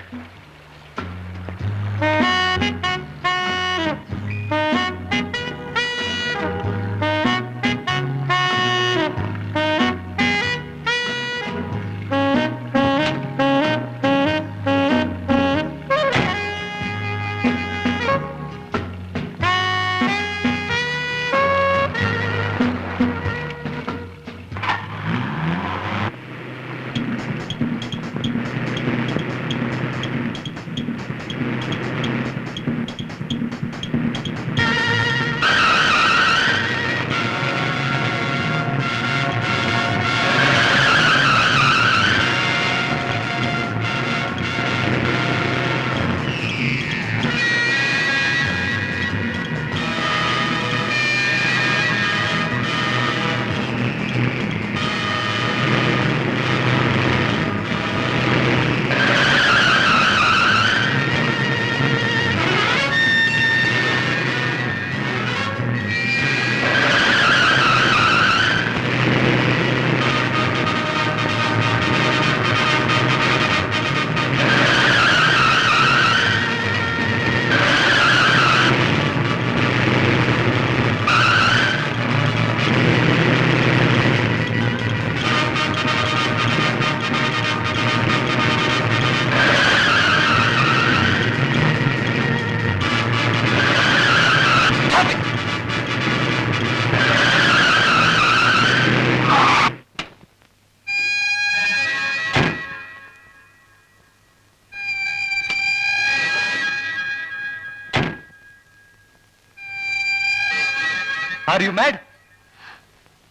Are you mad?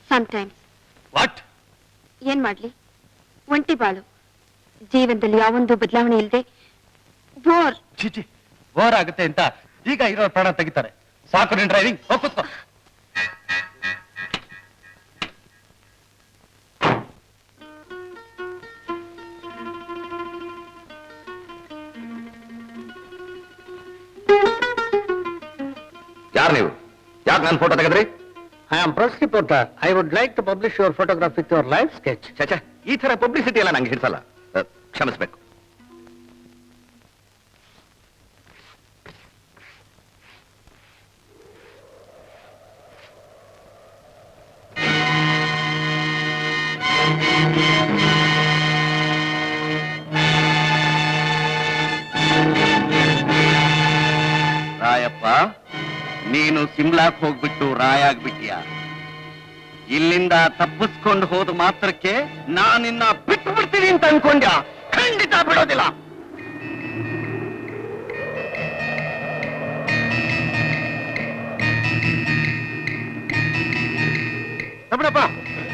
Sometimes. What? ಏನ್ ಮಾಡ್ಲಿ, ಒಂಟಿ ಬಾಳು, ಜೀವನದಲ್ಲಿ ಯಾವೊಂದು ಬದಲಾವಣೆ ಇಲ್ಲದೆ ಬೋರ್. ಚೀಚಿ, ಬೋರ್ ಆಗುತ್ತೆ ಅಂತ ಈಗ ಇರೋ ಪ್ರಾಣ ತೆಗಿತಾರೆ. ಸಾಕು ನಿನ್ ಡ್ರೈವಿಂಗ್, ಹೋಗ್ಕೋ. ಯಾಕೆ ನಾನು ಫೋಟೋ ತೆಗೆದ್ರಿ? I am press reporter. I would like to publish your photograph with your life sketch. ಚಚಾ, ಈ ತರ ಪಬ್ಲಿಸಿಟಿ ಎಲ್ಲ ನಂಗೆ ಹಿಡಿಸಲ್ಲ. ಕ್ಷಮಿಸ್ಬೇಕು. ರಾಯಪ್ಪ, ನೀನು ಸಿಮ್ಲಾಕ್ ಹೋಗ್ಬಿಟ್ಟು ರಾಯ ಆಗ್ಬಿಟ್ಟಿಯ. ಇಲ್ಲಿಂದ ತಪ್ಪಿಸ್ಕೊಂಡು ಹೋದ ಮಾತ್ರಕ್ಕೆ ನಾನಿನ್ನ ಬಿಟ್ಟು ಬಿಡ್ತೀನಿ ಅಂತ ಅನ್ಕೊಂಡ್ಯ? ಖಂಡಿತ ಬಿಡೋದಿಲ್ಲ. ರಮಣಪ್ಪ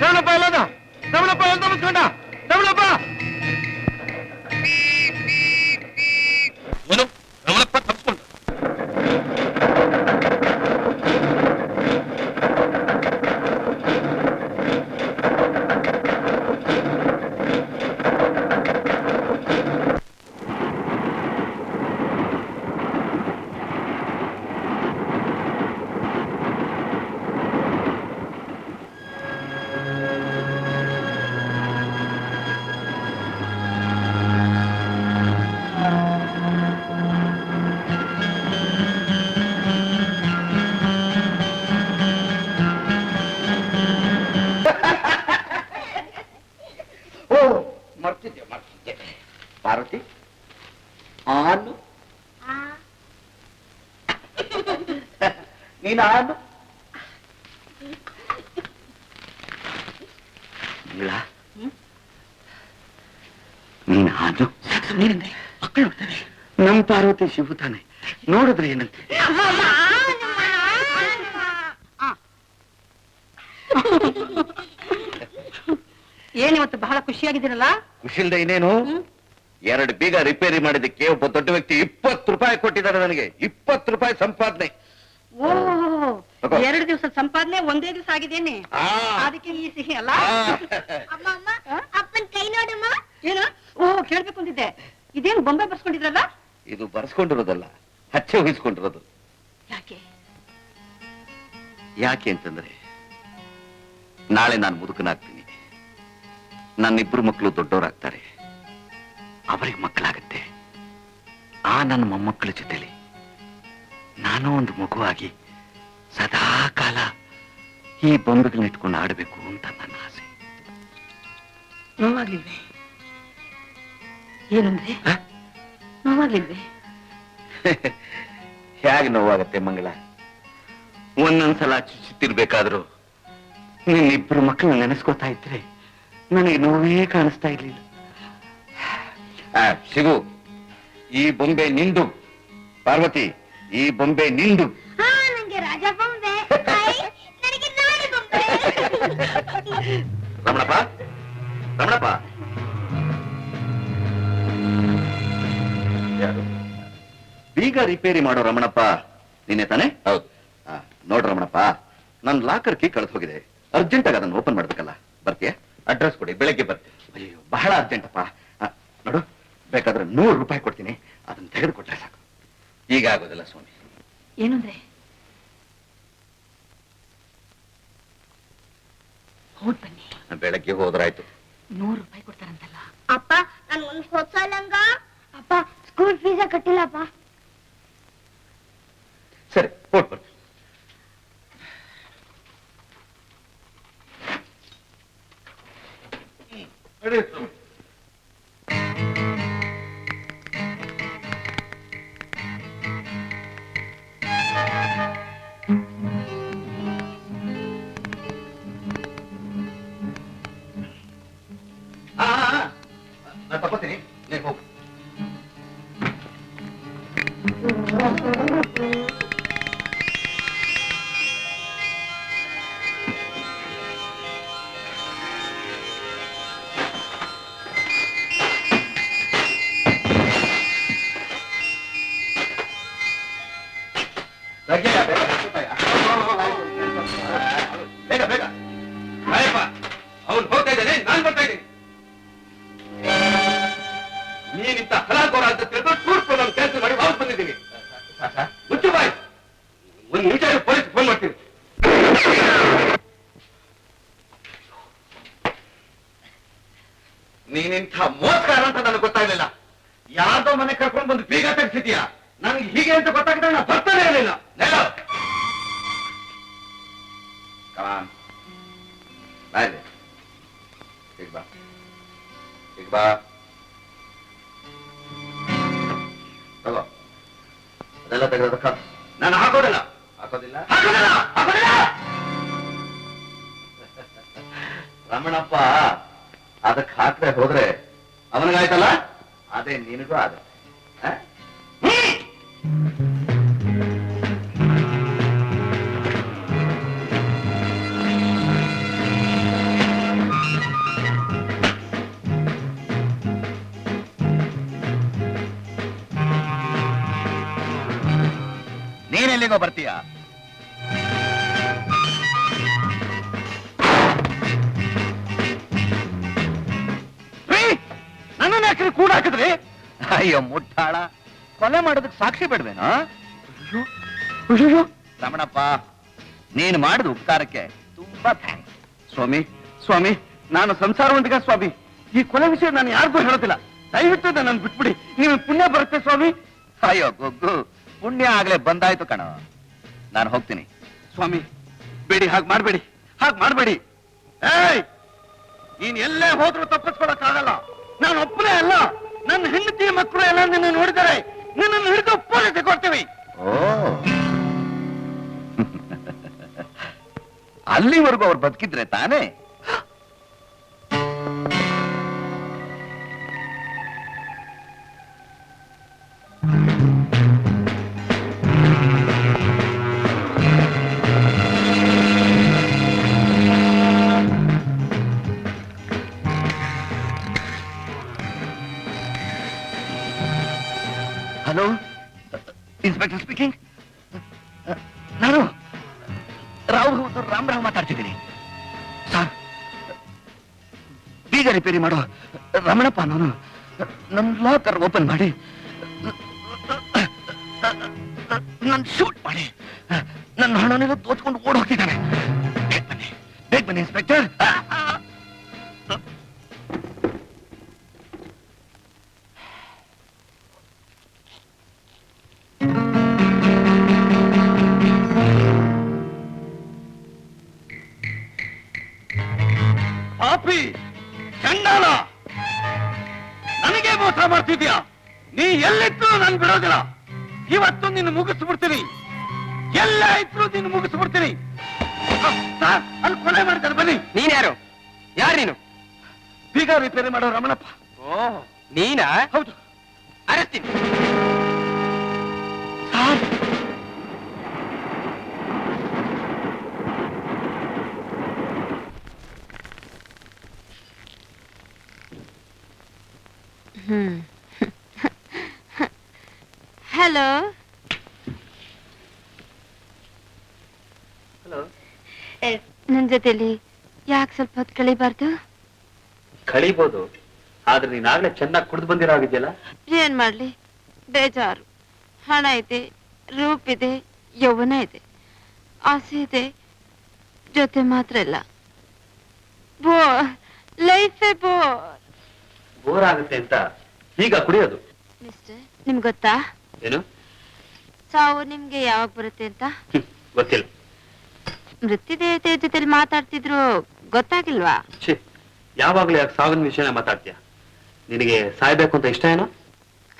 ರಮಣಪ್ಪ ಎಲ್ಲದ? ರಮಣಪ್ಪ ಎಲ್ಲ ತಪ್ಪಿಸ್ಕೊಂಡ? ರಮಣಪ್ಪ ಏನು ರಮಣಪ್ಪ ತಪ್ಪಿಸ್ಕೊಂಡ? ಮರ್ತಿದ್ದೆ. ಪಾರ್ವತಿ, ಆನು ನೀನು ಆನು ಇಲ್ಲ, ನೀನು ಆನು. ನಮ್ ಪಾರ್ವತಿ ಶಿವು ತಾನೆ, ನೋಡಿದ್ರೆ ಏನಂತೆ? ಏನಿವತ್ತು ಬಹಳ ಖುಷಿಯಾಗಿದ್ದೀರಲ್ಲ? ಖುಷಿಲ್ದ ಇನ್ನೇನು? 2 ಬೀಗ ರಿಪೇರಿ ಮಾಡಿದ್ದಕ್ಕೆ ಒಬ್ಬ ದೊಡ್ಡ ವ್ಯಕ್ತಿ 20 ರೂಪಾಯಿ ಕೊಟ್ಟಿದ್ದಾರೆ ನನಗೆ. 20 ರೂಪಾಯಿ ಸಂಪಾದನೆ. ಓ, 2 ದಿವಸ ಸಂಪಾದನೆ ಒಂದೇ ದಿವಸ ಆಗಿದ್ದೇನೆ. ಆ. ಅದಕ್ಕೆ ಈ ಸಿಹಿ ಅಲ್ಲ? ಅಪ್ಪನ್ ಕೈ ನೋಡಮ್ಮ. ಏನು? ಓ, ಕೇಳ್ಬೇಕು ಅಂತಿದ್ದೆ. ಇದೇನು ಬೊಂಬೆ ಬರ್ಸ್ಕೊಂಡಿದ್ರಲ್ಲ? ಇದು ಬರ್ಸ್ಕೊಂಡಿರೋದಲ್ಲ, ಹಚ್ಚೆ ಉಹಿಸ್ಕೊಂಡಿರೋದು. ಯಾಕೆ? ಯಾಕೆ ಅಂತಂದ್ರೆ, ನಾಳೆ ನಾನು ಮುದುಕನಾಗ್ತೀನಿ. ನನ್ನಿಬ್ರು ಮಕ್ಕಳು ದೊಡ್ಡವರಾಗ್ತಾರೆ. ಅವರಿಗೆ ಮಕ್ಕಳಾಗತ್ತೆ. ಆ ನನ್ನ ಮೊಮ್ಮಕ್ಕಳ ಜೊತೆಲಿ ನಾನು ಒಂದು ಮಗುವಾಗಿ ಸದಾ ಕಾಲ ಈ ಬೊಂಬೆಗಳನ್ನ ಇಟ್ಕೊಂಡು ಆಡಬೇಕು ಅಂತ ನನ್ನ ಆಸೆ. ನೋವಾಗ್ಲಿಲ್ವೇ? ಏನಂದ್ರೆ ನೋವಾಗ್ಲಿಲ್ವೇ? ಹೇಗೆ ನೋವಾಗತ್ತೆ ಮಂಗಳ? ಒಂದೊಂದ್ಸಲ ಚುಚ್ಚುತ್ತಿರ್ಬೇಕಾದ್ರು ನಿನ್ನಿಬ್ರು ಮಕ್ಕಳನ್ನ ನೆನೆಸ್ಕೋತಾ ಇದ್ರೆ ನನಗೆ ನೋವೇ ಕಾಣಿಸ್ತಾ ಇರ್ಲಿಲ್ಲ. ಶಿವು, ಈ ಬೊಂಬೆ ನಿಂದು. ಪಾರ್ವತಿ, ಈ ಬೊಂಬೆ ನಿಂದು. ನಂಗೆ ರಾಜ ಬೊಂಬೆ. ನನಗೆ ನಾಳೆ ಬೊಂಬೆ. ರಮಣಪ್ಪ, ರಮಣಪ್ಪ, ಯಾರು? ಬೀಗ ರಿಪೇರಿ ಮಾಡೋ ರಮಣಪ್ಪ ನಿನ್ನೆ ತಾನೆ? ಹೌದು. ನೋಡ್ರ ರಮಣಪ್ಪ, ನನ್ನ ಲಾಕರ್ ಕೀ ಕಳೆದು ಹೋಗಿದೆ. ಅರ್ಜೆಂಟ್ ಆಗಿ ಅದನ್ನು ಓಪನ್ ಮಾಡ್ಬೇಕಲ್ಲ. ಬರ್ತೀಯ? ಅಡ್ರೆಸ್ ಕೊಡಿ, ಬೆಳಗ್ಗೆ ಬರ್ತೀನಿ. ಅಯ್ಯೋ, ಬಹಳ ಅರ್ಜೆಂಟಪ್ಪ. ನೋಡು, ಬೇಕಾದ್ರೆ 100 ರೂಪಾಯಿ ಕೊಡ್ತೀನಿ, ಅದನ್ನ ತೆಗೆದುಕೊಟ್ರೆ ಸಾಕು. ಈಗ ಆಗೋದಿಲ್ಲ ಸ್ವಾಮಿ. ಏನಂದ್ರೆ? ಹೋದ್ ಬನ್ನಿ. ಬೆಳಗ್ಗೆ ಹೋದ್ರಾಯ್ತು. 100 ರೂಪಾಯಿ ಕೊಡ್ತಾರಂತಲ್ಲ? ಅಪ್ಪ, ನನ್ ಒಂದು ಹೊಸ ಲಂಗ. ಅಪ್ಪ, ಸ್ಕೂಲ್ ಫೀಸ ಕಟ್ಟಿಲ್ಲಪ್ಪ. ಸರಿ, ಕೊಟ್ಟು ಬರ್ತೀನಿ. ನಾನು ತಗೋತೀನಿ, ನೀನು ಹೋಗು. ನೀನಿಂಥ ಮೋಸ್ಕಾರ ಅಂತ ನನಗೆ ಗೊತ್ತಾಗ್ಲಿಲ್ಲ. ಯಾರ್ದೋ ಮನೆ ಕರ್ಕೊಂಡು ಬಂದು ಬೀಗ ತೆಗ್ಸಿದ್ಯಾ. ನನಗೆ ಹೀಗೆ ಅಂತ ಗೊತ್ತಾಗಿದ್ರೆ ನಾನು ಬರ್ತಾನೆ ಇರಲಿಲ್ಲ. ಈಗ ಬಾ ತಗೋ. ಅದೆಲ್ಲ ತೆಗೆದಕ್ಕ ನಾನು ಹಾಕೋದಿಲ್ಲ. ಹಾಕೋದಿಲ್ಲ ಹಾಕೋದಿಲ್ಲ ಹಾಕೋದಿಲ್ಲ. ರಮಣಪ್ಪ ಅದಕ್ಕೆ ಹಾಕ್ರೆ ಹೋದ್ರೆ ಅವನಿಗಾಯ್ತಲ್ಲ, ಅದೇ ನಿನಗೂ ಆಗುತ್ತೆ. ನೀನೆಲ್ಲಿಗೋ ಬರ್ತೀಯ? ನನ್ನನ್ನು ಯಾಕ್ರಿ ಕೂಡ ಹಾಕಿದ್ರಿ? ಅಯ್ಯೋ ಮುಟ್ಟಾಳ, ಕೊಲೆ ಮಾಡೋದಕ್ಕೆ ಸಾಕ್ಷಿ ಬಿಡ್ವೇನೋ? ರಮಣಪ್ಪ, ನೀನು ಮಾಡಿದ ಉಪಕಾರಕ್ಕೆ ತುಂಬಾ ಥ್ಯಾಂಕ್ಸ್. ಸ್ವಾಮಿ ಸ್ವಾಮಿ, ನಾನು ಸಂಸಾರವಂತಿಗ ಸ್ವಾಮಿ. ಈ ಕೊಲೆ ವಿಷಯ ನಾನು ಯಾರಿಗೂ ಹೇಳೋದಿಲ್ಲ. ದಯವಿಟ್ಟು ನನ್ನ ಬಿಟ್ಬಿಡಿ, ನೀವು ಪುಣ್ಯ ಬರುತ್ತೆ ಸ್ವಾಮಿ. ಅಯ್ಯೋ ಗೊಗ್ಗು, ಪುಣ್ಯ ಆಗ್ಲೇ ಬಂದಾಯ್ತು ಕಣ. ನಾನು ಹೋಗ್ತೀನಿ. ಸ್ವಾಮಿ ಬೇಡಿ, ಹಾಗೆ ಮಾಡ್ಬೇಡಿ, ಹಾಗೆ ಮಾಡ್ಬೇಡಿ. ಏಯ್, ನೀನ್ ಎಲ್ಲೇ ಹೋದ್ರೂ ತಪ್ಪಿಸ್ಕೊಳಕ್ಕಾಗಲ್ಲ. ನಾನು ಒಬ್ಬನೇ ಅಲ್ಲ, ನನ್ನ ಹೆಂಡತಿ ಮಕ್ಕಳು ಎಲ್ಲ ನಿನ್ನ ನೋಡಿದರೆ ನಿನ್ನನ್ನು ಹಿಡಿದು ಪೊಲೀಸಿಗೆ ಕೊಡ್ತೀವಿ. ಅಲ್ಲಿವರೆಗೂ ಅವ್ರು ಬದುಕಿದ್ರೆ ತಾನೇ. Hello, inspector speaking. ನಾನು ರಾಮರಾವ್ ಮಾತಾಡ್ತಿದ್ದೀನಿ ಸರ್. ಬೀಗ ರಿಪೇರಿ ಮಾಡೋ ರಮಣಪ್ಪ ನಾನು ನನ್ನ ಲಾಕರ್ ಓಪನ್ ಮಾಡಿ ನನ್ನ ಶೂಟ್ ಮಾಡಿ ನನ್ನ ಹಣನೆಲ್ಲ ತೋಚ್ಕೊಂಡು ಓಡ್ ಹೋಗ್ತಿದ್ದಾನೆ. ಬೇಗ ಬನ್ನಿ ಇನ್ಸ್ಪೆಕ್ಟರ್. ಪಾಪಿ ಚಂಡಾಲ, ನನಗೆ ಮೋಸ ಮಾಡ್ತಿದ್ಯಾ? ನೀ ಎಲ್ಲಿದ್ರು ನಾನು ಬಿಡೋದಿಲ್ಲ. ಇವತ್ತು ನಿನ್ನ ಮುಗಿಸ್ಬಿಡ್ತೀನಿ. ಎಲ್ಲ ಇದ್ರು ನಿನ್ನ ಮುಗಿಸ್ಬಿಡ್ತೀನಿ. ಅಲ್ಲಿ ಕೊಲೆ ಮಾಡ್ತಾರೆ. ಬನ್ನಿ. ನೀನ್ ಯಾರು? ಯಾರು ನೀನು? ಬೀಗ ರಿಪೇರಿ ಮಾಡೋ ರಮಣಪ್ಪ. ಓ, ನೀನಾ? ಹೌದು. ಅರೆಸ್ತೀನಿ. ಹಲೋ. ನನ್ ಜೊತೆಲಿ ಯಾಕೆ ಸ್ವಲ್ಪ ಹೊತ್ತು ಕಳಿಬಾರ್ದು? ಕಳಿಬಹುದು, ಆದ್ರೆ ನೀನಾಗ್ಲೇ ಚೆನ್ನಾಗಿ ಕುಡಿದು ಬಂದಿರೋ ಆಗಿದೆಯಲ್ಲ. ಏನ್ ಮಾಡ್ಲಿ, ಬೇಜಾರು. ಹಣ ಇದೆ, ರೂಪ್ ಇದೆ, ಯೌವನ ಇದೆ, ಆಸೆ ಇದೆ, ಜೊತೆ ಮಾತ್ರ ಇಲ್ಲ. ಲೈಫೇ ಬೋರ್ ಆಗುತ್ತೆ ಅಂತ ಈಗ ಕುಡಿಯೋದು. ಮಿಸ್ಟರ್, ನಿಮ್ಗೆ ಗೊತ್ತಾ ಏನು? ಸಾವು ನಿಮ್ಗೆ ಯಾವಾಗ ಬರುತ್ತೆ ಅಂತ? ಗೊತ್ತಿಲ್ಲ. ಮೃತ್ಯುದೇವತೆ ಜೊತೆಲಿ ಮಾತಾಡ್ತಿದ್ರು, ಗೊತ್ತಾಗಿಲ್ವಾ? ಯಾವಾಗ್ಲೂ ಯಾಕೆ ಸಾವಿನ ವಿಷಯನ ಮಾತಾಡ್ತೀಯ? ನಿನಗೆ ಸಾಯ್ಬೇಕು ಅಂತ ಇಷ್ಟ ಏನೋ?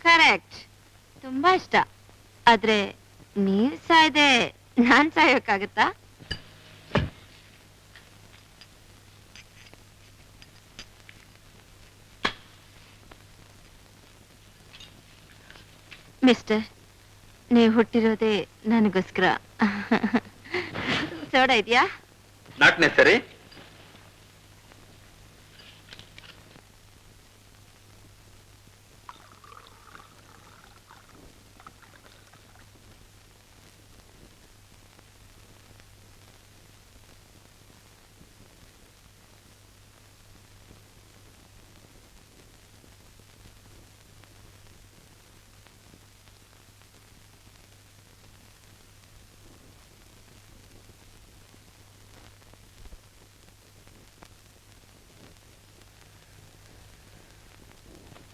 ಕರೆಕ್ಟ್, ತುಂಬಾ ಇಷ್ಟ. ಆದ್ರೆ ನೀವ್ ಸಾಯ್ದೆ ನಾನ್ ಸಾಯ್ಬೇಕಾಗತ್ತಾ? ಮಿಸ್ಟರ್, ನೀವು ಹುಟ್ಟಿರೋದೇ ನನಗೋಸ್ಕರ. ಸೋಡಾ ಇದೆಯಾ? Not necessary.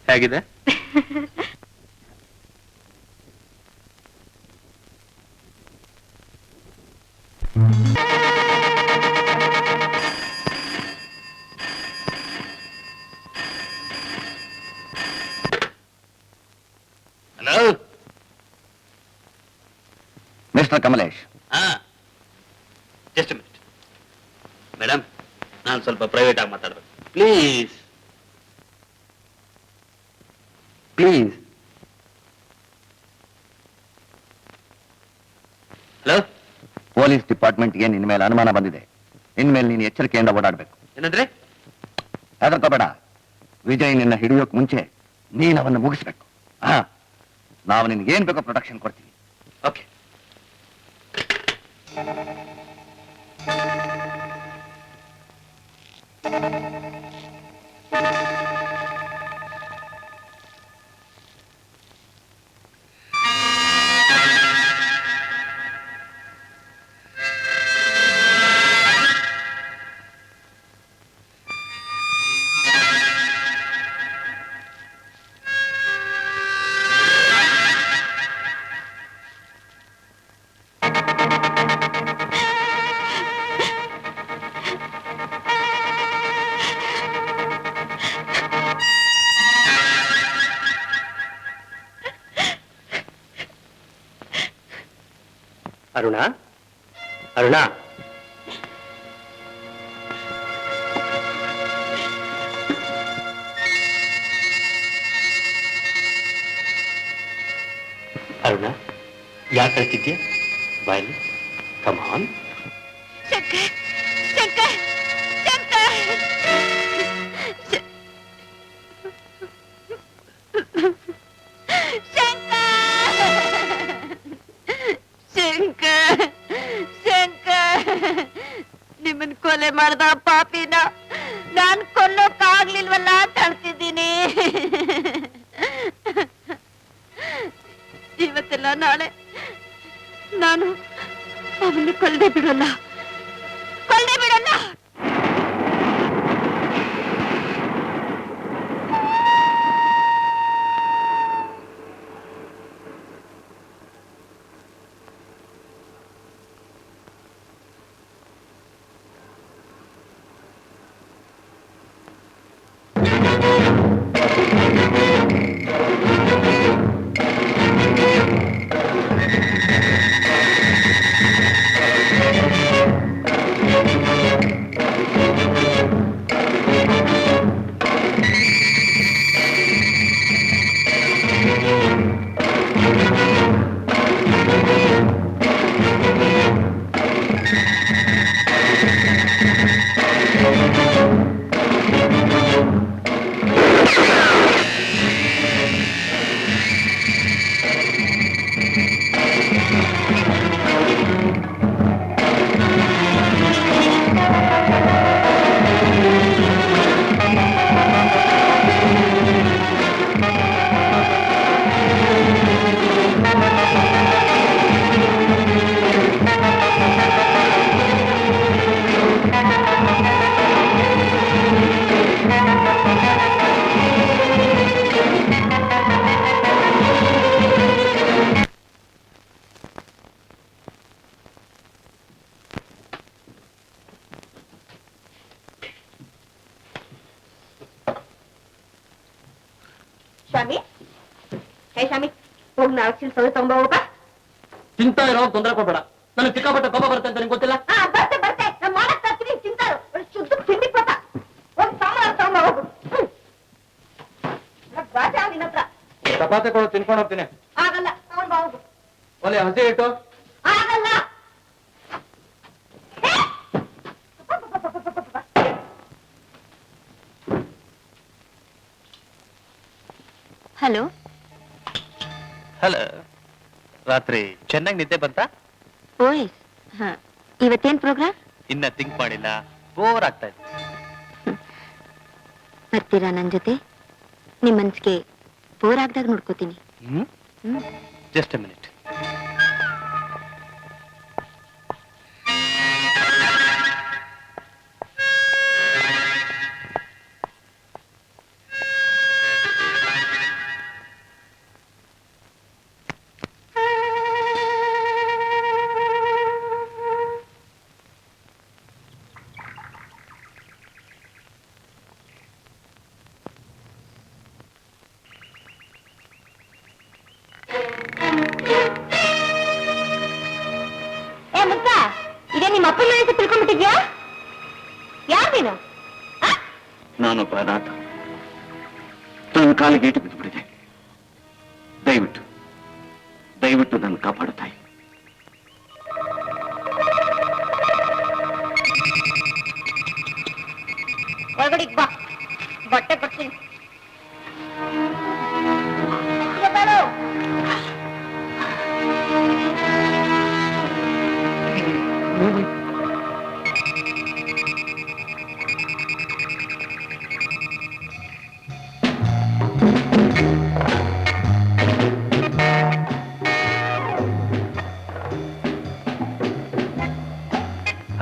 ಹೇಗಿದೆ? Hello mister Kamlesh, just minute madam, ನಾನು ಸ್ವಲ್ಪ ಪ್ರೈವೇಟ್ ಆಗಿ ಮಾತಾಡ್ಬೇಕು ಪ್ಲೀಸ್. ಪ್ಲೀಸ್. ಹಲೋ, ಪೊಲೀಸ್ ಡಿಪಾರ್ಟ್ಮೆಂಟ್ಗೆ ನಿನ್ನ ಮೇಲೆ ಅನುಮಾನ ಬಂದಿದೆ. ಇನ್ಮೇಲೆ ನೀನು ಎಚ್ಚರಿಕೆಯಿಂದ ಓಡಾಡ್ಬೇಕು. ಏನಂದ್ರೆ? ಹೆದರ್ಕೋಬೇಡ. ವಿಜಯ್ ನಿನ್ನ ಹಿಡಿಯೋಕ್ ಮುಂಚೆ ನೀನು ಅವನ್ನ ಮುಗಿಸ್ಬೇಕು. ನಾವು ನಿನ್ಗೆ ಏನ್ ಬೇಕೋ ಪ್ರೊಟೆಕ್ಷನ್ ಕೊಡ್ತೀವಿ. ಓಕೆ. ಅರುಣ, ಅರುಣ, ಅರುಣ, ಯಾಕೆ ಕಳ್ತಿದ್ಯಾ? ಬಾಯಲ್ಲಿ ಕಮಾನ್. ಶಂಕರ್, ಶಂಕರ್, ಶಂಕರ್! ಶಂಕರ್, ಶಂಕರ್, ನಿಮ್ಮನ್ ಕೊಲೆ ಮಾಡ್ದ ಪಾಪಿನ ನಾನ್ ಕೊಲ್ಲೋಕ್ಕಾಗ್ಲಿಲ್ವಲ್ಲ ಅಂತ ಹೇಳ್ತಿದ್ದೀನಿ. ಇವತ್ತೆಲ್ಲ ನಾಳೆ ನಾನು ಅವನ್ನ ಕೊಲ್ಲದೆ ಬಿಡೋಲ್ಲ, ಕೊಲ್ಲದೆ ಬಿಡೋಲ್ಲ. ಶಾಮಿ, ಹೇ ಶಾಮಿ, ಹೋಗಿ 4 ಚೀಲ ಸೌದೆ ತಗೊಂಬ ಹೋಗ. ಚಿಂತಾ ಇರೋ, ತೊಂದರೆ ಕೊಡ್ಬೇಡ. ನನಗೆ ಸಿಕ್ಕಾಪಟ್ಟೆ ಕೋಪ ಬರುತ್ತೆ ಅಂತ ನಿಂಗೆ ಗೊತ್ತಿಲ್ಲ? ಬರ್ತೆ ಬರ್ತೆ, ನಾನು ಮಾಡಕ್ ತರ್ತೀನಿ. ಚಿಂತಾರು ಶುದ್ಧ ತಿಂಡಿ ಪಟ ಒಂದು ಸಾಂಬಾರು ತಗೊಂಬ ಹೋಗು. ಬಾಜಾ ನಿನ್ನ ಹತ್ರ ಚಪಾತಿ ಕೊಡು, ತಿನ್ಕೊಂಡು ಹೋಗ್ತೀನಿ. ಆಗಲ್ಲ, ತಗೊಂಡ್ ಬಾ ಹೋಗು. ಒಲೆ ಹಸಿ ಇಟ್ಟು. ಆಗಲ್ಲ. ಹಲೋ. ಹಲೋ, ರಾತ್ರಿ ಚೆನ್ನಾಗಿ ನಿದ್ದೆ ಬಂತಾ? ಓಯಸ್, ಹಾ. ಇವತ್ತೇನ್ ಪ್ರೋಗ್ರಾಮ್? ಇನ್ನ ಥಿಂಕ್ ಮಾಡಿಲ್ಲ, ಬೋರ್ ಆಗ್ತಾ ಇದೆ. ಬರ್ತೀರಾ ನನ್ ಜೊತೆ? ನಿಮ್ ಮನ್ಸಿಗೆ ಬೋರ್ ಆಗ್ದಾಗ ನೋಡ್ಕೋತೀನಿ. Just A minute. ಅಪ್ಪ ಮನೆ ಅಂತ ತಿಳ್ಕೊಂಡ್ಬಿಟ್ಟಿದ್ಯಾ? ಯಾರ್ ನೀನು? ನಾನೊಬ್ಬ ಅನಾಥ. ನನ್ನ ಕಾಲಿಗೆ ಏಟು ಬಿದ್ದುಬಿಟ್ಟಿದೆ. ದಯವಿಟ್ಟು ದಯವಿಟ್ಟು ನನ್ನ ಕಾಪಾಡು ತಾಯಿ. ಒಳಗಡೆ ಬಾ, ಬಟ್ಟೆ ಕೊಡ್ತೀನಿ.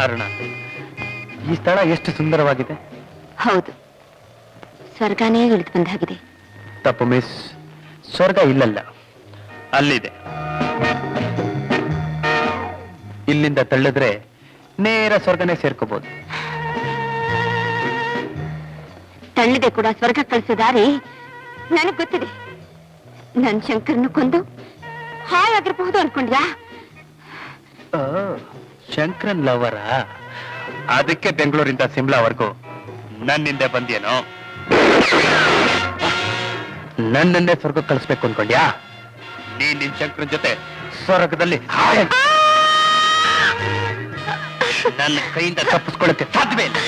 ಅರುಣ, ಈ ಸ್ಥಳ ಎಷ್ಟು ಸುಂದರವಾಗಿದೆ. ಹೌದು, ಸ್ವರ್ಗನೇ ಇಳಿದು ಬಂದಾಗಿದೆ. ತಪ್ಪು ಮಿಸ್, ಸ್ವರ್ಗ ಇಲ್ಲಲ್ಲ, ಅಲ್ಲಿದೆ. ಇಲ್ಲಿಂದ ತಳ್ಳಿದ್ರೆ ನೇರ ಸ್ವರ್ಗನೇ ಸೇರ್ಕೋಬಹುದು. ತಳ್ಳಿದೆ ಕೂಡ ಸ್ವರ್ಗ ಕಳಿಸೋ ದಾರಿ ನನಗ್ ಗೊತ್ತಿದೆ. ನನ್ ಶಂಕರ್ನು ಕೊಂದು ಹಾಳಾಗಿರಬಹುದು ಅನ್ಕೊಂಡ್ಯಾ? ಶಂಕರನ್ ಲವರ, ಅದಕ್ಕೆ ಬೆಂಗಳೂರಿಂದ ಸಿಮ್ಲಾವರೆಗೂ ನನ್ನಿಂದ ಬಂದೇನೋ? ನನ್ನನ್ನೇ ಸ್ವರ್ಗ ಕಳಿಸ್ಬೇಕು ಅನ್ಕೊಂಡ್ಯಾ? ನೀನ್ ನಿನ್ ಶಂಕರನ್ ಜೊತೆ ಸ್ವರ್ಗದಲ್ಲಿ ನನ್ನ ಕೈಯಿಂದ ತಪ್ಪಿಸ್ಕೊಳ್ಳಕ್ಕೆ ಸಾಧ್ಯವೇ ಇಲ್ಲ.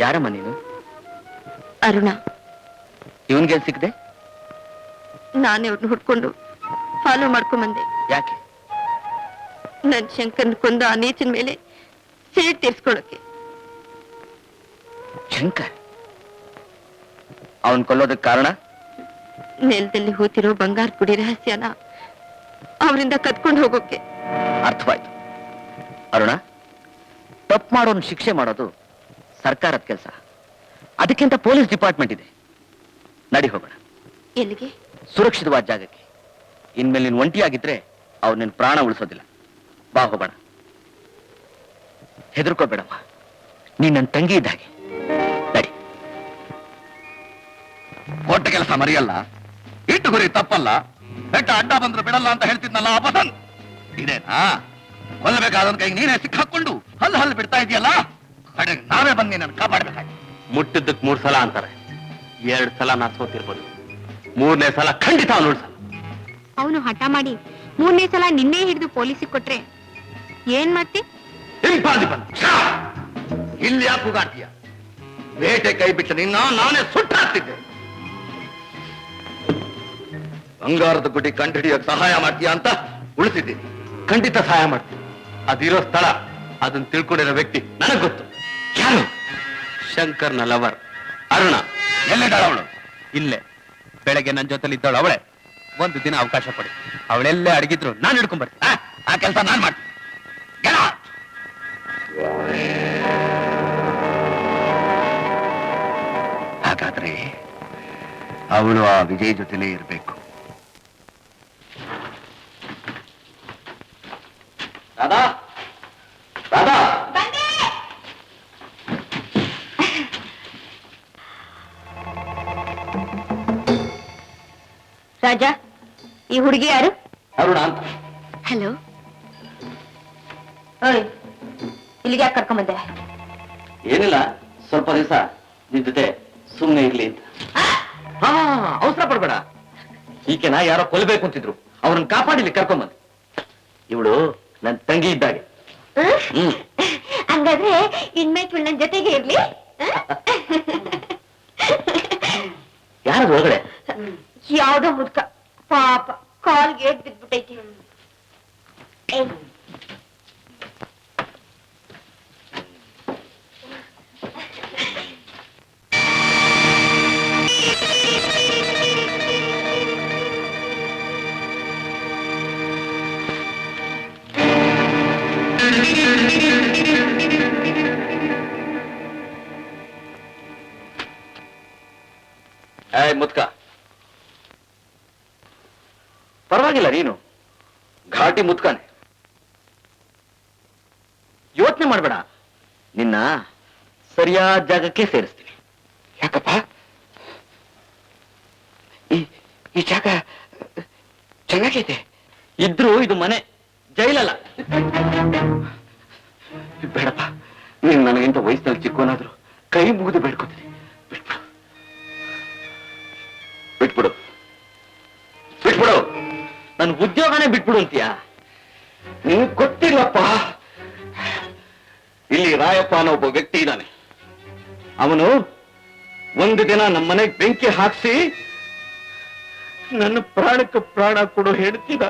ಯಾರಮ್ಮ ನೀನು? ಅರುಣ. ಇವನ್ಗೆ ಸಿಕ್ಕದೆ? ನಾನೇ ಅವ್ರನ್ನ ಹುಡ್ಕೊಂಡು ಫಾಲೋ ಮಾಡ್ಕೊಂಬಂದೆ. ಯಾಕೆ? ನನ್ ಶಂಕರ್ನ ಕೊಂದ ಆ ನೀಚಿನ ಮೇಲೆ ಸೇಡ್ ತೀರ್ಸ್ಕೊಳ್ಳೋಕೆ. ಶಂಕರ್ ಅವನ್ ಕೊಲ್ಲೋದಕ್ಕೆ ಕಾರಣ? ನೆಲದಲ್ಲಿ ಹೂತಿರೋ ಬಂಗಾರ ಗುಡಿ ರಹಸ್ಯನ ಅವರಿಂದ ಕದ್ಕೊಂಡು ಹೋಗೋಕೆ. ಅರ್ಥವಾಯ್ತು. ಅರುಣ, ತಪ್ಪು ಮಾಡೋನ್ ಶಿಕ್ಷೆ ಮಾಡೋದು ಸರ್ಕಾರದ ಕೆಲಸ. ಅದಕ್ಕಿಂತ ಪೊಲೀಸ್ ಡಿಪಾರ್ಟ್ಮೆಂಟ್ ಇದೆ. ನಡಿ ಹೋಗೋಣ. ಎಲ್ಲಿಗೆ? ಸುರಕ್ಷಿತವಾದ ಜಾಗಕ್ಕೆ. ಇನ್ಮೇಲೆ ನೀನು ಒಂಟಿಯಾಗಿದ್ರೆ ಅವ್ರು ನಿನ್ ಪ್ರಾಣ ಉಳಿಸೋದಿಲ್ಲ. ಬಾ ಹೋಗೋಣ. ಹೆದರ್ಕೋಬೇಡಮ್ಮ, ನೀನ್ ನನ್ನ ತಂಗಿ ಇದ್ದ ಹಾಗೆ. ನಡಿ. ಕೊಟ್ಟ ಕೆಲಸ ಮರೆಯಲ್ಲ, ಇಟ್ಟು ಗುರಿ ತಪ್ಪಲ್ಲ, ಬೆಟ್ಟ ಅಡ್ಡ ಬಂದ್ರು ಬಿಡಲ್ಲ ಅಂತ ಹೇಳ್ತಿದ್ನಲ್ಲ ಅಪಸನ್ ಇದೇನಾ? ಕೊಲ್ಲಬೇಕಾದ ಕೈಗೆ ನೀನೇ ಸಿಕ್ಕಾಕೊಂಡು ಹಲ್ಲು ಬಿಡ್ತಾ ಇದೆಯಲ್ಲ, ಕಡೆಗೆ ನಾವೇ ಬಂದು ನನ್ನ ಕಾಪಾಡ್ಬೇಕಾಗಿ. ಮುಟ್ಟಿದ್ದಕ್ಕೆ 3 ಸಲ ಅಂತಾರೆ. 2 ಸಲ ನಾ ಸೋತಿರ್ಬೋದು, 3ನೇ ಸಲ ಖಂಡಿತ ಅವನು ಉಳಿಸಲ್ಲ. ಅವನು ಹಠ ಮಾಡಿ 3ನೇ ಸಲ ನಿನ್ನೆ ಹಿಡಿದು ಪೊಲೀಸಿಗೆ ಕೊಟ್ರೆ ಏನ್ ಮಾಡ್ತಿ? ಇಂಪಾಸಿಬಲ್. ಇಲ್ಲಿ ಯಾಕೆ ಕೂಗಾಡ್ತೀಯ? ಬೇಟೆ ಕೈ ಬಿಟ್ಟ ನಿನ್ನ ನಾನೇ ಸುಟ್ಟಾಗ್ತಿದ್ದೆ. ಬಂಗಾರದ ಗುಡಿ ಕಂಡುಹಿಡಿಯೋಕೆ ಸಹಾಯ ಮಾಡ್ತೀಯ ಅಂತ ಉಳಿಸಿದ್ದೀನಿ. ಖಂಡಿತ ಸಹಾಯ ಮಾಡ್ತೀನಿ. ಅದಿರೋ ಸ್ಥಳ, ಅದನ್ನ ತಿಳ್ಕೊಂಡಿರೋ ವ್ಯಕ್ತಿ ನನಗ್ ಗೊತ್ತು. ಯಾರು? ಶಂಕರ್ನ ಲವರ್ ಅರುಣ. ಎಲ್ಲಿದ್ದಾಳ ಅವಳು? ಇಲ್ಲೇ ಬೆಳಗ್ಗೆ ನನ್ನ ಜೊತೆಲಿ ಇದ್ದವಳು ಅವಳೆ. ಒಂದು ದಿನ ಅವಕಾಶ ಕೊಡಿ, ಅವಳೆಲ್ಲೇ ಅಡಗಿದ್ರು ನಾನು ಹಿಡ್ಕೊಂಡ್ ಬರ್ತೀನಿ. ಆ ಕೆಲಸ ನಾನ್ ಮಾಡ್ತೀನಿ. Get out! ಹಾಗಾದ್ರೆ ಅವಳು ಆ ವಿಜಯ್ ಜೊತೆಲೇ ಇರಬೇಕು. ದಾದಾ ರಾಧಾ ರಾಧಾ ರಾಜ, ಈ ಹುಡುಗಿ ಯಾರು? ಅರುಣ ಅಂತ. ಹಲೋ. ಓಯ್, ಇಲ್ಲಿಗೆ ಯಾಕೆ ಕರ್ಕೊಂಬಂದೆ? ಏನಿಲ್ಲ, ಸ್ವಲ್ಪ ದಿವಸ ನಿನ್ ಜೊತೆ ಸುಮ್ಮನೆ ಇರ್ಲಿ ಅಂತ. ಹಾ, ಅವಸರ ಪಡ್ಬೇಡ. ಈಕೆನ ಯಾರೋ ಕೊಲ್ಲಬೇಕು ಅಂತಿದ್ರು, ಅವ್ರನ್ನ ಕಾಪಾಡಿಲಿ ಕರ್ಕೊಂಬಂದು. ಇವಳು ನನ್ ತಂಗಿ ಇದ್ದಾಗೆ. ಹಂಗಾದ್ರೆ ಇನ್ಮೇಲೆ ನನ್ನ ಜೊತೆಗೆ ಇರ್ಲಿ. ಯಾರು ಒಳಗಡೆ? ಯಾವ್ದೋ ಮುದ್ಕ, ಪಾಪ ಕಾಲ್ಗೆ ಬಿದ್ಬಿಟ್ಟೈತಿ. ಮುದ್ಕ, ಪರವಾಗಿಲ್ಲ, ನೀನು ಘಾಟಿ ಮುದ್ಕನೆ. ಯೋಚನೆ ಮಾಡ್ಬೇಡ, ನಿನ್ನ ಸರಿಯಾದ ಜಾಗಕ್ಕೆ ಸೇರಿಸ್ತೀನಿ. ಯಾಕಪ್ಪ? ಈ ಜಾಗ ಚೆನ್ನಾಗಿದೆ. ಇದ್ರೂ ಇದು ಮನೆ, ಜೈಲಲ್ಲ. ಬೇಡಪ್ಪ, ನೀನು ನನಗಿಂತ ವಯಸ್ಸಿನಲ್ಲಿ ಚಿಕ್ಕವನಾದ್ರು ಕೈ ಮುಗಿದು ಬೇಡ್ಕೊತೀನಿ. ಬಿಟ್ಬಿಡು, ಬಿಟ್ಬಿಡು. ನನ್ನ ಉದ್ಯೋಗನೇ ಬಿಟ್ಬಿಡು ಅಂತೀಯ? ನಿನ್ ಗೊತ್ತಿಲ್ಲಪ್ಪ, ಇಲ್ಲಿ ರಾಯಪ್ಪ ಅನ್ನೋ ಒಬ್ಬ ವ್ಯಕ್ತಿ ಇದ್ದಾನೆ. ಅವನು ಒಂದು ದಿನ ನಮ್ಮ ಮನೆಗೆ ಬೆಂಕಿ ಹಾಕಿಸಿ ನನ್ನ ಪ್ರಾಣಕ್ಕೆ ಪ್ರಾಣ ಕೊಡು ಹೇಳ್ತೀನ.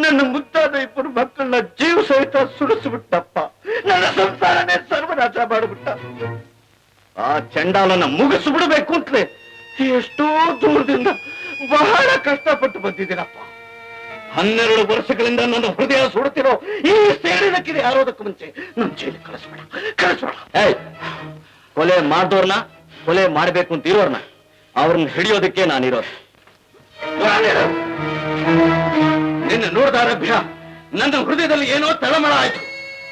ನನ್ನ ಮುದ್ದಾದ ಇಬ್ಬರು ಮಕ್ಕಳನ್ನ ಜೀವ ಸಹಿತ ಸುಡಿಸ್ಬಿಟ್ಟಪ್ಪ. ನನ್ನ ಸಂಸಾರನೇ ಸರ್ವನಾಶ ಮಾಡಿಬಿಟ್ಟ. ಆ ಚಂಡಾಲನ ಮುಗಿಸ್ಬಿಡ್ಬೇಕು ಅಂತಲೇ ಎಷ್ಟೋ ದೂರದಿಂದ ಬಹಳ ಕಷ್ಟಪಟ್ಟು ಬಂದಿದ್ದೀನಪ್ಪ. 12 ವರ್ಷಗಳಿಂದ ನನ್ನ ಹೃದಯ ಸುಡುತ್ತಿರೋ ಈ ಸೇಡಿನಕ್ಕಿದೆ. ಯಾರೋದಕ್ಕೂ ಮುಂಚೆ ನನ್ನ ಜೈಲಿಗೆ ಕಳಿಸ್ಬೇಡ, ಕಳಿಸ್ಬೇಡ. ಕೊಲೆ ಮಾಡಿದವ್ರನ್ನ, ಕೊಲೆ ಮಾಡಬೇಕು ಅಂತ ಇರೋರ್ನ, ಅವ್ರನ್ನ ಹಿಡಿಯೋದಕ್ಕೆ ನಾನಿರೋದು. ನಿನ್ನ ನೋಡ್ದಾರಭ್ಯ ನನ್ನ ಹೃದಯದಲ್ಲಿ ಏನೋ ತಳಮಳ ಆಯ್ತು.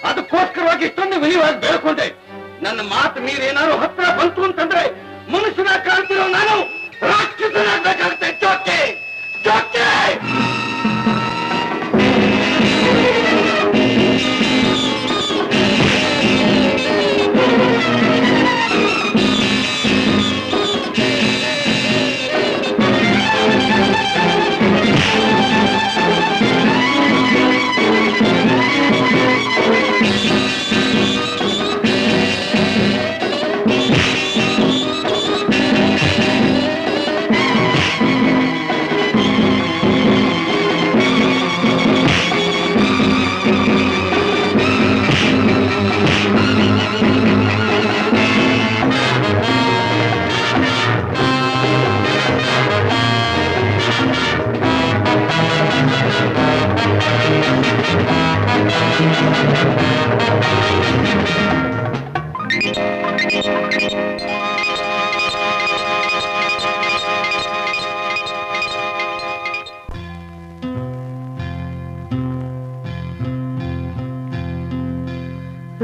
ಅದಕ್ಕೋಸ್ಕರವಾಗಿ ಇಷ್ಟೊಂದು ವಿನಿವಾಗಿ ಬೆಳ್ಕೊಂಡೆ. ನನ್ನ ಮಾತು ಮೀರೇನಾದ್ರು ಹತ್ರ ಬಂತು ಅಂತಂದ್ರೆ ಮನುಷ್ಯನ ಕಾಣ್ತಿರೋ ನಾನು ರಾಕ್ಷಸನಾಗಬೇಕಾಗುತ್ತೆ. ಜೋಕೆ ಜೋಕೆ.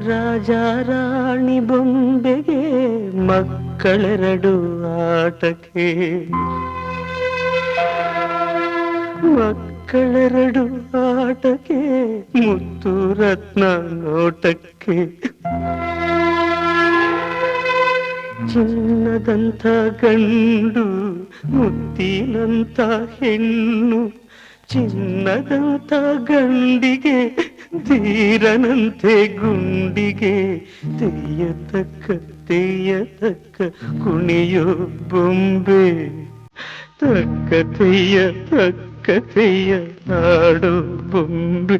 ರಾಜ ರಾಣಿ ಬೊಂಬೆಗೆ ಮಕ್ಕಳೆರಡು ಆಟಕ್ಕೆ, ಮಕ್ಕಳೆರಡು ಆಟಕ್ಕೆ, ಮುತ್ತು ರತ್ನ ನೋಟಕ್ಕೆ, ಚಿನ್ನದಂಥ ಗಂಡು ಮುತ್ತಿನಂಥ ಹೆಣ್ಣು, ಚಿನ್ನದಂಥ ಗಂಡಿಗೆ ಧೀರನಂತೆ ಗುಂಡಿಗೆ, ತೆಯ್ಯತಕ್ಕ ಕುಣಿಯೋ ಬೊಂಬೆ, ತಕ್ಕ ತೆಯ್ಯ ಆಡೋ ಬೊಂಬೆ.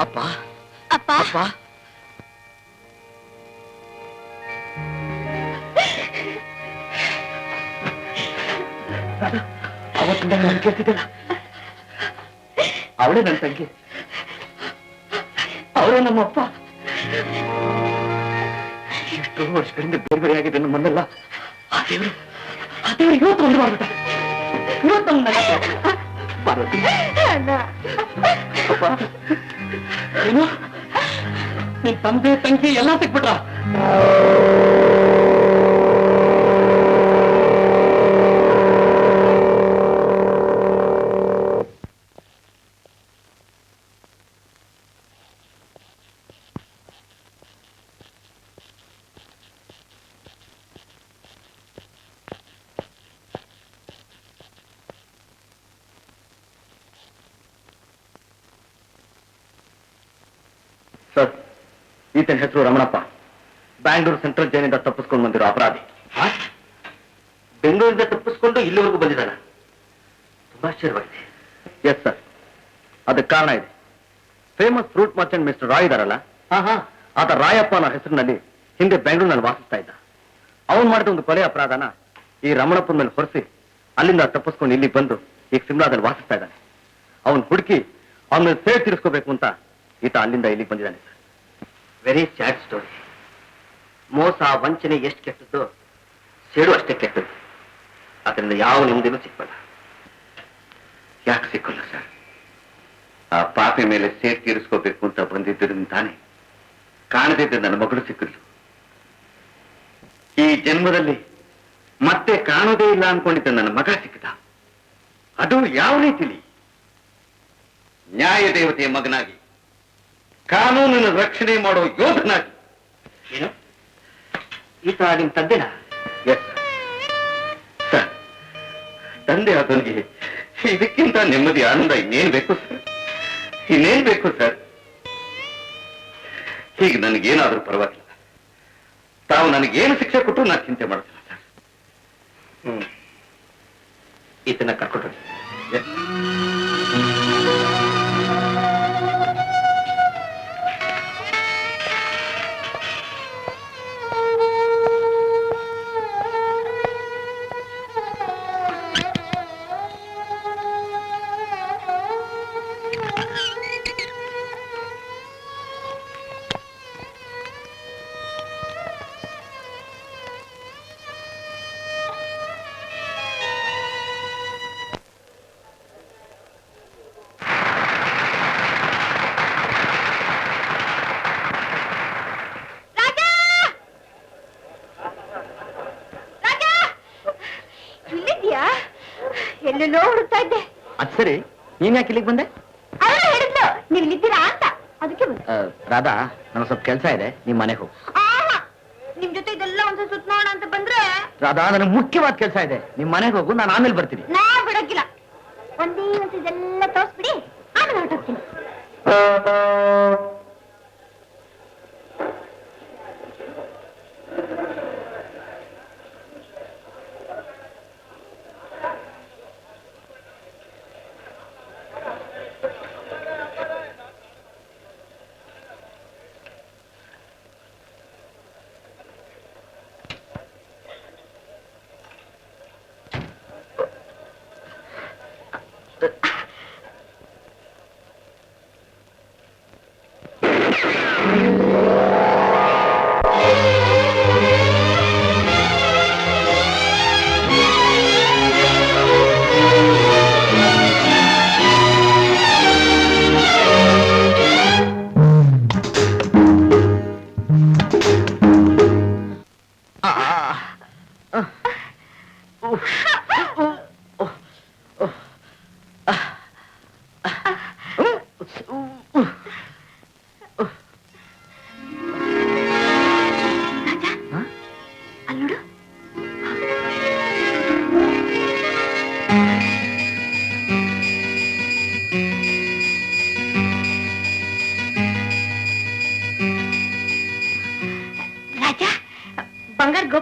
ಅಪ್ಪ ಅಪ್ಪ ಅಪ್ಪ ಅವತ್ತಿಂದ ನಾನು ಕೇಳ್ತಿದ್ದಿಲ್ಲ. ಅವಳೇ ನನ್ನ ತಂಗಿ, ಅವರೇ ನಮ್ಮಪ್ಪ. ಎಷ್ಟೋ ವರ್ಷಗಳಿಂದ ಬೇರೆ ಬೇರೆ ಆಗಿದೆ ನಮ್ಮನ್ನೆಲ್ಲ. ಆ ದೇವರು ಇವತ್ತು ಒಂದು ಮಾಡ್ಬಿಟ್ಟ. ಇವತ್ತು ಪಾರ್ವತಿ ಅಪ್ಪ, ಏನು ನಿನ್ ತಂದೆ ತಂಗಿ ಎಲ್ಲ ಸಿಕ್ಬಿಟ್ರ? ಸರ್, ಈತನ ಹೆಸರು ರಮಣಪ್ಪ. ಬ್ಯಾಂಗ್ಳೂರು ಸೆಂಟ್ರಲ್ ಜೈಲಿಂದ ತಪ್ಪಿಸ್ಕೊಂಡು ಬಂದಿರೋ ಅಪರಾಧಿ. ಬೆಂಗಳೂರಿಂದ ತಪ್ಪಿಸ್ಕೊಂಡು ಇಲ್ಲಿವರೆಗೂ ಬಂದಿದ್ದಾನ. ತುಂಬಾ ಆಶ್ಚರ್ಯವಾಗಿದೆ. ಎಸ್ ಸರ್, ಅದಕ್ಕೆ ಕಾರಣ ಇದೆ. Famous fruit merchant mister Roy ಇದಾರಲ್ಲ, ಆತ ರಾಯಪ್ಪ ಅನ್ನೋ ಹೆಸರಿನಲ್ಲಿ ಹಿಂದೆ ಬೆಂಗಳೂರಿನಲ್ಲಿ ವಾಸಿಸ್ತಾ ಇದ್ದ. ಅವನು ಮಾಡಿದ ಒಂದು ಕೊಲೆ ಅಪರಾಧನ ಈ ರಮಣಪ್ಪನ ಮೇಲೆ ಹೊರಿಸಿ ಅಲ್ಲಿಂದ ತಪ್ಪಿಸ್ಕೊಂಡು ಇಲ್ಲಿ ಬಂದು ಈಗ ಸಿಮ್ಲಾದಲ್ಲಿ ವಾಸಿಸ್ತಾ ಇದ್ದಾನೆ. ಅವನು ಹುಡುಕಿ ಅವನ ಮೇಲೆ ಸೇಡ್ ತೀರಿಸ್ಕೋಬೇಕು ಅಂತ ಈತ ಅಲ್ಲಿಂದ ಇಲ್ಲಿಗೆ ಬಂದಿದ್ದಾನೆ ಸರ್. Very sad story. ಮೋಸ ವಂಚನೆ ಎಷ್ಟು ಕೆಟ್ಟದ್ದು, ಸೇಡು ಅಷ್ಟೇ ಕೆಟ್ಟದ್ದು. ಅದರಿಂದ ಯಾವ ನಿಮ್ದೇನೂ ಸಿಕ್ಕಲ್ಲ. ಯಾಕೆ ಸಿಕ್ಕಲ್ಲ ಸರ್? ಆ ಪಾಪಿ ಮೇಲೆ ಸೇಡ್ ತೀರಿಸ್ಕೋಬೇಕು ಅಂತ ಬಂದಿದ್ದರಿಂದ ತಾನೆ ಕಾಣದಿದ್ದ ನನ್ನ ಮಗಳು ಸಿಕ್ಕಿದ್ಲು. ಈ ಜನ್ಮದಲ್ಲಿ ಮತ್ತೆ ಕಾಣೋದೇ ಇಲ್ಲ ಅನ್ಕೊಂಡಿದ್ದ ನನ್ನ ಮಗ ಸಿಕ್ಕಿದ. ಅದು ಯಾವ ರೀತಿಲಿ? ನ್ಯಾಯ ದೇವತೆಯ ಮಗನಾಗಿ, ಕಾನೂನಿನ ರಕ್ಷಣೆ ಮಾಡೋ ಯೋಧನಾಗಿ. ಏನು ಈತ ನಿಮ್ ತಂದೆನ? ಎಸ್ ಸರ್, ತಂದೆ ಆತನಿಗೆ ಇದಕ್ಕಿಂತ ನೆಮ್ಮದಿ ಆನಂದ ಇನ್ನೇನ್ ಬೇಕು ಸರ್? ಇನ್ನೇನ್ ಬೇಕು ಸರ್? ಹೀಗೆ ನನಗೇನಾದ್ರೂ ಪರವಾಗಿಲ್ಲ. ತಾವು ನನಗೇನು ಶಿಕ್ಷೆ ಕೊಟ್ಟರು ನಾನು ಚಿಂತೆ ಮಾಡ್ತೀನಿ ಸರ್. ಈತನ ಕರ್ಕೊಂಡು ಎಲ್ಲೆಲ್ಲೋ ಹುಡುಕ್ತಾ ಇದ್ದೆ. ಅದ್ ಸರಿ, ನೀನ್ ಯಾಕೆ ಇಲ್ಲಿಗೆ ಬಂದೆ? ಅವಳು ಹೇಳಿದ್ಲು ನೀವು ಇಲ್ಲಿದ್ದೀರಾ ಅಂತ, ಅದಕ್ಕೆ ಬಂದೆ. ರಾಧಾ, ನನಗೆ ಸ್ವಲ್ಪ ಕೆಲಸ ಇದೆ, ನಿಮ್ ಮನೆಗೆ ಹೋಗು. ನಿಮ್ ಜೊತೆ ಇದೆಲ್ಲ ಒಂದ್ಸಲ ಸುತ್ತ ನೋಡೋಣ ಅಂತ ಬಂದ್ರೆ. ರಾಧಾ, ನನಗೆ ಮುಖ್ಯವಾದ ಕೆಲಸ ಇದೆ, ನಿಮ್ ಮನೆಗೆ ಹೋಗು, ನಾನು ಆಮೇಲೆ ಬರ್ತೀನಿ. ನಾ ಬಿಡಕ್ಕಿಲ್ಲ. ಒಂದೇ ಒಂದ್ಸಲ ಇದೆಲ್ಲ ತೋರಿಸ್ಬಿಡಿ, ಆಮೇಲೆ ಹೊರಟೋಗ್ತೀನಿ.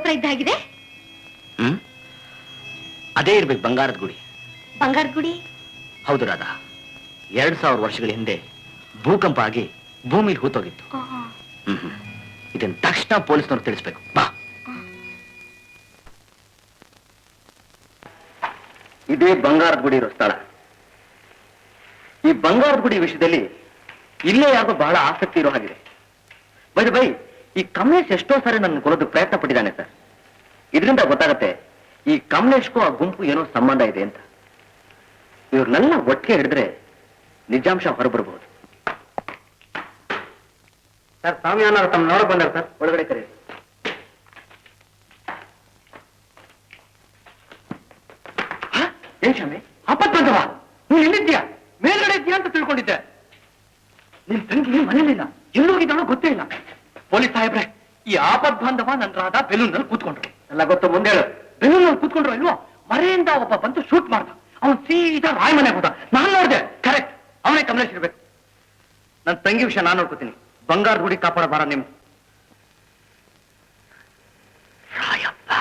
ಗೋಪುರ ಇದ್ದಾಗಿದೆ. ಹ್ಮ್ ಅದೇ ಇರ್ಬೇಕು ಬಂಗಾರದ ಗುಡಿ. ಬಂಗಾರದ ಗುಡಿ? ಹೌದು ರಾಧಾ, 2000 ವರ್ಷಗಳ ಹಿಂದೆ ಭೂಕಂಪ ಆಗಿ ಭೂಮಿಲಿ ಹೂತೋಗಿತ್ತು. ಇದನ್ನ ತಕ್ಷಣ ಪೊಲೀಸ್ನವ್ರು ತಿಳಿಸ್ಬೇಕು. ಬಾ. ಇದೇ ಬಂಗಾರದ ಗುಡಿ ಇರೋ ಸ್ಥಳ. ಈ ಬಂಗಾರದ ಗುಡಿ ವಿಷಯದಲ್ಲಿ ಇಲ್ಲೇ ಯಾರಿಗೂ ಬಹಳ ಆಸಕ್ತಿ ಇರೋ ಹಾಗಿದೆ. ಬೈ ಈ ಕಮಲೇಶ್ ಎಷ್ಟೋ ಸಾರಿ ನನ್ನ ಕೊಡೋದಕ್ಕೆ ಪ್ರಯತ್ನ ಪಟ್ಟಿದ್ದಾನೆ ಸರ್. ಇದರಿಂದ ಗೊತ್ತಾಗತ್ತೆ ಈ ಕಮಲೇಶ್ಗೂ ಆ ಗುಂಪು ಏನೋ ಸಂಬಂಧ ಇದೆ ಅಂತ. ಇವ್ರನ್ನೆಲ್ಲ ಒಟ್ಟಿಗೆ ಹಿಡಿದ್ರೆ ನಿಜಾಂಶ ಹೊರಬರಬಹುದು. ಸರ್, ಸ್ವಾಮಿಯವರು ತಮ್ಮ ನೋಡಕ್ ಬಂದಾರ ಸರ್, ಒಳಗಡೆ ಕರೆ. ಏನ್ ಸ್ವಾಮಿ, ಆಪತ್ ಬಂದವ? ನೀನ್ ಎಲ್ಲಿದ್ಯಾ? ಮೇಲ್ಗಡೆ ಇದ್ಯಾ ಅಂತ ತಿಳ್ಕೊಂಡಿದ್ದೆ. ನಿನ್ ತಂಗಿ ಮನೇಲಿಲ್ಲ, ಎಲ್ಲೋಗಿದ್ದಾಳೋ ಗೊತ್ತೇ ಇಲ್ಲ. ಪೊಲೀಸ್ ಸಾಹೇಬ್ರೆ, ಈ ಆಪತ್ ಬಾಂಧವ ನನ್ನ ರಾಧ ಬೆಲೂನ್ನಲ್ಲಿ ಕೂತ್ಕೊಂಡ್ರು. ಎಲ್ಲ ಗೊತ್ತು, ಮುಂದೆ ಹೇಳು. ಬೆಲೂನ್ನಲ್ಲಿ ಕೂತ್ಕೊಂಡ್ರು ಇಲ್ವೋ, ಮರೆಯಿಂದ ಒಬ್ಬ ಬಂದು ಶೂಟ್ ಮಾಡ್ದ. ಅವನು ಸೀದಾ ರಾಯ್ ಮನೆಗೆ ಹೋದ. ನಾನ್ ನೋಡ್ದೆ, ಕರೆಕ್ಟ್ ಅವನೇ ಕಮಲೇಶ್ ಇರ್ಬೇಕು. ನನ್ನ ತಂಗಿ ವಿಷಯ ನಾನು ನೋಡ್ಕೋತೀನಿ. ಬಂಗಾರ ಗುಡಿ ಕಾಪಾಡ ಬಾರ ನಿಮ್ ರಾಯಪ್ಪ.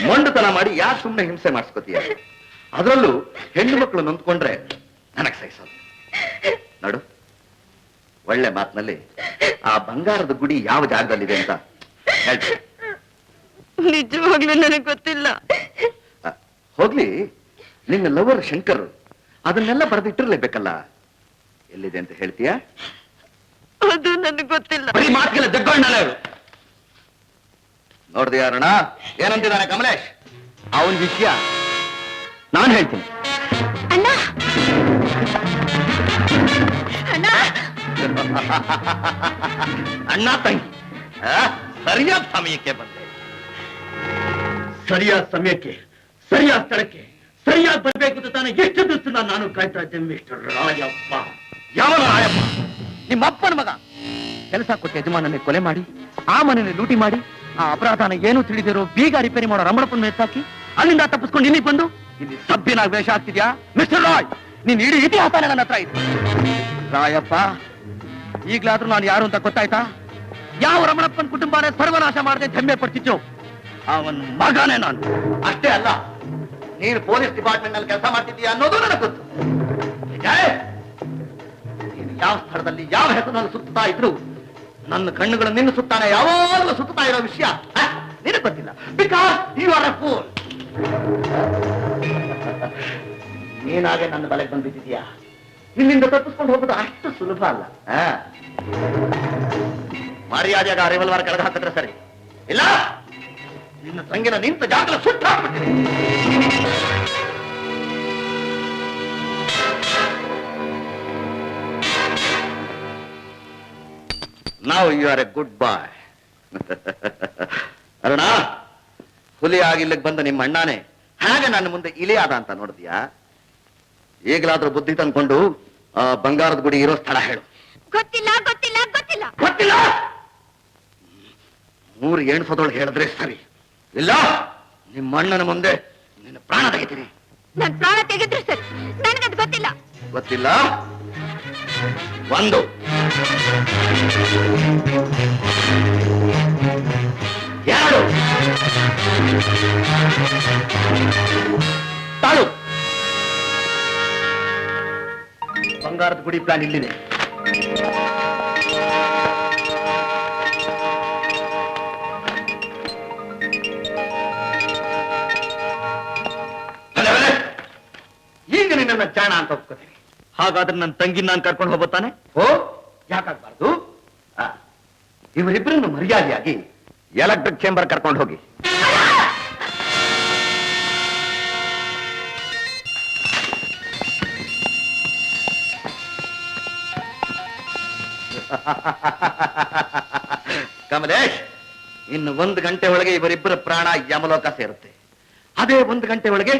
ಮೊಂಡುತನ ಮಾಡಿ ಯಾಕೆ ಸುಮ್ಮನೆ ಹಿಂಸೆ ಮಾಡಿಸ್ಕೋತೀಯ? ಅದರಲ್ಲೂ ಹೆಣ್ಣು ಮಕ್ಕಳು ನೊಂದ್ಕೊಂಡ್ರೆ ನನಗ್ ಸಹಿಸೋದು. ನೋಡು, ಒಳ್ಳೆ ಮಾತಿನಲ್ಲಿ ಆ ಬಂಗಾರದ ಗುಡಿ ಯಾವ ಜಾಗದಲ್ಲಿದೆ ಅಂತ ಹೇಳ್ತೀನಿ. ನಿಜವಾಗ್ಲೂ ನನಗೆ ಗೊತ್ತಿಲ್ಲ. ಹೋಗ್ಲಿ, ನಿನ್ನ ಲವರ್ ಶಂಕರ್ ಅದನ್ನೆಲ್ಲ ಬರೆದಿಟ್ಟಿರ್ಲೇಬೇಕಲ್ಲ. ಎಲ್ಲಿದೆ ಅಂತ ಹೇಳ್ತೀಯ? ಅದು ನನಗೆ ಗೊತ್ತಿಲ್ಲ. ಬರೀ ಮಾತಿಗೆಲ್ಲ ಜಗ್ಗೋಣ್ಣ. ನೋಡ್ದೆ ಯಾರಣ್ಣ ಏನಂತಿದ್ದಾನೆ ಕಮಲೇಶ್? ಅವನ ವಿಷಯ ನಾನು ಹೇಳ್ತೀನಿ. ಅಣ್ಣ ಅಣ್ಣ ಅಣ್ಣ ತಂಗಿ ಸರಿಯಾದ ಸಮಯಕ್ಕೆ ಬಂದೆ. ಸರಿಯಾದ ಸಮಯಕ್ಕೆ ಸರಿಯಾದ ಸ್ಥಳಕ್ಕೆ ಸರಿಯಾಗಿ ಬರ್ಬೇಕು ಅಂತ ತಾನೆ ಎಷ್ಟು ದಿವಸ ನಾನು ಕಾಯ್ತಾ ಇದ್ದೇನೆ ಮಿಸ್ಟರ್ ರಾಯಪ್ಪ. ಯಾವ ರಾಯಪ್ಪ? ನಿಮ್ಮ ಅಪ್ಪನ ಮಗ. ಕೆಲಸ ಕೊಟ್ಟ ಯಜಮಾನನ್ನೇ ಕೊಲೆ ಮಾಡಿ, ಆ ಮನೆಯಲ್ಲಿ ಲೂಟಿ ಮಾಡಿ, ಆ ಅಪರಾಧನ ಏನು ತಿಳಿದಿರೋ ಬೀಗ ರಿಪೇರಿ ಮಾಡೋ ರಮಣಪ್ಪನ ಎತ್ತಾಕಿ ಅಲ್ಲಿಂದ ತಪ್ಪಿಸ್ಕೊಂಡು ಇಲ್ಲಿಗೆ ಬಂದು ಇಲ್ಲಿ ಸಭ್ಯನಾಗಿ ವೇಷ ಆಗ್ತಿದ್ಯಾ ಮಿಸ್ಟರ್ ರಾಯ್? ನೀನ್ ಇಡೀ ಇತಿಹಾಸನೇ ನನ್ನ ಹತ್ರ ಇದೆ. ರಾಯಪ್ಪ, ಈಗ್ಲಾದ್ರೂ ನಾನು ಯಾರು ಅಂತ ಗೊತ್ತಾಯ್ತಾ? ಯಾವ ರಮಣಪ್ಪನ ಕುಟುಂಬನೇ ಸರ್ವನಾಶ ಮಾಡದೆ ಹೆಮ್ಮೆ ಪಡ್ತಿದ್ರು ಅವನ್ ಮಗನೇ ನಾನು. ಅಷ್ಟೇ ಅಲ್ಲ, ನೀನು ಪೊಲೀಸ್ ಡಿಪಾರ್ಟ್ಮೆಂಟ್ ನಲ್ಲಿ ಕೆಲಸ ಮಾಡ್ತಿದ್ದೀಯ ಅನ್ನೋದು ನನಗೆ ಗೊತ್ತು. ನೀನು ಯಾವ ಸ್ಥಳದಲ್ಲಿ ಯಾವ ಹೆಸರಿನಲ್ಲಿ ಸುತ್ತಾ ಇದ್ರು ನನ್ನ ಕಣ್ಣುಗಳು ನಿನ್ನ ಸುತ್ತಾನೆ ಯಾವಾಗಲೂ ಸುತ್ತಾ ಇರೋ ವಿಷಯ ನಿನಗೆ ಗೊತ್ತಿಲ್ಲ. Because you are a fool. ನೀನಾಗೆ ನನ್ನ ಬಲೆಗೆ ಬಂದ್ಬಿಟ್ಟಿದ್ಯಾ. ನಿನ್ನಿಂದ ತಪ್ಪಿಸ್ಕೊಂಡು ಹೋಗೋದು ಅಷ್ಟು ಸುಲಭ ಅಲ್ಲ. ಮರ್ಯಾದೆಯಾಗ ರಿವಲ್ವರ್ ಕೆಳಗೆ ಹಾಕಿದ್ರೆ ಸರಿ, ಇಲ್ಲ ನಿನ್ನ ತಂಗಿನ ನಿಂತ ಜಾಗದಲ್ಲಿ ಸುಟ್ಟು ಹಾಕ್ಬಿಟ್ಟಿದೆ. ನಾವು ಯು ಆರ್ ಎ ಗುಡ್ ಬಾಯ್. ಅರುಣ, ಹುಲಿ ಆಗಿಲ್ಲಿಗೆ ಬಂದ ನಿಮ್ಮ ಅಣ್ಣನೇ ಹಾಗೆ ನನ್ನ ಮುಂದೆ ಇಲಿ ಆದ ಅಂತ ನೋಡಿದ್ಯಾ? ಈಗಲಾದ್ರೂ ಬುದ್ಧಿ ತಂದ್ಕೊಂಡು ಆ ಬಂಗಾರದ ಗುಡಿ ಇರೋ ಸ್ಥಳ ಹೇಳು. ಗೊತ್ತಿಲ್ಲ ಗೊತ್ತಿಲ್ಲ ಗೊತ್ತಿಲ್ಲ ಗೊತ್ತಿಲ್ಲ. 3 ಎಣ್ಸೋದೊಳಗೆ ಹೇಳಿದ್ರೆ ಸರಿ, ಇಲ್ಲ ನಿಮ್ಮ ಅಣ್ಣನ ಮುಂದೆ ನಿನ್ನ ಪ್ರಾಣ ತೆಗಿತೀನಿ. ನನ್ ಪ್ರಾಣ ತೆಗೆದ್ರು ಸರ್, ನನಗದು ಗೊತ್ತಿಲ್ಲ. ಗೊತ್ತಿಲ್ಲ? 1 2 ತಾಳು. ಬಂಗಾರದ ಗುಡಿ ಪ್ಲಾನ್ ಇಲ್ಲಿದೆ. ಈಗ ನಿನ್ನ ಚಾಣ ಅಂತ ಒಪ್ಕೋತೀನಿ. ಹಾಗಾದ್ರೆ ನನ್ನ ತಂಗಿ ನಾನು ಕರ್ಕೊಂಡು ಹೋಗುತ್ತಾನೆ. ಓ, ಯಾಕಾಗ್ಬಾರ್ದು? ಇವರಿಬ್ಬರನ್ನು ಮರ್ಯಾದೆಯಾಗಿ ಎಲೆಕ್ಟ್ರಿಕ್ ಚೇಂಬರ್ ಕರ್ಕೊಂಡು ಹೋಗಿ. ಕಮಲೇಶ್, ಇನ್ನು 1 ಗಂಟೆ ಒಳಗೆ ಇವರಿಬ್ಬರ ಪ್ರಾಣ ಯಮಲೋಕ ಸೇರುತ್ತೆ. ಅದೇ 1 ಗಂಟೆ ಒಳಗೆ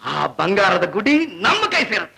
ಆ ಬಂಗಾರದ ಗುಡಿ ನಮ್ಮ ಕೈ ಸೇರುತ್ತೆ.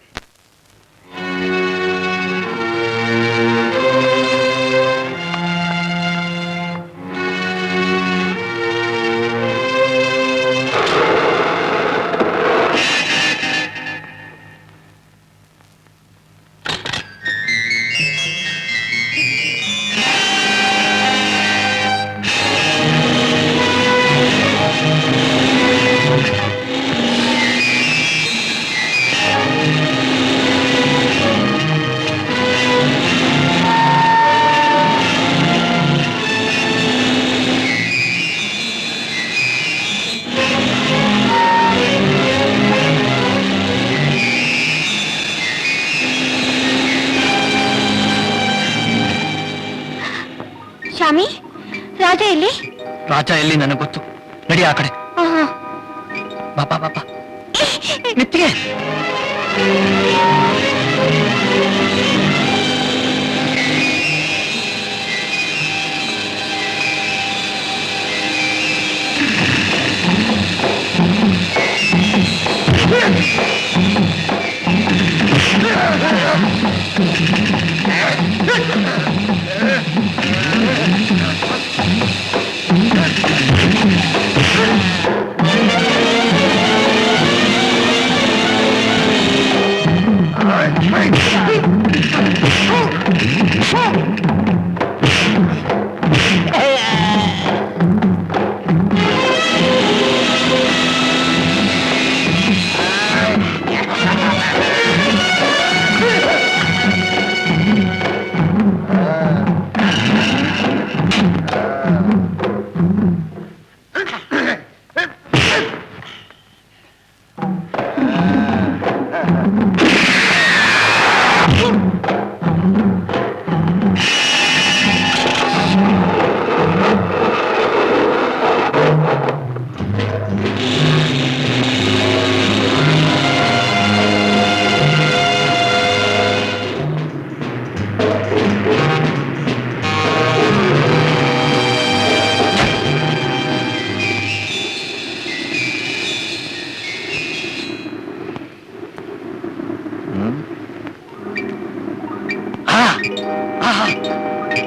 ರಾಜ ಎಲ್ಲಿ? ರಾಜ ಎಲ್ಲಿ ನನಗೆ ಗೊತ್ತು. ನಡಿ ಆ ಕಡೆ. ಆಹಾ. ಬಾಪಾ ಬಾಪಾ ನೆತ್ತಿಗೆ.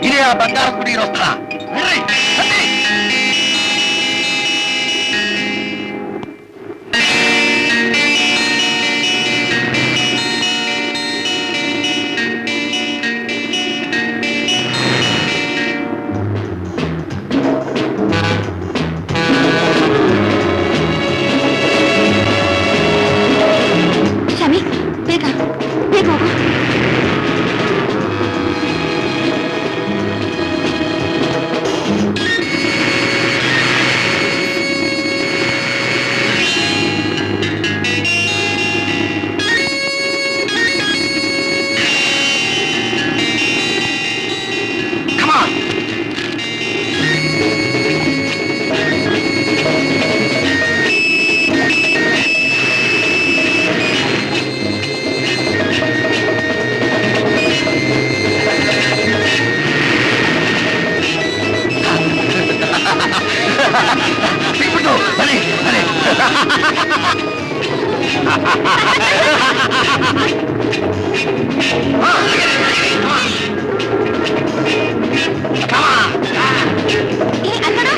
ಇದೇ ಆ ಬಂಗಾರ ಗುಡಿ ಇರೋ ಸ್ಥಳ. ನಡ್ರಿ, ನಡ್ರಿ. ಶಾಮಿ, ಬೇಗ ಬೇಗ ಹೋಗು. ಬನ್ನಿ, ಬನ್ನಿ. ಏ, ಅಲ್ವಣ?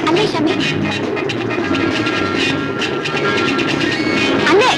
ಅಲ್ಲೇ ಶಾಮಿ, ಅಲ್ಲೇ.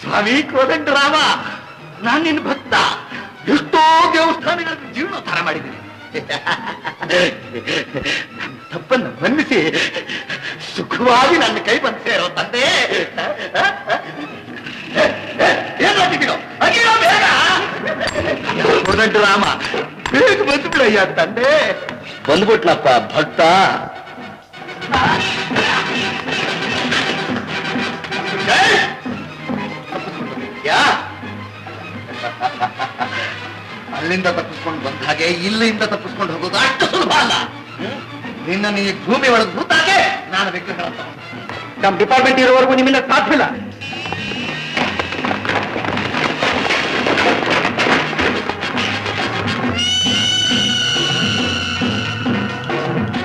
ಸ್ವಾಮಿ ಕೋದಂಡರಾಮ, ನಾನ್ ನಿನ್ನ ಭಕ್ತ. ಎಷ್ಟೋ ದೇವಸ್ಥಾನಗಳನ್ನು ಜೀರ್ಣೋದ್ಧಾರ ಮಾಡಿದ್ದೀನಿ. ನನ್ನ ತಪ್ಪನ್ನು ಮನ್ನಿಸಿ ಸುಖವಾಗಿ ನನ್ನ ಕೈ ಬಂದು ಸೇರೋ ತಂದೆ. ಏನಾಗಿದ್ದೀರೋ ಅಗಿರೋ ಬೇಗ. ಕೋದಂಡರಾಮ, ಬೇಗ ಬಂದು ಬಿಡಯ್ಯ ತಂದೆ. ಬಂದ್ಬಿಟ್ನಪ್ಪ ಭಕ್ತ. ಯಾ ಅಲ್ಲಿಂದ ತಪ್ಪಿಸ್ಕೊಂಡು ಬಂದ ಹಾಗೆ ಇಲ್ಲಿಂದ ತಪ್ಪಿಸ್ಕೊಂಡು ಹೋಗೋದು ಅಷ್ಟು ಸುಲಭ ಅಲ್ಲ. ನಿನ್ನ ನೀ ಭೂಮಿ ಒಳಗೆ ಕೂತಾಗೆ ನಾನು ವಿಗ್ರಹ ನಮ್ಮ ಡಿಪಾರ್ಟ್ಮೆಂಟ್ ಇರೋವರೆಗೂ ನಿಮ್ಮಿಂದ ಸಾಧ್ಯವಿಲ್ಲ.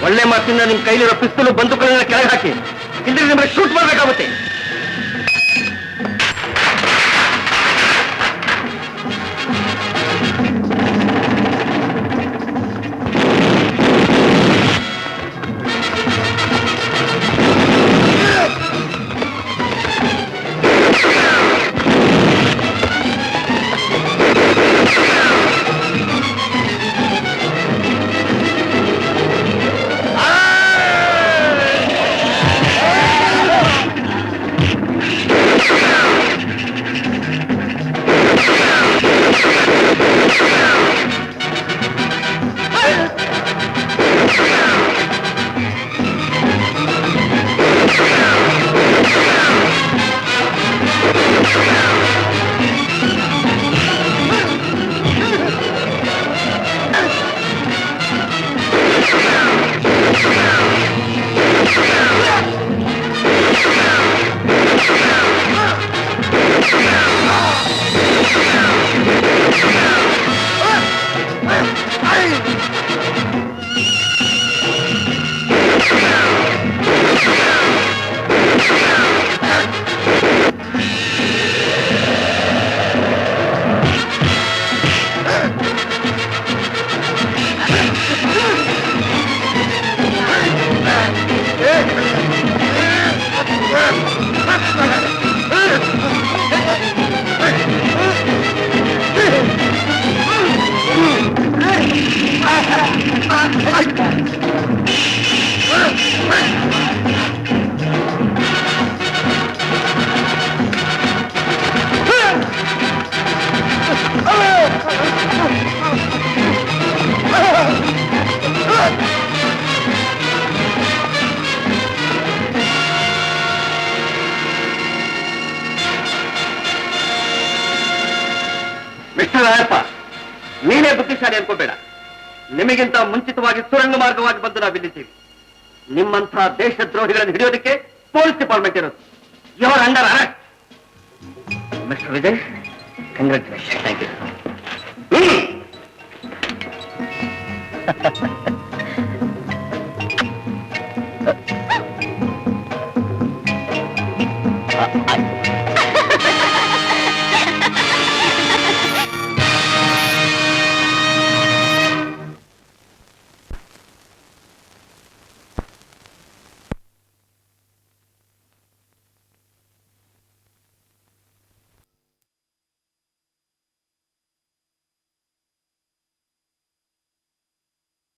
ಒಳ್ಳೆ ಮಾತಿಂದ ನಿಮ್ ಕೈಲಿರೋ ಪಿಸ್ತೂಲು ಬಂದೂಕುಗಳನ್ನ ಕೆಳಗೆ ಹಾಕಿ, ಇಲ್ಲದ್ರೆ ನಿಮಗೆ ಶೂಟ್ ಮಾಡಬೇಕಾಗುತ್ತೆ. ಮಿಸ್ಟರ್ ರಾಯಪ್ಪ, ನೀನೇ ಬುದ್ಧಿಶಾಲಿ ಅನ್ಕೋಬೇಡ. ನಿಮಗಿಂತ ಮುಂಚಿತವಾಗಿ ಸುರಂಗ ಮಾರ್ಗವಾಗಿ ಬಂದು ನಾವಿಲ್ಲಿದ್ದೀವಿ. ನಿಮ್ಮಂಥ ದೇಶದ್ರೋಹಿಗಳನ್ನು ಹಿಡಿಯೋದಕ್ಕೆ ಪೊಲೀಸ್ ಡಿಪಾರ್ಟ್ಮೆಂಟ್ ಇರೋದು. Your under arrest. Mister Vijay, congratulation. Thank you.